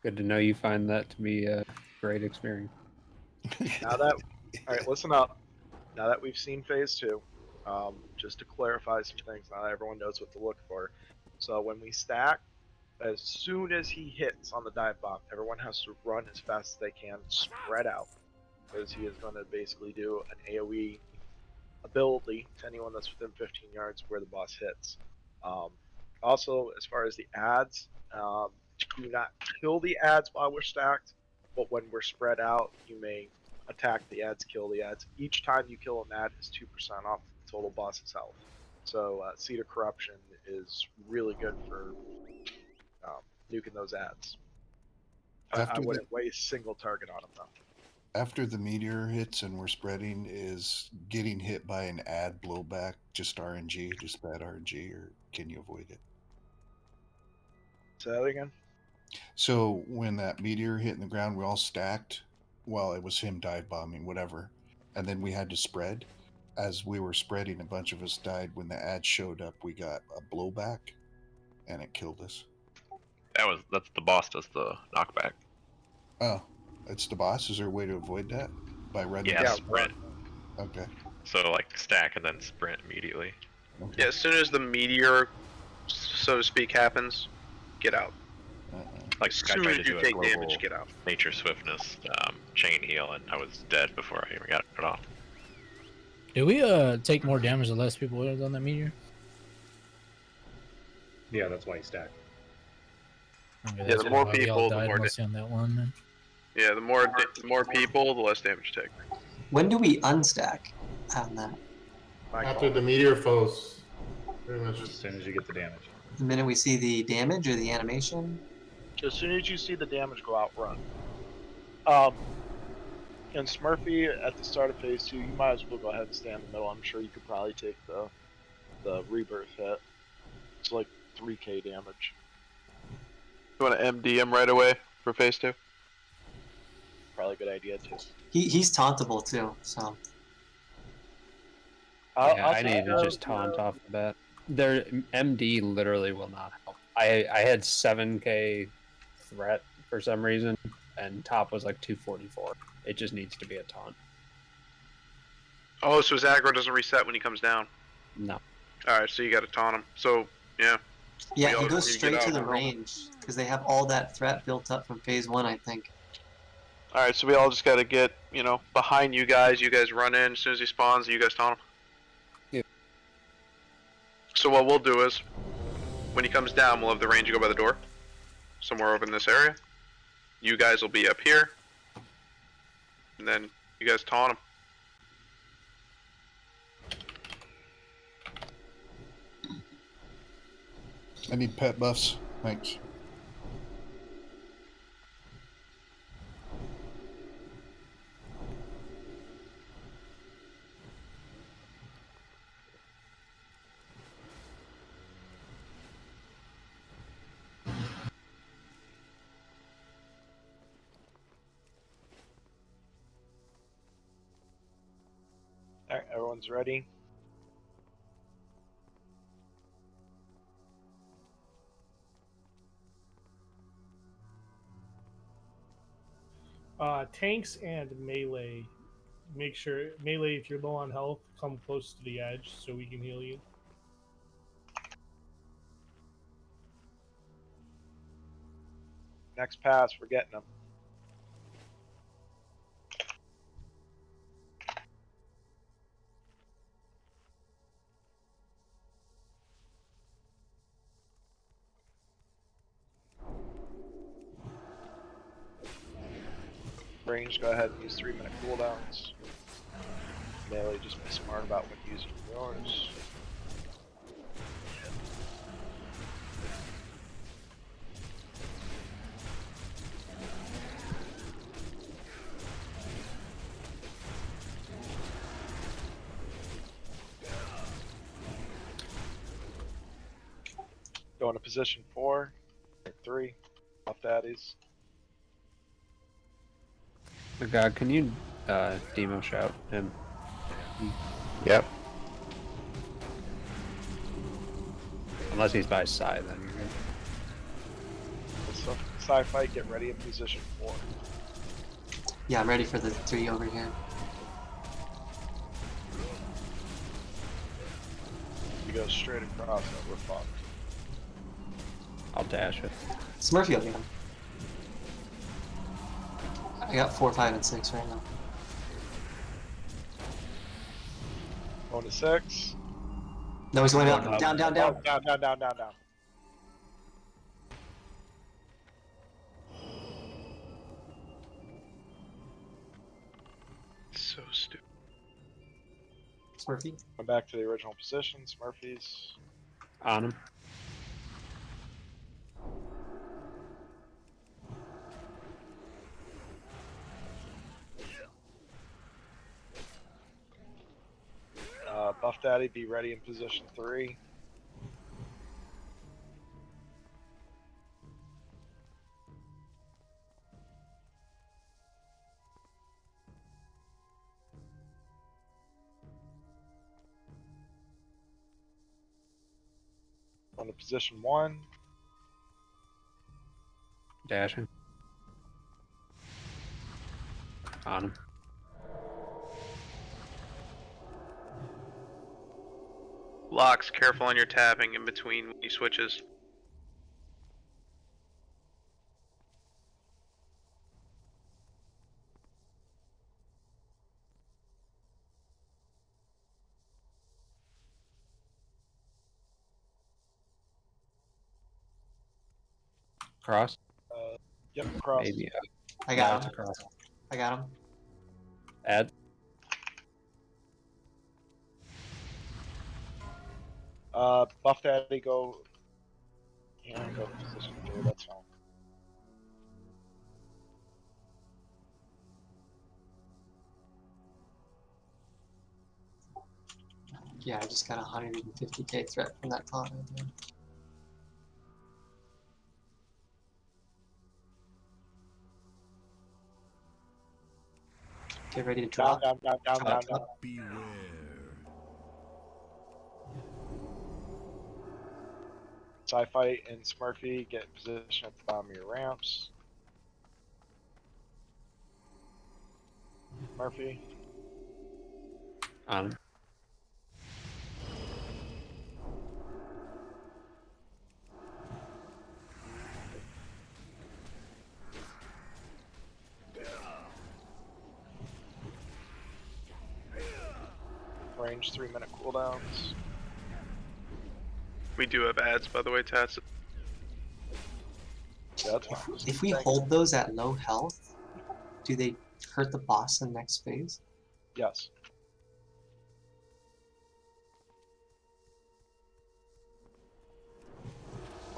[SPEAKER 1] Good to know you find that to be a great experience.
[SPEAKER 8] Now that, alright, listen up. Now that we've seen phase 2, just to clarify some things, now that everyone knows what to look for. So when we stack, as soon as he hits on the dive bomb, everyone has to run as fast as they can, spread out, because he is going to basically do an AoE ability to anyone that's within 15 yards where the boss hits. Also, as far as the ads, do not kill the ads while we're stacked, but when we're spread out, you may attack the ads, kill the ads. Each time you kill an ad is 2% off the total boss's health. So Seed of Corruption is really good for nuking those ads. I wouldn't waste single target on them though.
[SPEAKER 6] After the meteor hits and we're spreading, is getting hit by an ad blowback just RNG, just bad RNG, or can you avoid it?
[SPEAKER 8] Say that again?
[SPEAKER 6] So when that meteor hit in the ground, we all stacked. Well, it was him dive bombing, whatever. And then we had to spread. As we were spreading, a bunch of us died. When the ad showed up, we got a blowback, and it killed us.
[SPEAKER 7] That's the boss does the knockback.
[SPEAKER 6] Oh, it's the boss. Is there a way to avoid that by running?
[SPEAKER 7] Yeah, sprint.
[SPEAKER 6] Okay.
[SPEAKER 7] So like stack and then sprint immediately.
[SPEAKER 2] Yeah, as soon as the meteor, so to speak, happens, get out.
[SPEAKER 7] Like
[SPEAKER 2] As
[SPEAKER 7] I
[SPEAKER 2] soon
[SPEAKER 7] tried
[SPEAKER 2] as
[SPEAKER 7] to
[SPEAKER 2] you
[SPEAKER 7] do a
[SPEAKER 2] take
[SPEAKER 7] global
[SPEAKER 2] damage, get out.
[SPEAKER 7] nature swiftness chain heal, and I was dead before I even got it off.
[SPEAKER 13] Did we take more damage the less people were on that meteor?
[SPEAKER 3] Yeah, that's why he stacked.
[SPEAKER 13] Okay,
[SPEAKER 2] Yeah,
[SPEAKER 13] that's
[SPEAKER 2] the more
[SPEAKER 13] why we all
[SPEAKER 2] people, the
[SPEAKER 13] died
[SPEAKER 2] more
[SPEAKER 13] mostly on that one. Then.
[SPEAKER 2] Yeah, the more people, the less damage you take.
[SPEAKER 9] When do we unstack on that?
[SPEAKER 15] After the meteor falls, pretty much
[SPEAKER 3] As soon as you get the damage.
[SPEAKER 9] The minute we see the damage or the animation?
[SPEAKER 8] As soon as you see the damage go out, run. And Smurfy, at the start of phase 2, you might as well go ahead and stay in the middle. I'm sure you could probably take the rebirth hit. It's like 3k damage.
[SPEAKER 2] You want to MD him right away for phase 2?
[SPEAKER 8] Probably a good idea too.
[SPEAKER 9] He's tauntable too, so.
[SPEAKER 1] I need to just taunt off the bat. Their MD literally will not help. I had 7k threat for some reason, and top was like 244. It just needs to be a taunt.
[SPEAKER 2] Oh, so his aggro doesn't reset when he comes down.
[SPEAKER 1] No.
[SPEAKER 2] Alright, so you gotta taunt him. So, yeah.
[SPEAKER 9] Yeah, he goes straight to the range because they have all that threat built up from phase 1, I think.
[SPEAKER 2] Alright, so we all just gotta get, you know, behind you guys. You guys run in as soon as he spawns, you guys taunt him.
[SPEAKER 1] Yeah.
[SPEAKER 2] So what we'll do is, when he comes down, we'll have the range go by the door. Somewhere over in this area. You guys will be up here. And then you guys taunt him.
[SPEAKER 6] I need pet buffs. Thanks.
[SPEAKER 8] Alright, everyone's ready.
[SPEAKER 20] Tanks and melee. Make sure melee, if you're low on health, come close to the edge so we can heal you.
[SPEAKER 8] Next pass, we're getting them. Range, go ahead and use 3-minute cooldowns. Melee, just be smart about when using yours. Go into position 4, 3, off daddies.
[SPEAKER 1] God, can you demo shout him?
[SPEAKER 4] Yep.
[SPEAKER 1] Unless he's by side, then you're good.
[SPEAKER 8] So, sci-fi, get ready in position 4.
[SPEAKER 9] Yeah, I'm ready for the 3 over here.
[SPEAKER 8] You go straight across and we're fucked.
[SPEAKER 1] I'll dash it.
[SPEAKER 9] Smurfy will get him. I got 4, 5, and 6 right now.
[SPEAKER 8] Going to 6.
[SPEAKER 9] No, he's going up. Down, down, down.
[SPEAKER 8] Oh, down.
[SPEAKER 2] So stupid.
[SPEAKER 9] Smurfy.
[SPEAKER 8] Going back to the original position, Smurfy's.
[SPEAKER 1] On him.
[SPEAKER 8] Buff Daddy, be ready in position 3. On to position 1.
[SPEAKER 1] Dashing. On him.
[SPEAKER 2] Locks, careful on your tapping in between when he switches.
[SPEAKER 1] Cross?
[SPEAKER 8] Yep, cross.
[SPEAKER 1] Maybe.
[SPEAKER 9] I got him.
[SPEAKER 1] Cross.
[SPEAKER 9] I got him.
[SPEAKER 1] Add.
[SPEAKER 8] Buff Daddy, go. Yeah, go to position 3, that's fine.
[SPEAKER 9] Yeah, I just got 150k threat from that taunt right there. Get ready to drop.
[SPEAKER 8] Down.
[SPEAKER 16] Beware.
[SPEAKER 8] Sci-Fi and Smurfy get in position at the bottom of your ramps. Murphy. Range 3-minute cooldowns.
[SPEAKER 2] We do have ads, by the way, Tats.
[SPEAKER 8] Yeah, that's fine.
[SPEAKER 9] If we hold those at low health, do they hurt the boss in the next phase?
[SPEAKER 8] Yes.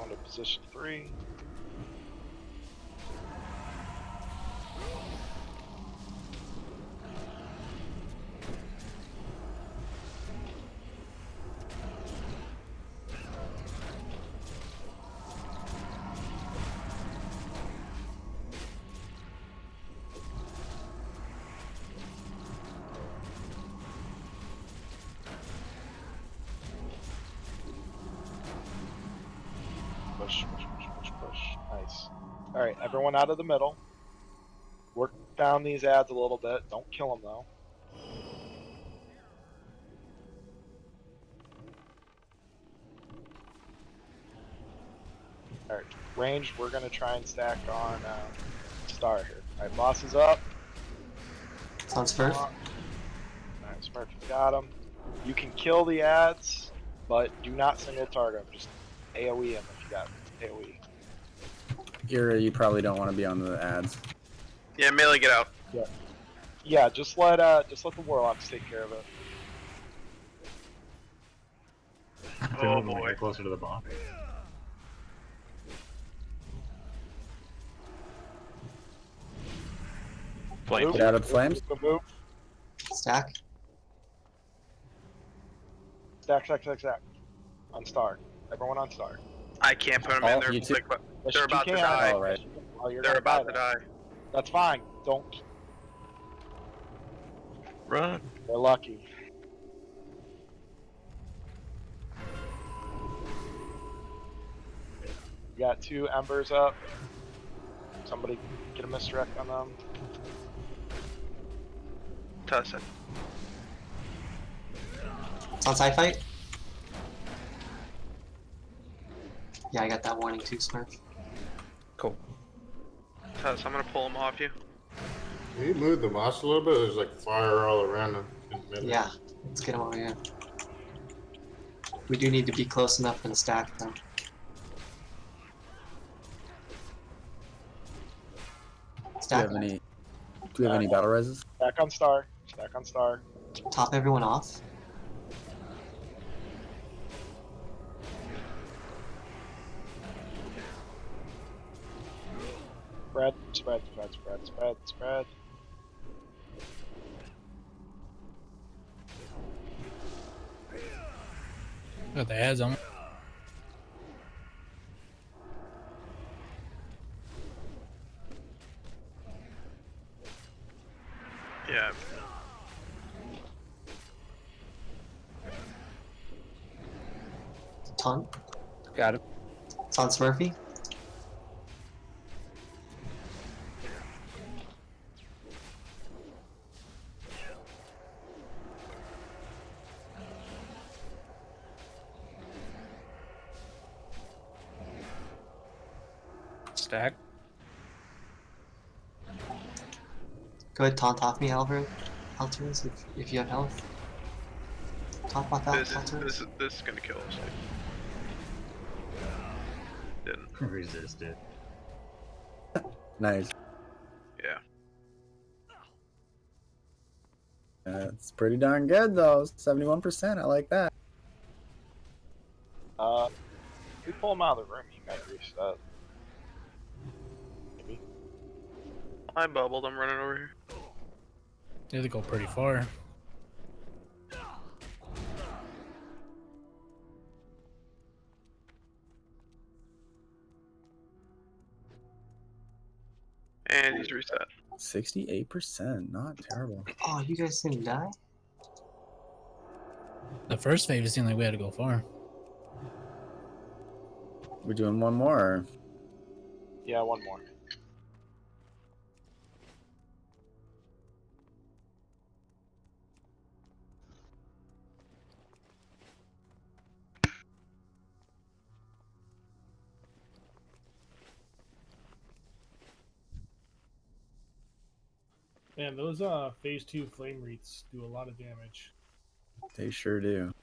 [SPEAKER 8] On to position 3. Push. Nice. Alright, everyone out of the middle. Work down these ads a little bit. Don't kill them though. Alright, ranged, we're gonna try and stack on Star here. Alright, boss is up.
[SPEAKER 9] It's on Smurf.
[SPEAKER 8] Alright, Smurf got him. You can kill the ads, but do not single target them. Just AoE him if you got AoE.
[SPEAKER 14] Ira, you probably don't want to be on the ads.
[SPEAKER 2] Yeah, melee, get out.
[SPEAKER 8] Yeah, just let the warlocks take care of it.
[SPEAKER 2] Oh boy.
[SPEAKER 3] Get closer to the bomb.
[SPEAKER 14] Flame. Get out of the flames.
[SPEAKER 8] Move.
[SPEAKER 9] Stack.
[SPEAKER 8] Stack. On Star. Everyone on Star.
[SPEAKER 2] I can't put them in there.
[SPEAKER 8] Yes,
[SPEAKER 2] They're
[SPEAKER 8] you
[SPEAKER 2] about to
[SPEAKER 8] can.
[SPEAKER 2] die.
[SPEAKER 8] Oh, right. Oh, you're
[SPEAKER 2] They're
[SPEAKER 8] gonna
[SPEAKER 2] about to die.
[SPEAKER 8] That's fine. Don't.
[SPEAKER 7] Run.
[SPEAKER 8] They're lucky. We got 2 embers up. Somebody get a misdirect on them.
[SPEAKER 2] Tussin.
[SPEAKER 9] It's on sci-fi. Yeah, I got that warning too, Smurf.
[SPEAKER 1] Cool.
[SPEAKER 2] Tuss, I'm gonna pull them off you.
[SPEAKER 15] Can you move the moss a little bit? There's like fire all around them. In the middle.
[SPEAKER 9] Yeah, let's get him over here. We do need to be close enough for the stack though. Stack.
[SPEAKER 14] Do we have any battle reses?
[SPEAKER 8] Stack on Star. Stack on Star.
[SPEAKER 9] Top everyone off.
[SPEAKER 8] Spread.
[SPEAKER 13] Got the ads on.
[SPEAKER 2] Yeah.
[SPEAKER 9] Ton.
[SPEAKER 1] Got it.
[SPEAKER 9] It's on Smurfy.
[SPEAKER 1] Stack.
[SPEAKER 9] Go ahead, taunt off me, Alvarez, if you have health. Taunt off that,
[SPEAKER 2] This is gonna kill us. Didn't.
[SPEAKER 3] Resist it.
[SPEAKER 14] Nice.
[SPEAKER 2] Yeah.
[SPEAKER 14] That's pretty darn good though. 71%. I like that.
[SPEAKER 8] If we pull him out of the room, he might reset. Maybe.
[SPEAKER 2] I bubbled. I'm running over here.
[SPEAKER 13] They go pretty far.
[SPEAKER 2] And he's reset.
[SPEAKER 14] 68%, not terrible.
[SPEAKER 9] Oh, you guys didn't die?
[SPEAKER 13] The first phase seemed like we had to go far.
[SPEAKER 14] We're doing one more. Or?
[SPEAKER 8] Yeah, one more.
[SPEAKER 20] Man, those phase 2 flame wreaths do a lot of damage.
[SPEAKER 14] They sure do.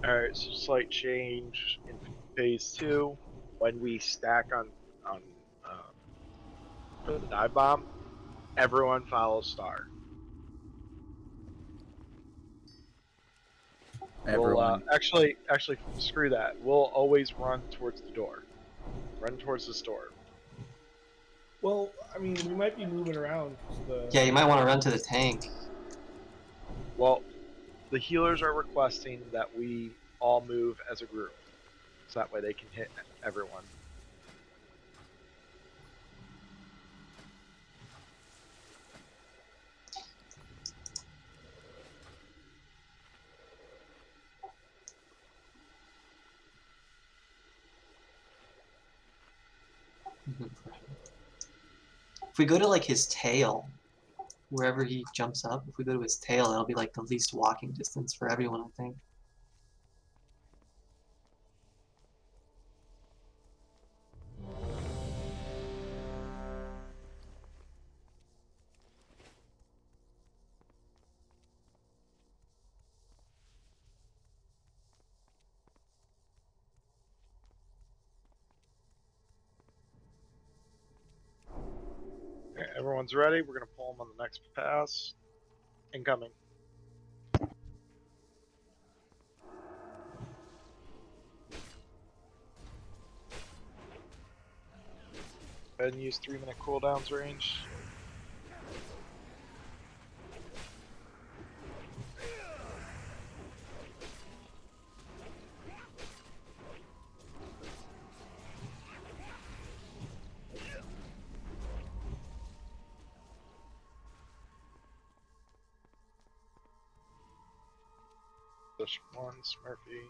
[SPEAKER 8] Alright, so slight change in phase 2. When we stack on for the dive bomb, everyone follows Star.
[SPEAKER 14] Everyone.
[SPEAKER 8] We'll, actually, screw that. We'll always run towards the door. Run towards this door.
[SPEAKER 20] Well, I mean, we might be moving around. 'Cause the...
[SPEAKER 9] Yeah, you might want to run to the tank.
[SPEAKER 8] Well, the healers are requesting that we all move as a group, so that way they can hit everyone.
[SPEAKER 9] If we go to like his tail, wherever he jumps up, if we go to his tail, that'll be like the least walking distance for everyone, I think.
[SPEAKER 8] Okay, everyone's ready. We're gonna pull them on the next pass. Incoming. Go ahead and use 3-minute cooldowns range. Push one, Smurfy.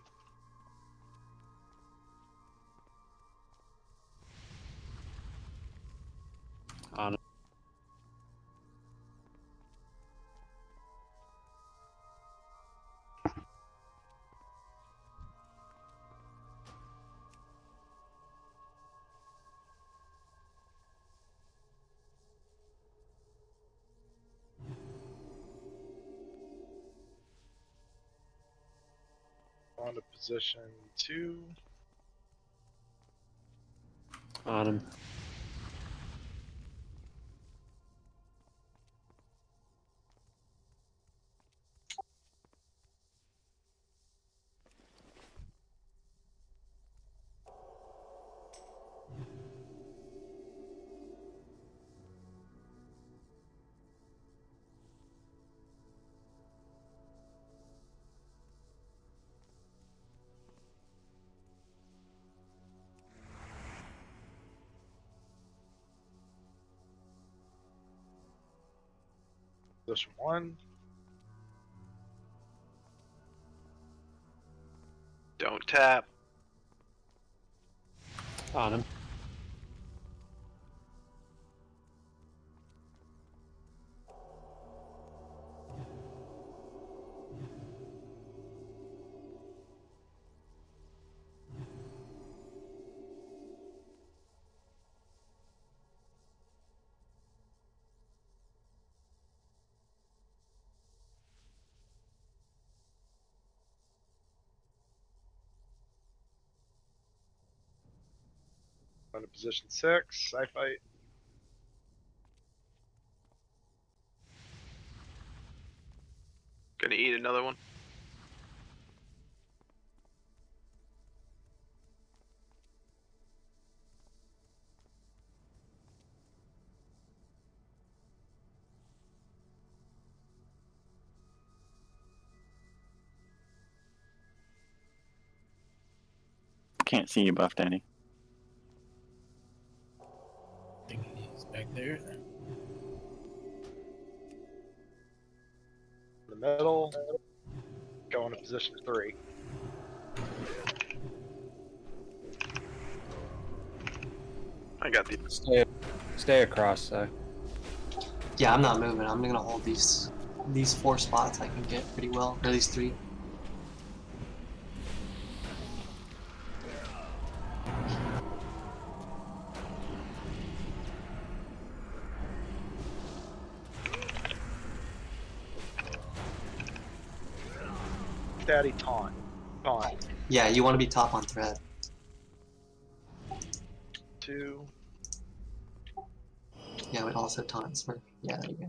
[SPEAKER 1] On
[SPEAKER 8] On to position 2.
[SPEAKER 1] on him.
[SPEAKER 8] Position 1.
[SPEAKER 2] Don't tap.
[SPEAKER 1] On him.
[SPEAKER 8] On to position 6. I fight.
[SPEAKER 2] Gonna eat another one.
[SPEAKER 18] Can't see you, Buff Daddy.
[SPEAKER 13] I think he's back there.
[SPEAKER 8] In the middle. Go into position 3.
[SPEAKER 2] I got the.
[SPEAKER 1] Stay across, though.
[SPEAKER 9] Yeah, I'm not moving. I'm gonna hold these 4 spots I can get pretty well, or these 3.
[SPEAKER 8] Daddy taunt. Taunt.
[SPEAKER 9] Yeah, you want to be top on threat.
[SPEAKER 8] 2.
[SPEAKER 9] Yeah, we also taunt Smurf. Yeah, there you go.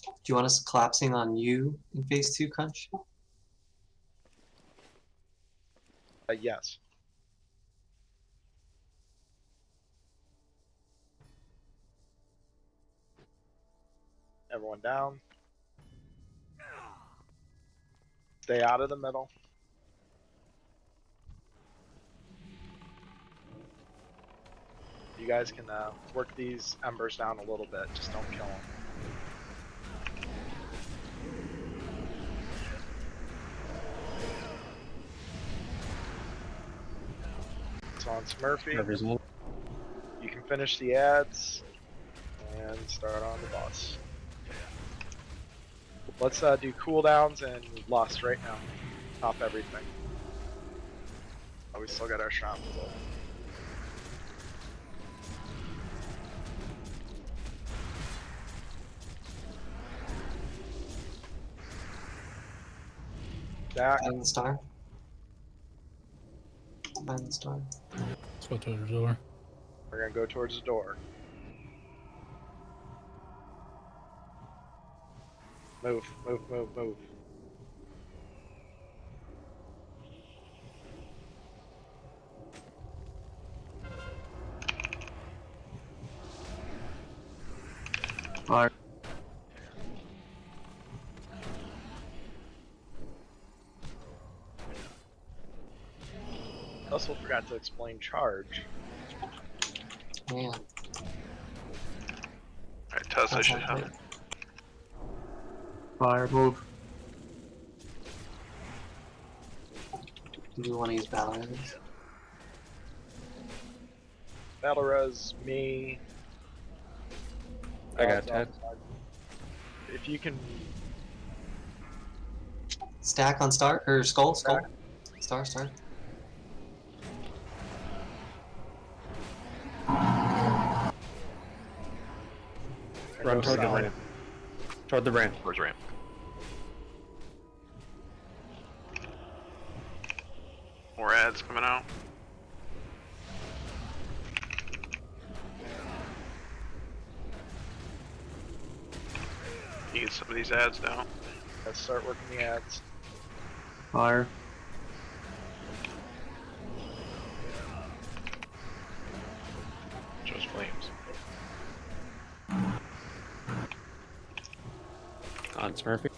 [SPEAKER 9] Do you want us collapsing on you in phase 2, Crunch?
[SPEAKER 8] Yes. Everyone down. Stay out of the middle. You guys can work these embers down a little bit. Just don't kill them. So on Smurfy, you can finish the ads and start on the boss. Let's do cooldowns and lust right now. Top everything. Oh, we still got our shrine full. Back.
[SPEAKER 9] Find the star. Find the star.
[SPEAKER 13] Let's go towards the door.
[SPEAKER 8] We're gonna go towards the door. Move, move, move, move.
[SPEAKER 5] Fire.
[SPEAKER 8] Also forgot to explain charge.
[SPEAKER 9] Yeah.
[SPEAKER 2] Alright, Tuss, I should have.
[SPEAKER 5] Fire. Move.
[SPEAKER 9] Do you want to use battle res?
[SPEAKER 8] Battle res, me.
[SPEAKER 1] I got Ted.
[SPEAKER 8] If you can
[SPEAKER 9] Stack on star or skull, skull. Star, star.
[SPEAKER 1] Run toward the ramp. Toward the ramp.
[SPEAKER 7] Towards ramp.
[SPEAKER 2] More ads coming out. You get some of these ads down.
[SPEAKER 8] let's start working the ads.
[SPEAKER 5] Fire.
[SPEAKER 7] Just flames.
[SPEAKER 1] On Smurfy.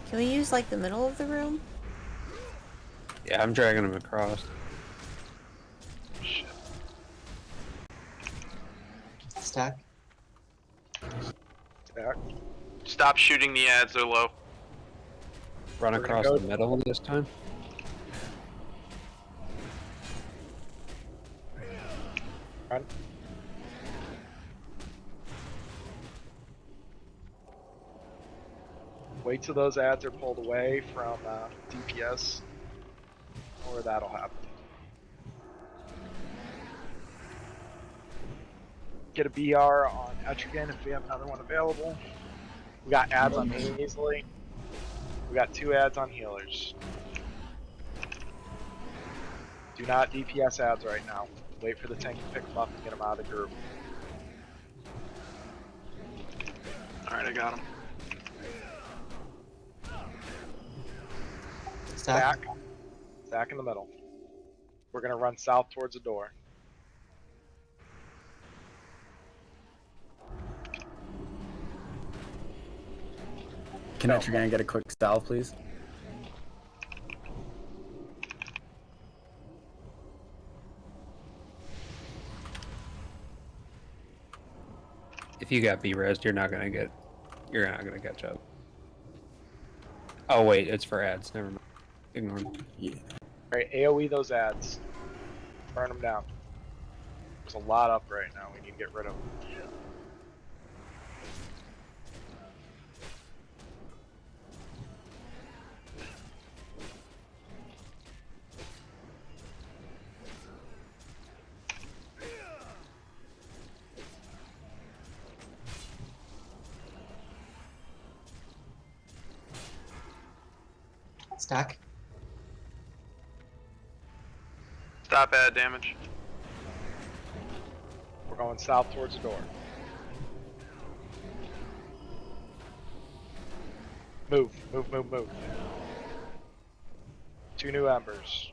[SPEAKER 12] Can we use like the middle of the room?
[SPEAKER 1] Yeah, I'm dragging him across.
[SPEAKER 2] Shit.
[SPEAKER 9] Stack.
[SPEAKER 8] Stack.
[SPEAKER 2] Stop shooting the ads, they're low.
[SPEAKER 1] Run
[SPEAKER 8] We're gonna
[SPEAKER 1] across
[SPEAKER 8] go-
[SPEAKER 1] the middle this time.
[SPEAKER 8] Run. Wait till those ads are pulled away from DPS, or that'll happen. Get a BR on Etrigan if we have another one available. We got ads on Hazley. We got 2 ads on healers. Do not DPS ads right now. Wait for the tank to pick them up and get them out of the group.
[SPEAKER 2] Alright, I got him.
[SPEAKER 9] Stack.
[SPEAKER 8] Stack in the middle. We're gonna run south towards the door.
[SPEAKER 14] Can Etrigan get a quick salve, please?
[SPEAKER 1] If you got B-Res, you're not gonna catch up. Oh wait, it's for ads. Never mind. Ignore them.
[SPEAKER 14] Yeah.
[SPEAKER 8] Alright, AoE those ads. Burn them down. There's a lot up right now. We need to get rid of them.
[SPEAKER 9] Stack.
[SPEAKER 2] Stop ad damage.
[SPEAKER 8] We're going south towards the door. Move, move, move, move. 2 new embers.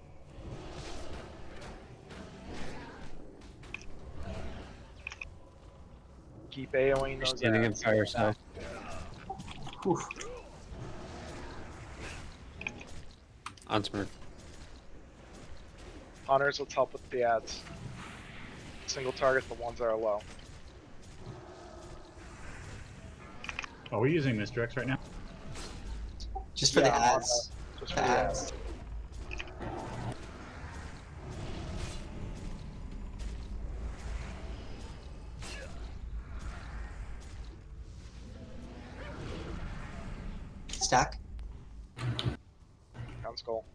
[SPEAKER 8] Keep AoEing those
[SPEAKER 1] Standing in
[SPEAKER 8] ads.
[SPEAKER 1] fire cell.
[SPEAKER 9] Oof.
[SPEAKER 1] On Smurf.
[SPEAKER 8] Hunters, let's help with the ads. Single target the ones that are low.
[SPEAKER 3] Are we using Mr. X right now?
[SPEAKER 9] Just for
[SPEAKER 8] Yeah,
[SPEAKER 9] the
[SPEAKER 8] I'm on
[SPEAKER 9] ads.
[SPEAKER 8] Just
[SPEAKER 9] The
[SPEAKER 8] for the
[SPEAKER 9] ads.
[SPEAKER 8] ads.
[SPEAKER 9] Stack.
[SPEAKER 8] Down skull.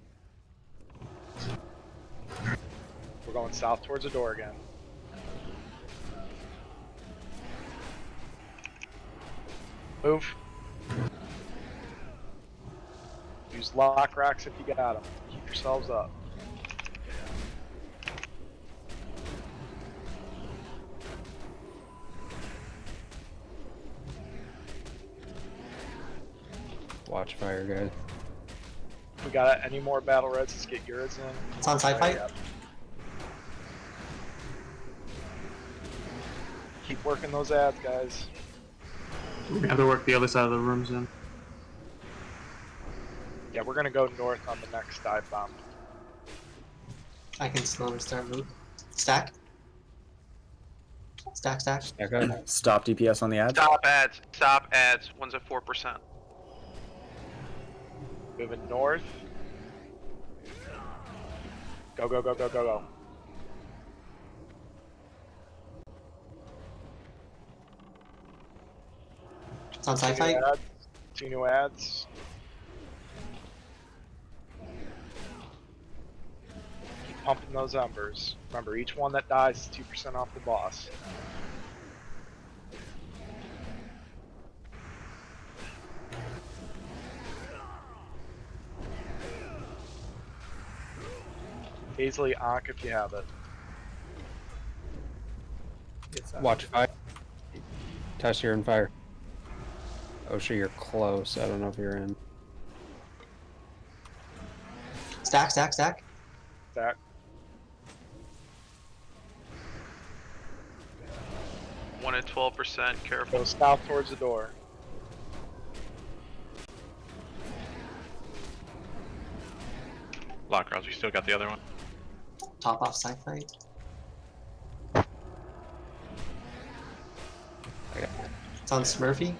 [SPEAKER 8] We're going south towards the door again. Move. Use lock racks if you got them. Keep yourselves up.
[SPEAKER 1] Watch fire, guys.
[SPEAKER 8] We got any more battle reds? Let's get yours in.
[SPEAKER 9] It's on side fight.
[SPEAKER 8] Keep working those ads, guys.
[SPEAKER 5] We have to work the other side of the rooms in.
[SPEAKER 8] Yeah, we're gonna go north on the next dive bomb.
[SPEAKER 9] I can slowly start move. Stack. Stack, stack.
[SPEAKER 14] Stop DPS on the ads.
[SPEAKER 2] Stop ads. Stop ads. One's at 4%.
[SPEAKER 8] Moving north. Go, go, go, go, go, go.
[SPEAKER 9] It's on side fight.
[SPEAKER 8] 2 new ads. Keep pumping those embers. Remember, each one that dies is 2% off the boss. Easily Ankh if you have it.
[SPEAKER 1] Watch fire. Tess, you're in fire. Oh, sure, you're close. I don't know if you're in.
[SPEAKER 9] Stack, stack, stack.
[SPEAKER 8] Stack.
[SPEAKER 2] 1 at 12%. Careful.
[SPEAKER 8] Go south towards the door.
[SPEAKER 7] Lock rounds, we still got the other one.
[SPEAKER 9] Top off side fight.
[SPEAKER 4] Okay.
[SPEAKER 9] It's on Smurfy.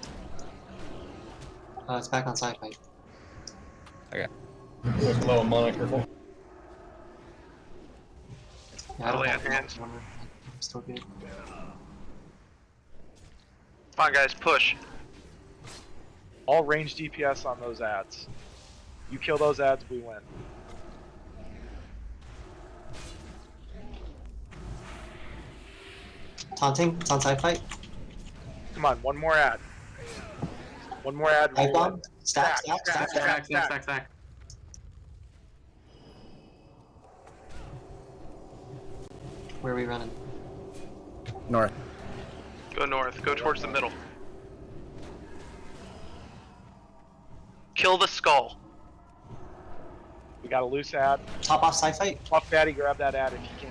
[SPEAKER 9] It's back on side fight.
[SPEAKER 4] Okay.
[SPEAKER 21] It's low on mana, careful.
[SPEAKER 9] Yeah, I don't
[SPEAKER 2] Lay
[SPEAKER 9] have
[SPEAKER 2] on hands.
[SPEAKER 9] I'm still good.
[SPEAKER 2] Come on, guys, push.
[SPEAKER 8] All range DPS on those ads. You kill those ads, we win.
[SPEAKER 9] Taunting. It's on side fight.
[SPEAKER 8] Come on, one more ad. One more ad.
[SPEAKER 9] Dive
[SPEAKER 8] we
[SPEAKER 9] bomb.
[SPEAKER 8] win.
[SPEAKER 9] Stack. Stack. Where are we running?
[SPEAKER 14] North.
[SPEAKER 2] Go north. Go towards the middle. Kill the skull.
[SPEAKER 8] We got a loose ad.
[SPEAKER 9] Top off side fight.
[SPEAKER 8] Buff Daddy, grab that ad if you can.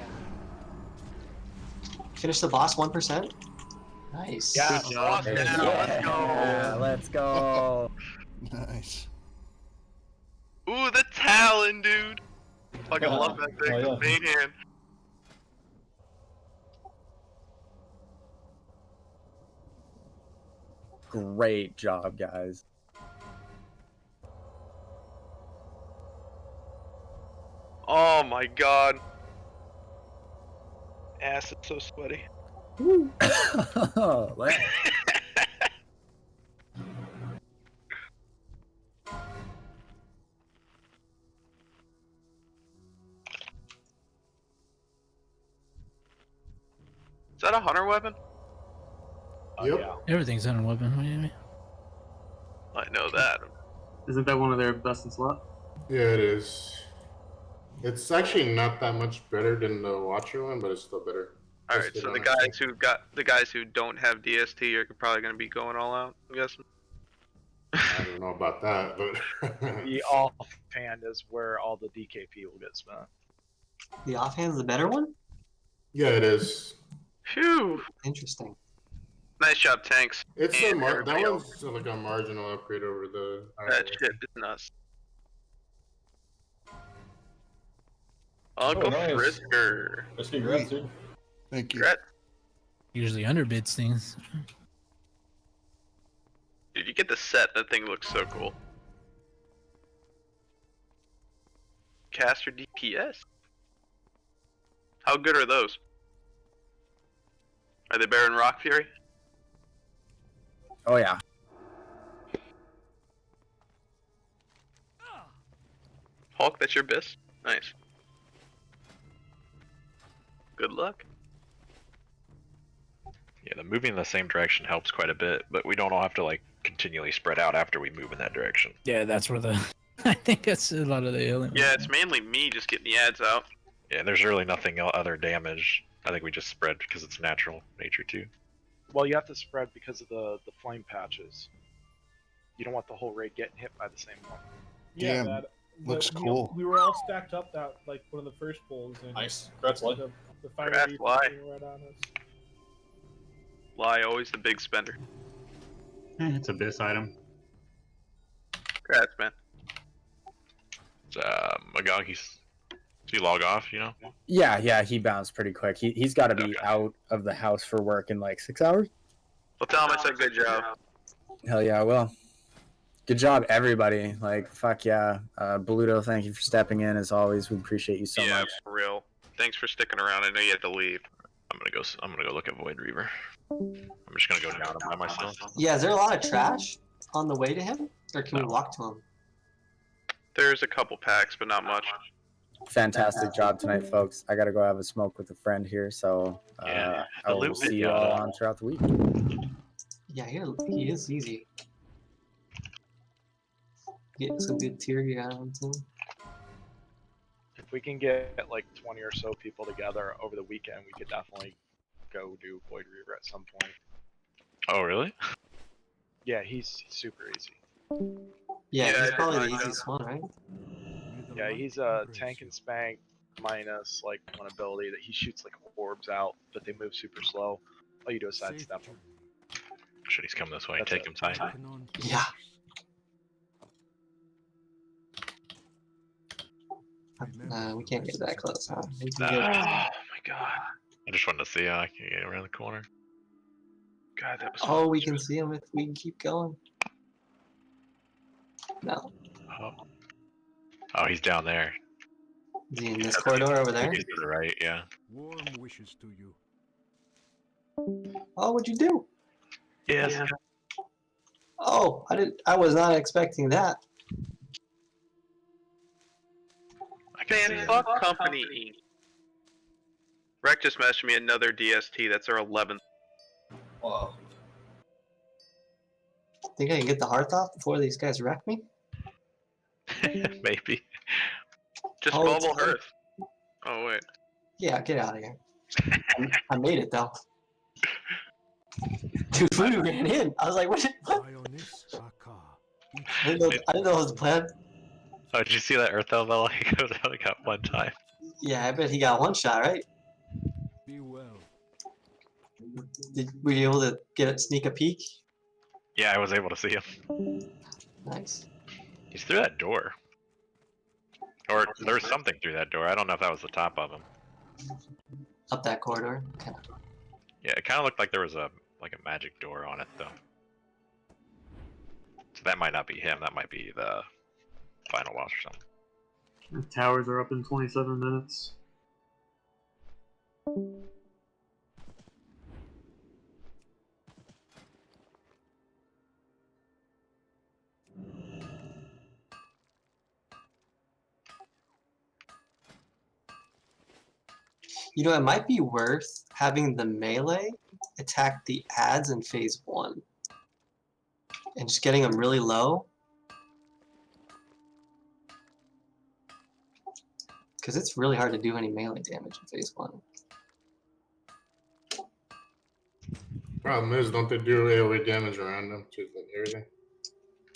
[SPEAKER 9] Finish the boss 1%. Nice.
[SPEAKER 8] Yeah,
[SPEAKER 9] Good job.
[SPEAKER 8] let's go.
[SPEAKER 14] Yeah, let's go.
[SPEAKER 6] Nice.
[SPEAKER 2] Ooh, the Talon, dude. Fucking love that thing.
[SPEAKER 21] Oh, yeah.
[SPEAKER 2] Main hand.
[SPEAKER 14] Great job, guys.
[SPEAKER 2] Oh my god. Ass is so sweaty.
[SPEAKER 14] Let-
[SPEAKER 2] Is that a hunter weapon?
[SPEAKER 15] Yep.
[SPEAKER 8] Yeah.
[SPEAKER 13] Everything's on a weapon. What do you mean?
[SPEAKER 2] I know that.
[SPEAKER 5] Isn't that one of their best in slot?
[SPEAKER 15] Yeah, it is. It's actually not that much better than the Watcher one, but it's still better.
[SPEAKER 2] All right, so the guys who don't have DST are probably gonna be going all out. I'm guessing.
[SPEAKER 15] I don't know about that, but
[SPEAKER 8] The offhand is where all the DKP will get spent.
[SPEAKER 9] The offhand's the better one?
[SPEAKER 15] yeah, it is.
[SPEAKER 2] Phew.
[SPEAKER 9] Interesting.
[SPEAKER 2] Nice job, tanks.
[SPEAKER 15] It's
[SPEAKER 2] And
[SPEAKER 15] that
[SPEAKER 2] everybody else.
[SPEAKER 15] one's like a marginal upgrade over the.
[SPEAKER 2] That shit is nuts. Uncle
[SPEAKER 21] nice.
[SPEAKER 2] Frisker.
[SPEAKER 21] Let's congrats, dude.
[SPEAKER 6] Thank you.
[SPEAKER 2] Congrats.
[SPEAKER 13] Usually underbids things.
[SPEAKER 2] Dude, you get the set. That thing looks so cool. Caster DPS. How good are those? Are they better than Rock Fury?
[SPEAKER 14] Oh yeah.
[SPEAKER 2] Hulk, that's your bis? Nice. Good luck.
[SPEAKER 7] Yeah, the moving in the same direction helps quite a bit, but we don't all have to like continually spread out after we move in that direction.
[SPEAKER 13] Yeah, that's where the. I think that's a lot of the healing.
[SPEAKER 2] Yeah, it's mainly me just getting the ads out.
[SPEAKER 7] Yeah, there's really nothing other damage. I think we just spread because it's natural nature too.
[SPEAKER 8] Well, you have to spread because of the flame patches. You don't want the whole raid getting hit by the same one.
[SPEAKER 20] Yeah,
[SPEAKER 6] Damn,
[SPEAKER 20] that
[SPEAKER 6] looks
[SPEAKER 20] the-
[SPEAKER 6] cool.
[SPEAKER 20] We were all stacked up that like one of the first pulls. And
[SPEAKER 21] Nice. Congrats, Lloyd.
[SPEAKER 20] The fire
[SPEAKER 2] Congrats,
[SPEAKER 20] beast
[SPEAKER 2] Ly.
[SPEAKER 20] came right on us.
[SPEAKER 2] Lie, always the big spender.
[SPEAKER 3] It's a bis item.
[SPEAKER 2] Congrats, man.
[SPEAKER 7] Magog, does he log off, you know?
[SPEAKER 14] Yeah, he bounced pretty quick. He's got to be out of the house for work in like 6 hours.
[SPEAKER 2] Well, tell him I said good job.
[SPEAKER 14] Hell yeah, I will. Good job, everybody. Like, fuck yeah. Boluto, thank you for stepping in as always. We appreciate you so
[SPEAKER 2] Yeah,
[SPEAKER 14] much.
[SPEAKER 2] for real. Thanks for sticking around. I know you had to leave.
[SPEAKER 7] I'm gonna go look at Void Reaver. I'm just gonna go down by myself.
[SPEAKER 9] Yeah, is there a lot of trash on the way to him? Or can we walk to him?
[SPEAKER 2] There's a couple packs, but not much.
[SPEAKER 14] Fantastic job tonight, folks. I gotta go have a smoke with a friend here, so
[SPEAKER 7] Yeah,
[SPEAKER 14] I
[SPEAKER 7] the
[SPEAKER 14] will
[SPEAKER 7] loot
[SPEAKER 14] see you all on throughout the week.
[SPEAKER 9] Yeah, he is easy. Getting some good tier gear out of him too.
[SPEAKER 8] If we can get like 20 or so people together over the weekend, we could definitely go do Void Reaver at some point.
[SPEAKER 7] Oh, really?
[SPEAKER 8] Yeah, he's super easy.
[SPEAKER 9] Yeah, he's probably the easiest one, right?
[SPEAKER 8] Yeah, he's a tank and spank minus like one ability that he shoots like orbs out, but they move super slow. All you do is sidestep him.
[SPEAKER 7] Shit, he's coming this way.
[SPEAKER 8] That's
[SPEAKER 7] Take
[SPEAKER 8] it.
[SPEAKER 7] him tight.
[SPEAKER 9] Yeah. Nah, we can't get that close, huh? We can
[SPEAKER 7] Oh
[SPEAKER 9] get...
[SPEAKER 7] my god. I just wanted to see how I can get around the corner. God, that was
[SPEAKER 9] Oh, we can see him if we can keep going. No.
[SPEAKER 7] Oh, he's down there.
[SPEAKER 9] Is he in this corridor over there?
[SPEAKER 7] He's to the right, yeah.
[SPEAKER 16] Warm wishes to you.
[SPEAKER 9] Oh, what'd you do?
[SPEAKER 7] Yes.
[SPEAKER 9] Yeah. Oh, I was not expecting that.
[SPEAKER 2] Man, fuck Company Inc. Rec just messaged me another DST. That's our 11th.
[SPEAKER 21] Wow.
[SPEAKER 9] Think I can get the hearth off before these guys wreck me?
[SPEAKER 7] Maybe.
[SPEAKER 2] Just
[SPEAKER 9] Oh,
[SPEAKER 2] bubble
[SPEAKER 9] it's-
[SPEAKER 2] hearth. Oh wait.
[SPEAKER 9] Yeah, get out of here. I made it though. Dude, we ran in. I was like, what? I didn't know that was the plan.
[SPEAKER 7] Oh, did you see that Earth Elbow? He goes out like that one time.
[SPEAKER 9] Yeah, I bet he got one shot, right?
[SPEAKER 16] Be well.
[SPEAKER 9] Were you able to sneak a peek?
[SPEAKER 7] Yeah, I was able to see him.
[SPEAKER 9] Nice.
[SPEAKER 7] He's through that door. Or there's something through that door. I don't know if that was the top of him.
[SPEAKER 9] Up that corridor. Okay.
[SPEAKER 7] Yeah, it kind of looked like there was a magic door on it though. So that might not be him. That might be the final boss or something.
[SPEAKER 5] The towers are up in 27 minutes.
[SPEAKER 9] You know, it might be worth having the melee attack the ads in phase 1. And just getting them really low. Because it's really hard to do any melee damage in phase 1.
[SPEAKER 15] Problem is, don't they do AoE damage around them too, like everything?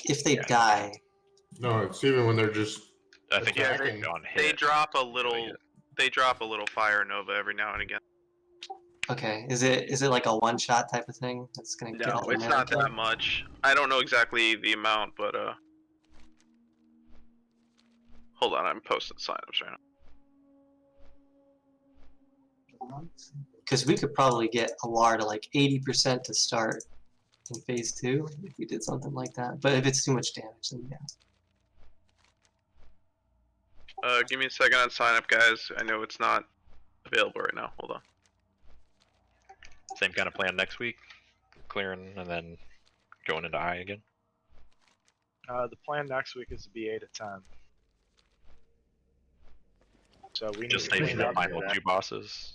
[SPEAKER 9] If they die.
[SPEAKER 15] No, it's even when they're just.
[SPEAKER 7] I think
[SPEAKER 2] Yeah,
[SPEAKER 7] it's on hit.
[SPEAKER 2] they drop a little. They drop a little fire nova every now and again.
[SPEAKER 9] Okay, is it like a one-shot type of thing that's gonna get all
[SPEAKER 2] No,
[SPEAKER 9] the
[SPEAKER 2] it's
[SPEAKER 9] melee
[SPEAKER 2] not
[SPEAKER 9] kill?
[SPEAKER 2] that much. I don't know exactly the amount, but hold on, I'm posting signups right now.
[SPEAKER 9] Because we could probably get a LAR to like 80% to start in phase 2 if we did something like that. But if it's too much damage, then yeah.
[SPEAKER 2] Give me a second on sign up, guys. I know it's not available right now. Hold on.
[SPEAKER 7] Same kind of plan next week. Clearing and then going into I again.
[SPEAKER 8] The plan next week is to be 8 at 10. So we
[SPEAKER 7] Just
[SPEAKER 8] need to
[SPEAKER 7] saving
[SPEAKER 8] clean
[SPEAKER 7] the
[SPEAKER 8] up.
[SPEAKER 7] final two bosses.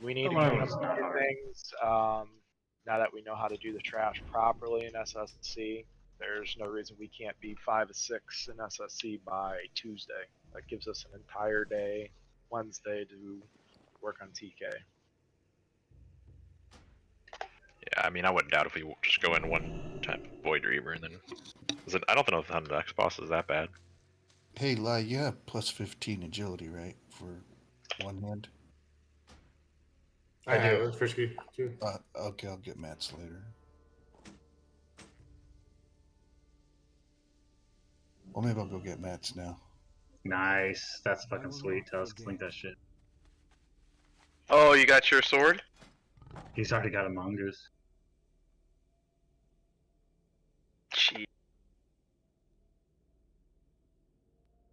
[SPEAKER 8] We need to clean up a few things. Now that we know how to do the trash properly in SSC, there's no reason we can't be 5 or 6 in SSC by Tuesday. That gives us an entire day, Wednesday, to work on TK.
[SPEAKER 7] Yeah, I mean, I wouldn't doubt if we just go in one time Void Reaver and then. I don't know if the next boss is that bad.
[SPEAKER 6] Hey, Lai, you have plus 15 agility, right? For one hand?
[SPEAKER 15] I do. It's frisky too.
[SPEAKER 6] Okay, I'll get Matt's later. Well, maybe I'll go get Matt's now.
[SPEAKER 3] Nice. That's fucking sweet, Tusk. Link that shit.
[SPEAKER 2] Oh, you got your sword?
[SPEAKER 3] He's already got a mongoose.
[SPEAKER 2] Gee.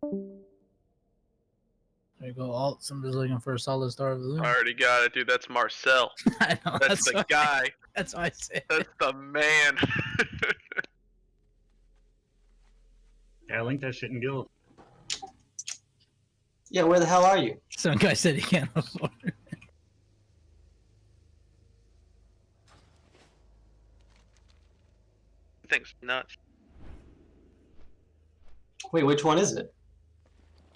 [SPEAKER 13] There you go. Alt. Somebody's looking for a solid star of the loom.
[SPEAKER 2] I already got it, dude. That's Marcel.
[SPEAKER 13] I know.
[SPEAKER 2] That's the guy.
[SPEAKER 13] That's why I said.
[SPEAKER 2] That's the man.
[SPEAKER 3] Yeah, link that shit in guild.
[SPEAKER 9] Yeah, where the hell are you?
[SPEAKER 13] Some guy said he can't afford it.
[SPEAKER 2] Thing's nuts.
[SPEAKER 9] Wait, which one is it?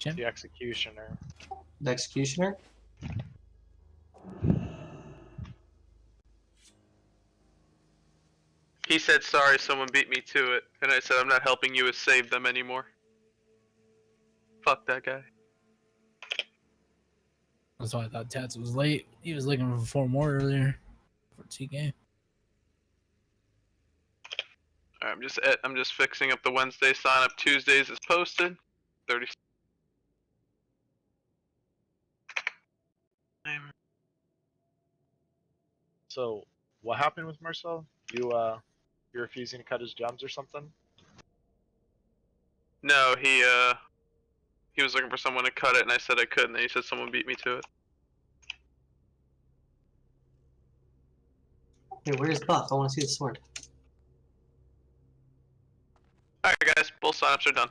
[SPEAKER 8] The Executioner.
[SPEAKER 9] The Executioner?
[SPEAKER 2] He said, sorry, someone beat me to it. And I said, I'm not helping you save them anymore. Fuck that guy.
[SPEAKER 13] That's why I thought Tats was late. He was looking for 4 more earlier. for TK.
[SPEAKER 2] Alright, I'm just fixing up the Wednesday sign up. Tuesdays is posted. 30.
[SPEAKER 8] So, what happened with Marcel? You're refusing to cut his gems or something?
[SPEAKER 2] No, he was looking for someone to cut it, and I said I couldn't. And he said someone beat me to it.
[SPEAKER 9] Hey, where's Buff? I want to see the sword.
[SPEAKER 2] Alright, guys, both signups are done.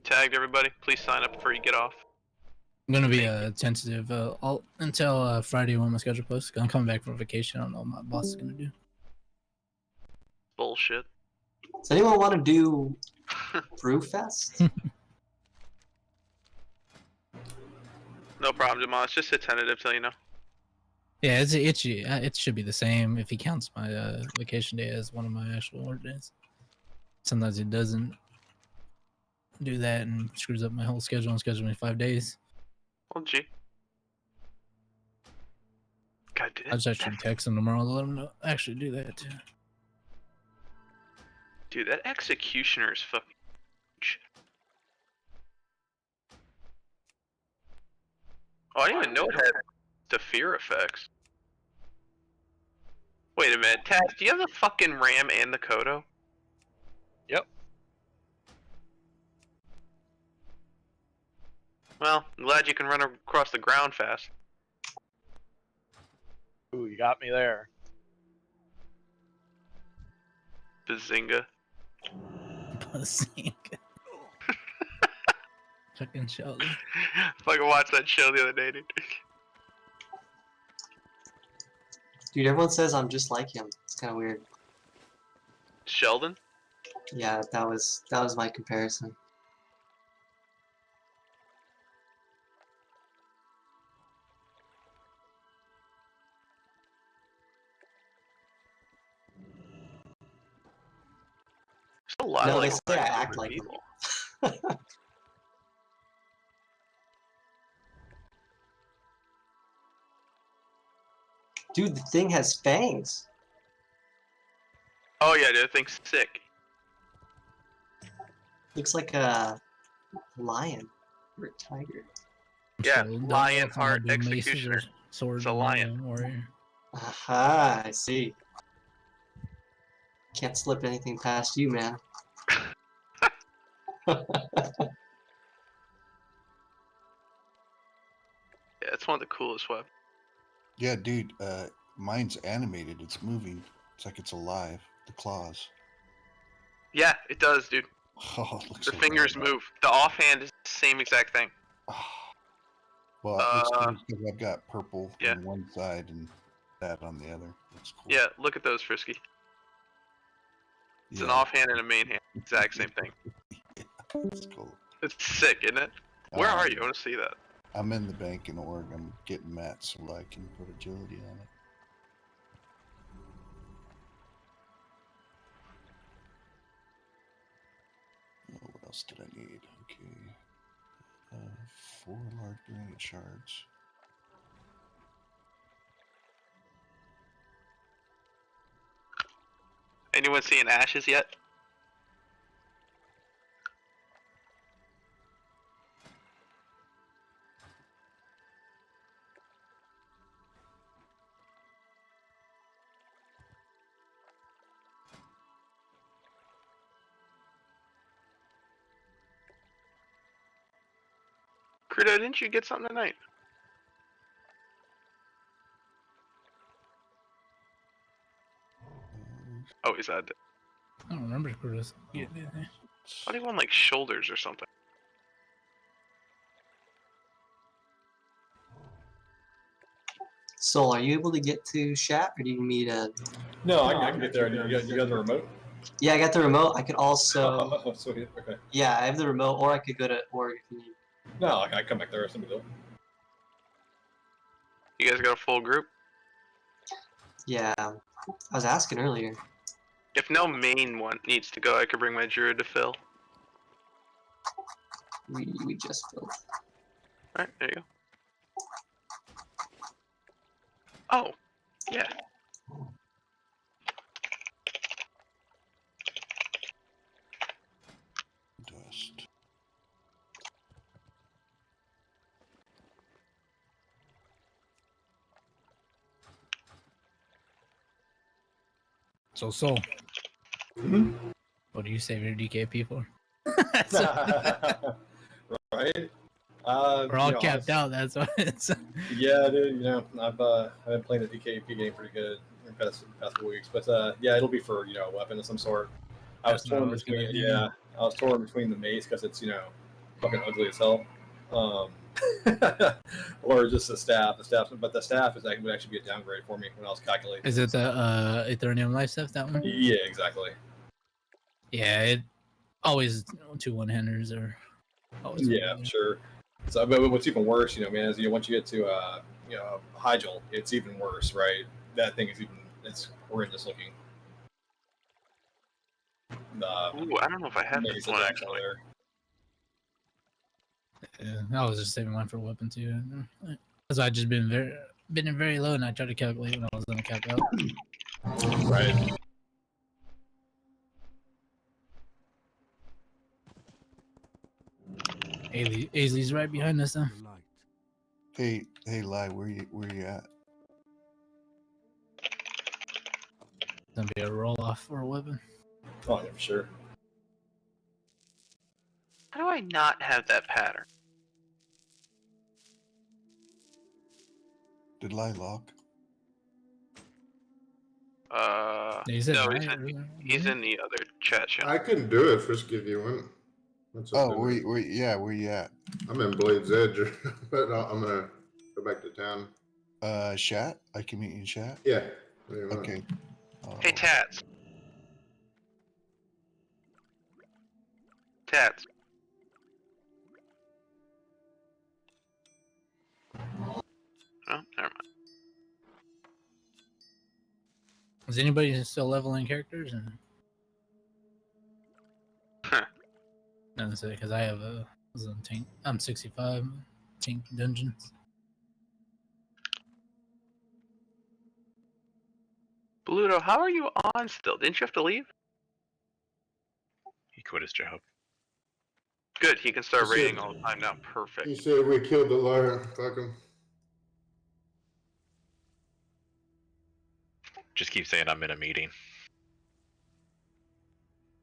[SPEAKER 2] Tagged everybody. Please sign up before you get off.
[SPEAKER 13] I'm gonna be tentative until Friday when my schedule posts. I'm coming back from vacation. I don't know what my boss is gonna do.
[SPEAKER 2] Bullshit.
[SPEAKER 9] Does anyone want to do Brewfest?
[SPEAKER 2] No problem, Jamal. Just hit tentative till you know.
[SPEAKER 13] Yeah, it should be the same if he counts my vacation day as one of my actual work days. Sometimes he doesn't do that and screws up my whole schedule and schedules me 5 days.
[SPEAKER 2] Well, gee. God,
[SPEAKER 13] I just actually text him tomorrow to let him know actually do that too.
[SPEAKER 2] Dude, that executioner is fucking shit. Oh, I didn't even know it had the fear effects. Wait a minute, Taz, do you have the fucking Ram and the Kodo?
[SPEAKER 8] Yep.
[SPEAKER 2] Well, I'm glad you can run across the ground fast.
[SPEAKER 8] Ooh, you got me there.
[SPEAKER 2] Bazinga.
[SPEAKER 13] Bazinga. Fucking Sheldon.
[SPEAKER 2] Fucking watched that show the other day, dude.
[SPEAKER 9] Dude, everyone says I'm just like him. It's kind of weird.
[SPEAKER 2] Sheldon?
[SPEAKER 9] Yeah, that was my comparison.
[SPEAKER 2] There's a lot
[SPEAKER 9] No,
[SPEAKER 2] of
[SPEAKER 9] they
[SPEAKER 2] like
[SPEAKER 9] say I act like
[SPEAKER 2] people.
[SPEAKER 9] Dude, the thing has fangs.
[SPEAKER 2] Oh yeah, dude, that thing's sick.
[SPEAKER 9] Looks like a lion or a tiger.
[SPEAKER 2] Yeah,
[SPEAKER 13] So,
[SPEAKER 2] Lionheart
[SPEAKER 13] do maces or
[SPEAKER 2] Executioner.
[SPEAKER 13] swords
[SPEAKER 2] It's a lion.
[SPEAKER 13] warrior.
[SPEAKER 9] Aha, I see. Can't slip anything past you, man.
[SPEAKER 2] Yeah, it's one of the coolest weapons.
[SPEAKER 6] Yeah, dude. Mine's animated. It's moving. It's like it's alive. The claws.
[SPEAKER 2] Yeah, it does, dude.
[SPEAKER 6] Oh, it looks
[SPEAKER 2] The
[SPEAKER 6] so
[SPEAKER 2] fingers
[SPEAKER 6] bad.
[SPEAKER 2] move. The offhand is the same exact thing.
[SPEAKER 6] Well, it looks cool because I've got purple
[SPEAKER 2] yeah.
[SPEAKER 6] on one side and that on the other. Looks cool.
[SPEAKER 2] Yeah, look at those, Frisky. It's an offhand and a main hand. Exact same thing.
[SPEAKER 6] That's cool.
[SPEAKER 2] It's sick, isn't it? Where are you? I want to see that.
[SPEAKER 6] I'm in the bank in Oregon. I'm getting mats so I can put agility on it. Oh, what else did I need? Okay. 4 large granite shards.
[SPEAKER 2] Anyone seeing ashes yet? Crudo, didn't you get something tonight? Oh, he's out.
[SPEAKER 13] I don't remember Curtis getting anything.
[SPEAKER 2] I thought he won like shoulders or something.
[SPEAKER 9] Soul, are you able to get to Shat, or do you need me to?
[SPEAKER 21] No, I can get there. You got the remote?
[SPEAKER 9] Yeah, I got the remote. I could also.
[SPEAKER 21] Oh, sweet. Okay.
[SPEAKER 9] Yeah, I have the remote, or I could go to Org if you need.
[SPEAKER 21] No, I can come back there. Somebody do it.
[SPEAKER 2] You guys got a full group?
[SPEAKER 9] Yeah, I was asking earlier.
[SPEAKER 2] If no main one needs to go, I could bring my druid to fill.
[SPEAKER 9] We just filled.
[SPEAKER 2] Alright, there you go. Oh, yeah.
[SPEAKER 6] Dust.
[SPEAKER 13] So. What do you save your DKP for?
[SPEAKER 21] Right?
[SPEAKER 13] We're all
[SPEAKER 21] you know,
[SPEAKER 13] capped out. That's why it's.
[SPEAKER 21] Yeah, dude. You know, I've been playing the DKP game pretty good in the past couple weeks, but yeah, it'll be for a weapon of some sort. I was
[SPEAKER 13] That's what I
[SPEAKER 21] torn
[SPEAKER 13] was
[SPEAKER 21] between
[SPEAKER 13] gonna do.
[SPEAKER 21] I was torn between the mace because it's fucking ugly as hell, or just the staff. But the staff would actually be a downgrade for me when I was calculating.
[SPEAKER 13] Is it the Eternium Life stuff? That one?
[SPEAKER 21] Yeah, exactly.
[SPEAKER 13] Yeah, it always 2 one-handers are always.
[SPEAKER 21] Yeah, sure. So, but what's even worse, man, is once you get to Hygel, it's even worse, right? That thing is it's horrendous looking.
[SPEAKER 2] Ooh, I don't know if I have this one actually.
[SPEAKER 13] Yeah, I was just saving mine for weapon too. Because I just been in very low, and I tried to calculate when I was gonna cap out.
[SPEAKER 21] Right.
[SPEAKER 13] Aisley's right behind us, though.
[SPEAKER 6] Hey, Lai, where you at?
[SPEAKER 13] Gonna be a roll off for a weapon.
[SPEAKER 21] Oh, yeah, for sure.
[SPEAKER 2] How do I not have that pattern?
[SPEAKER 6] Did Lai lock?
[SPEAKER 2] He's in the other chat channel.
[SPEAKER 15] I can do it. First, give you one.
[SPEAKER 6] Oh, where you at?
[SPEAKER 15] I'm in Blade's Edge, but I'm gonna go back to town.
[SPEAKER 6] Shat? I can meet you in Shat?
[SPEAKER 15] Yeah.
[SPEAKER 6] Okay.
[SPEAKER 2] Hey, Tats. Tats. Oh, never mind.
[SPEAKER 13] Is anybody still leveling characters? Nothing to say, because I have tank. I'm 65 tank dungeons.
[SPEAKER 2] Bluto, how are you on still? Didn't you have to leave?
[SPEAKER 7] He quit his job.
[SPEAKER 2] Good, he can start raiding all the time now. Perfect.
[SPEAKER 15] He said we killed the liar. Fuck him.
[SPEAKER 7] Just keep saying I'm in a meeting.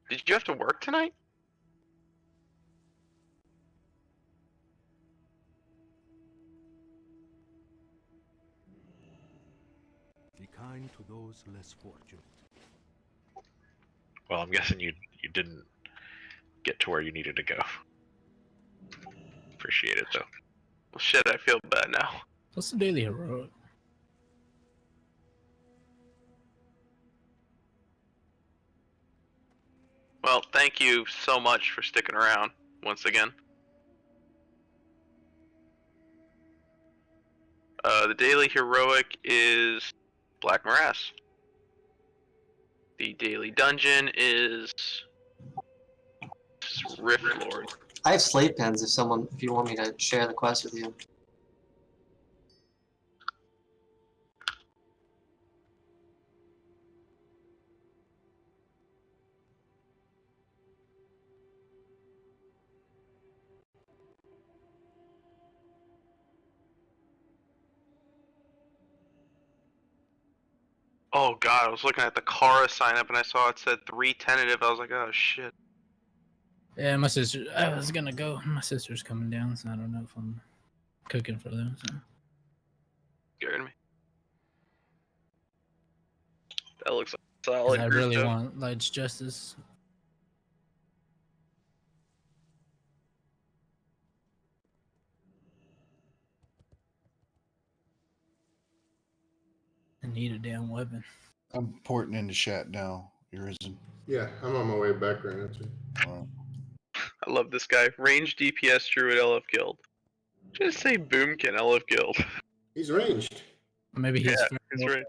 [SPEAKER 2] Did you have to work tonight?
[SPEAKER 16] Be kind to those less fortunate.
[SPEAKER 7] Well, I'm guessing you didn't get to where you needed to go. Appreciate it though.
[SPEAKER 2] Well, shit, I feel bad now.
[SPEAKER 13] What's the daily heroic?
[SPEAKER 2] Well, thank you so much for sticking around once again. The daily heroic is Black Morass. The daily dungeon is Rift Lord.
[SPEAKER 9] I have slate pens if you want me to share the quest with you.
[SPEAKER 2] Oh god, I was looking at the Kara sign up and I saw it said 3 tentative. I was like, oh shit.
[SPEAKER 13] Yeah, my sister. I was gonna go. My sister's coming down, so I don't know if I'm cooking for them. So.
[SPEAKER 2] Scared me. That looks like a
[SPEAKER 13] 'Cause
[SPEAKER 2] solid
[SPEAKER 13] I
[SPEAKER 2] group,
[SPEAKER 13] really
[SPEAKER 2] though.
[SPEAKER 13] want Light's Justice. I need a damn weapon.
[SPEAKER 6] I'm porting into Shat now. You're risen.
[SPEAKER 15] Yeah, I'm on my way back right now too.
[SPEAKER 2] I love this guy. Range DPS Druid LF Guild. Just say Boomkin LF Guild.
[SPEAKER 15] He's ranged.
[SPEAKER 13] Maybe he's.
[SPEAKER 2] Yeah, he's right.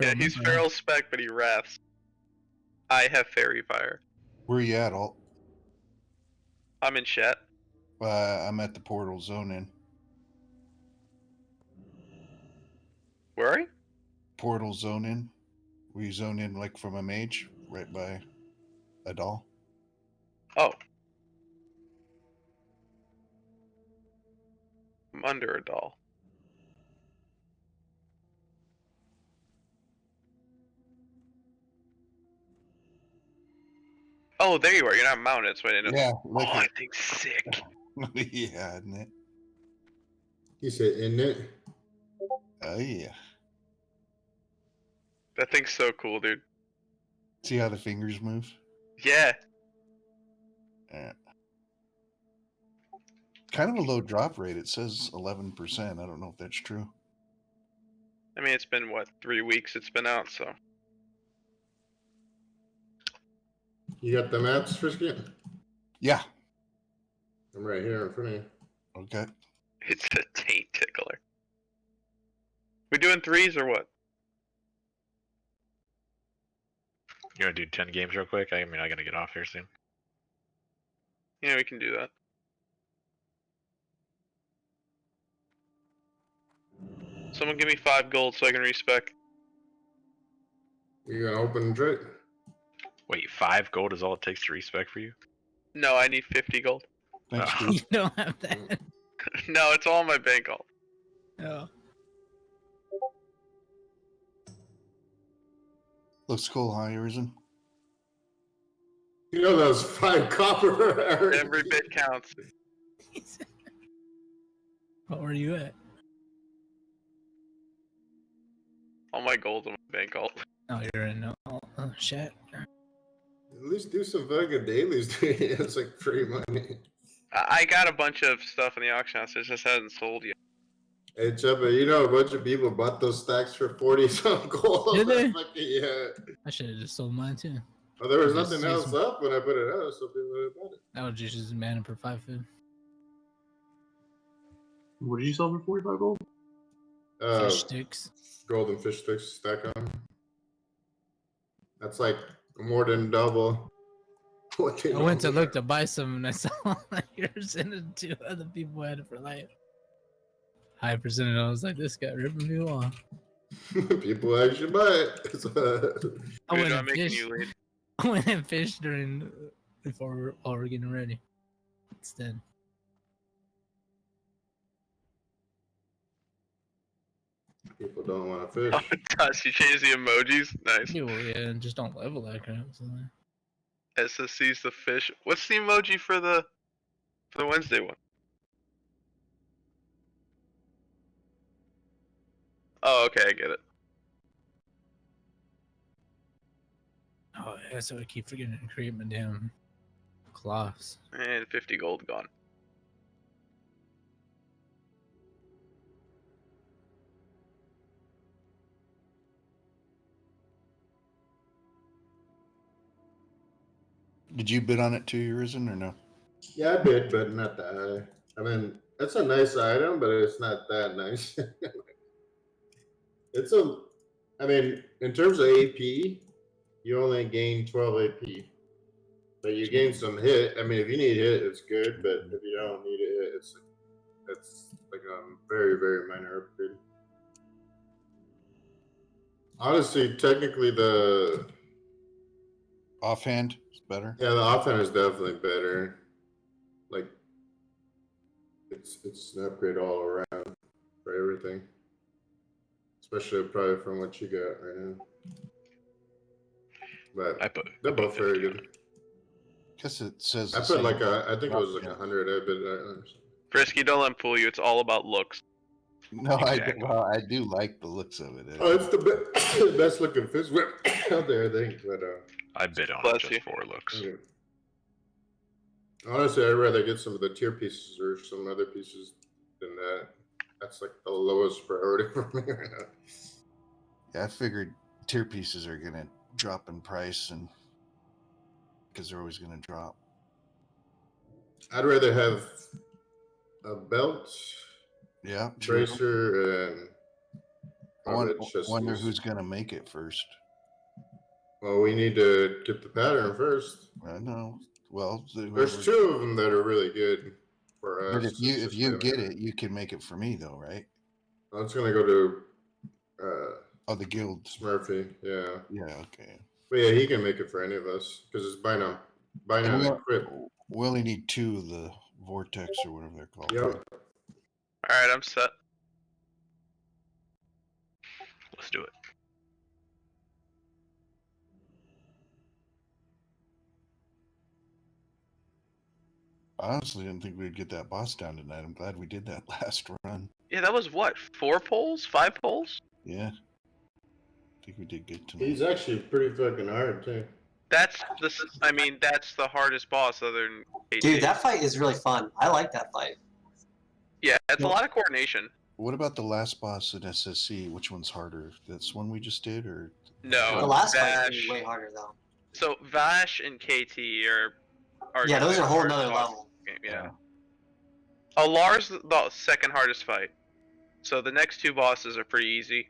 [SPEAKER 2] Yeah, he's feral spec, but he wraths. I have fairy fire.
[SPEAKER 6] Where you at, Alt?
[SPEAKER 2] I'm in chat.
[SPEAKER 6] I'm at the portal zone in.
[SPEAKER 2] Where are you?
[SPEAKER 6] Portal zone in. Where you zone in like from a mage, right by a doll.
[SPEAKER 2] Oh. I'm under a doll. Oh, there you are. You're not mounted, so I didn't know.
[SPEAKER 6] Yeah,
[SPEAKER 2] Oh,
[SPEAKER 6] like
[SPEAKER 2] that thing's sick.
[SPEAKER 6] Yeah, isn't it?
[SPEAKER 15] He said, "Isn't it?"
[SPEAKER 6] Oh yeah.
[SPEAKER 2] That thing's so cool, dude.
[SPEAKER 6] See how the fingers move?
[SPEAKER 2] Yeah.
[SPEAKER 6] Yeah. Kind of a low drop rate. It says 11%. I don't know if that's true.
[SPEAKER 2] I mean, it's been, what, 3 weeks it's been out, so.
[SPEAKER 15] You got the maps, Frisky?
[SPEAKER 6] Yeah.
[SPEAKER 15] I'm right here in front of you.
[SPEAKER 6] Okay.
[SPEAKER 2] It's a taint tickler. We doing threes or what?
[SPEAKER 7] You want to do 10 games real quick? I mean, I gotta get off here soon.
[SPEAKER 2] Yeah, we can do that. Someone give me 5 gold so I can respec.
[SPEAKER 15] You gonna open Drake?
[SPEAKER 7] Wait, 5 gold is all it takes to respec for you?
[SPEAKER 2] No, I need 50 gold.
[SPEAKER 6] Thanks,
[SPEAKER 7] Oh.
[SPEAKER 6] dude.
[SPEAKER 13] You don't have that.
[SPEAKER 2] No, it's all my bank gold.
[SPEAKER 13] Oh.
[SPEAKER 6] Looks cool, huh, Eurison?
[SPEAKER 15] You know those 5 copper.
[SPEAKER 2] Every bit counts.
[SPEAKER 13] What were you at?
[SPEAKER 2] All my gold's on my bank gold.
[SPEAKER 13] Oh, you're in. Oh shit.
[SPEAKER 15] At least do some fucking dailies. It's like free money.
[SPEAKER 2] I got a bunch of stuff in the auction house. It just hasn't sold yet.
[SPEAKER 15] Hey, Chubba, you know a bunch of people bought those stacks for 40-some gold.
[SPEAKER 13] Did they?
[SPEAKER 15] Yeah.
[SPEAKER 13] I should have just sold mine too.
[SPEAKER 15] Well, there was
[SPEAKER 13] Just
[SPEAKER 15] nothing
[SPEAKER 13] use-
[SPEAKER 15] else up when I put it out, so people bought it.
[SPEAKER 13] I would just use mana per 5 food.
[SPEAKER 5] What did you sell for 45 gold?
[SPEAKER 13] Fish sticks.
[SPEAKER 15] Golden fish sticks stack on. That's like more than double. What they
[SPEAKER 13] I went to
[SPEAKER 15] normally
[SPEAKER 13] look to buy some and I saw yours and 2 other people had it for life. High percentage. I was like, this guy ripping me off.
[SPEAKER 15] are. People actually buy it.
[SPEAKER 13] I went
[SPEAKER 2] I'm
[SPEAKER 13] and
[SPEAKER 2] making
[SPEAKER 13] fished.
[SPEAKER 2] you late.
[SPEAKER 13] I went and fished before we're getting ready. It's then.
[SPEAKER 15] People don't want to fish.
[SPEAKER 2] Oh, gosh, you changed the emojis? Nice.
[SPEAKER 13] People, yeah, and just don't level that crap. So.
[SPEAKER 2] SSC's the fish. What's the emoji for the Wednesday one? Oh, okay, I get it.
[SPEAKER 13] Oh, yeah, so I keep forgetting to create my damn cloths.
[SPEAKER 2] And 50 gold gone.
[SPEAKER 6] Did you bid on it too, Eurison, or no?
[SPEAKER 15] Yeah, I did, but not that high. I mean, it's a nice item, but it's not that nice. I mean, in terms of AP, you only gain 12 AP. But you gain some hit. I mean, if you need hit, it's good, but if you don't need a hit, it's like a very, very minor upgrade. Honestly, technically the
[SPEAKER 6] offhand is better.
[SPEAKER 15] Yeah, the offhand is definitely better. Like it's an upgrade all around for everything. Especially probably from what you got right now. But they're both very good.
[SPEAKER 6] Guess it says
[SPEAKER 15] I put like I think it was like 100. I bid.
[SPEAKER 2] Frisky, don't let him fool you. It's all about looks.
[SPEAKER 6] No, I do like the looks of it.
[SPEAKER 15] Oh, it's the best looking fish out there, I think. But
[SPEAKER 7] I bid on it just for looks.
[SPEAKER 15] Okay. Honestly, I'd rather get some of the tier pieces or some other pieces than that. That's like the lowest priority for me right now.
[SPEAKER 6] Yeah, I figured tier pieces are gonna drop in price, and because they're always gonna drop.
[SPEAKER 15] I'd rather have a belt,
[SPEAKER 6] yeah,
[SPEAKER 15] bracer,
[SPEAKER 6] Wonder who's gonna make it first.
[SPEAKER 15] Well, we need to get the pattern first.
[SPEAKER 6] I know. Well,
[SPEAKER 15] there's two of them that are really good for us.
[SPEAKER 6] But if you get it, you can make it for me though, right?
[SPEAKER 15] It's gonna go to
[SPEAKER 6] the guild.
[SPEAKER 15] Smurfy, yeah.
[SPEAKER 6] Yeah, okay.
[SPEAKER 15] But yeah, he can make it for any of us because it's by now equipped.
[SPEAKER 6] We only need 2 of the vortex or whatever they're called.
[SPEAKER 15] Yep.
[SPEAKER 6] Right?
[SPEAKER 2] Alright, I'm set.
[SPEAKER 7] Let's do it.
[SPEAKER 6] I honestly didn't think we'd get that boss down tonight. I'm glad we did that last run.
[SPEAKER 2] Yeah, that was what? 4 polls? 5 polls?
[SPEAKER 6] Yeah. I think we did good tonight.
[SPEAKER 15] He's actually pretty fucking hard too.
[SPEAKER 2] That's the hardest boss other than KT.
[SPEAKER 9] Dude, that fight is really fun. I like that fight.
[SPEAKER 2] Yeah, it's a lot of coordination.
[SPEAKER 6] What about the last boss in SSC? Which one's harder? This one we just did, or
[SPEAKER 2] No,
[SPEAKER 9] The last
[SPEAKER 2] Vash.
[SPEAKER 9] fight's way harder though.
[SPEAKER 2] So Vash and KT are
[SPEAKER 9] Yeah, those are a whole
[SPEAKER 2] hardest
[SPEAKER 9] nother
[SPEAKER 2] bosses
[SPEAKER 9] level.
[SPEAKER 2] in the game, yeah. Alar's the second hardest fight. So the next 2 bosses are pretty easy.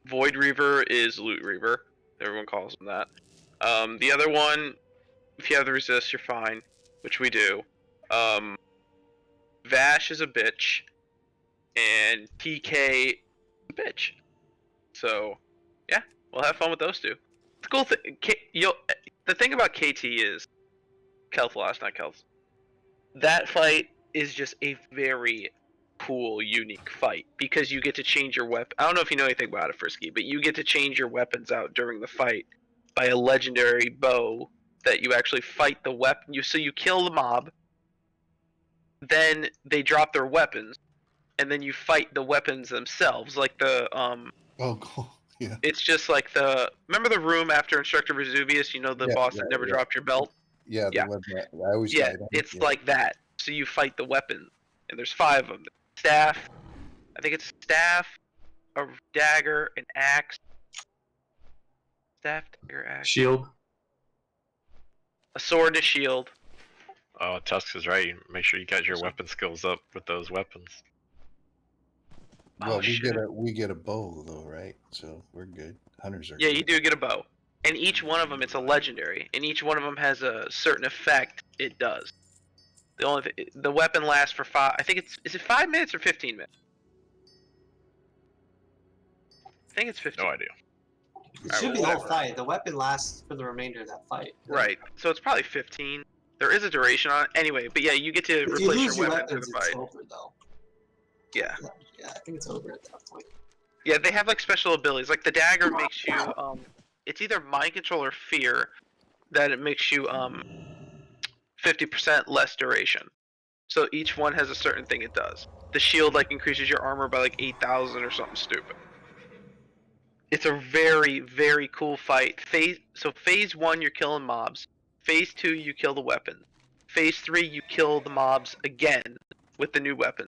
[SPEAKER 2] Void Reaver is Loot Reaver. Everyone calls him that. The other one, if you have the resist, you're fine, which we do. Vash is a bitch, and TK is a bitch. So, yeah, we'll have fun with those 2. The cool thing, the thing about KT is, Kel'Thas, not Kel'Thas. That fight is just a very cool, unique fight because you get to change your weapon. I don't know if you know anything about it, Frisky, but you get to change your weapons out during the fight by a legendary bow that you actually fight the weapon. So you kill the mob, then they drop their weapons, and then you fight the weapons themselves, like the
[SPEAKER 6] Oh, cool. Yeah.
[SPEAKER 2] It's just like remember the room after Instructor Vesuvius? You know the boss that never dropped your belt.
[SPEAKER 6] Yeah.
[SPEAKER 2] Yeah.
[SPEAKER 6] I always
[SPEAKER 2] Yeah,
[SPEAKER 6] died on
[SPEAKER 2] it's
[SPEAKER 6] it.
[SPEAKER 2] like that. So you fight the weapon, and there's 5 of them. Staff, I think it's a staff, a dagger, an axe. Staff, dagger, axe.
[SPEAKER 5] Shield.
[SPEAKER 2] A sword and a shield.
[SPEAKER 7] Oh, Tusk is right. Make sure you got your weapon skills up with those weapons.
[SPEAKER 6] Well, we get a bow though, right? So we're good. Hunters are.
[SPEAKER 2] Yeah,
[SPEAKER 6] good.
[SPEAKER 2] you do get a bow. And each one of them, it's a legendary. And each one of them has a certain effect it does. The weapon lasts for 5. I think is it 5 minutes or 15 minutes? I think it's 15.
[SPEAKER 7] No idea.
[SPEAKER 9] It should be the whole fight. The weapon lasts for the remainder of that fight.
[SPEAKER 2] Right. So it's probably 15. There is a duration on it. Anyway, but yeah, you get to
[SPEAKER 9] If you
[SPEAKER 2] replace
[SPEAKER 9] lose
[SPEAKER 2] your
[SPEAKER 9] your
[SPEAKER 2] weapon through
[SPEAKER 9] weapons,
[SPEAKER 2] the
[SPEAKER 9] it's
[SPEAKER 2] fight.
[SPEAKER 9] over though.
[SPEAKER 2] Yeah.
[SPEAKER 9] Yeah, I think it's over at that point.
[SPEAKER 2] Yeah, they have like special abilities. Like the dagger makes you it's either mind control or fear that it makes you 50% less duration. So each one has a certain thing it does. The shield like increases your armor by like 8,000 or something stupid. It's a very, very cool fight. Phase 1 you're killing mobs. Phase 2 you kill the weapon. Phase 3 you kill the mobs again with the new weapon.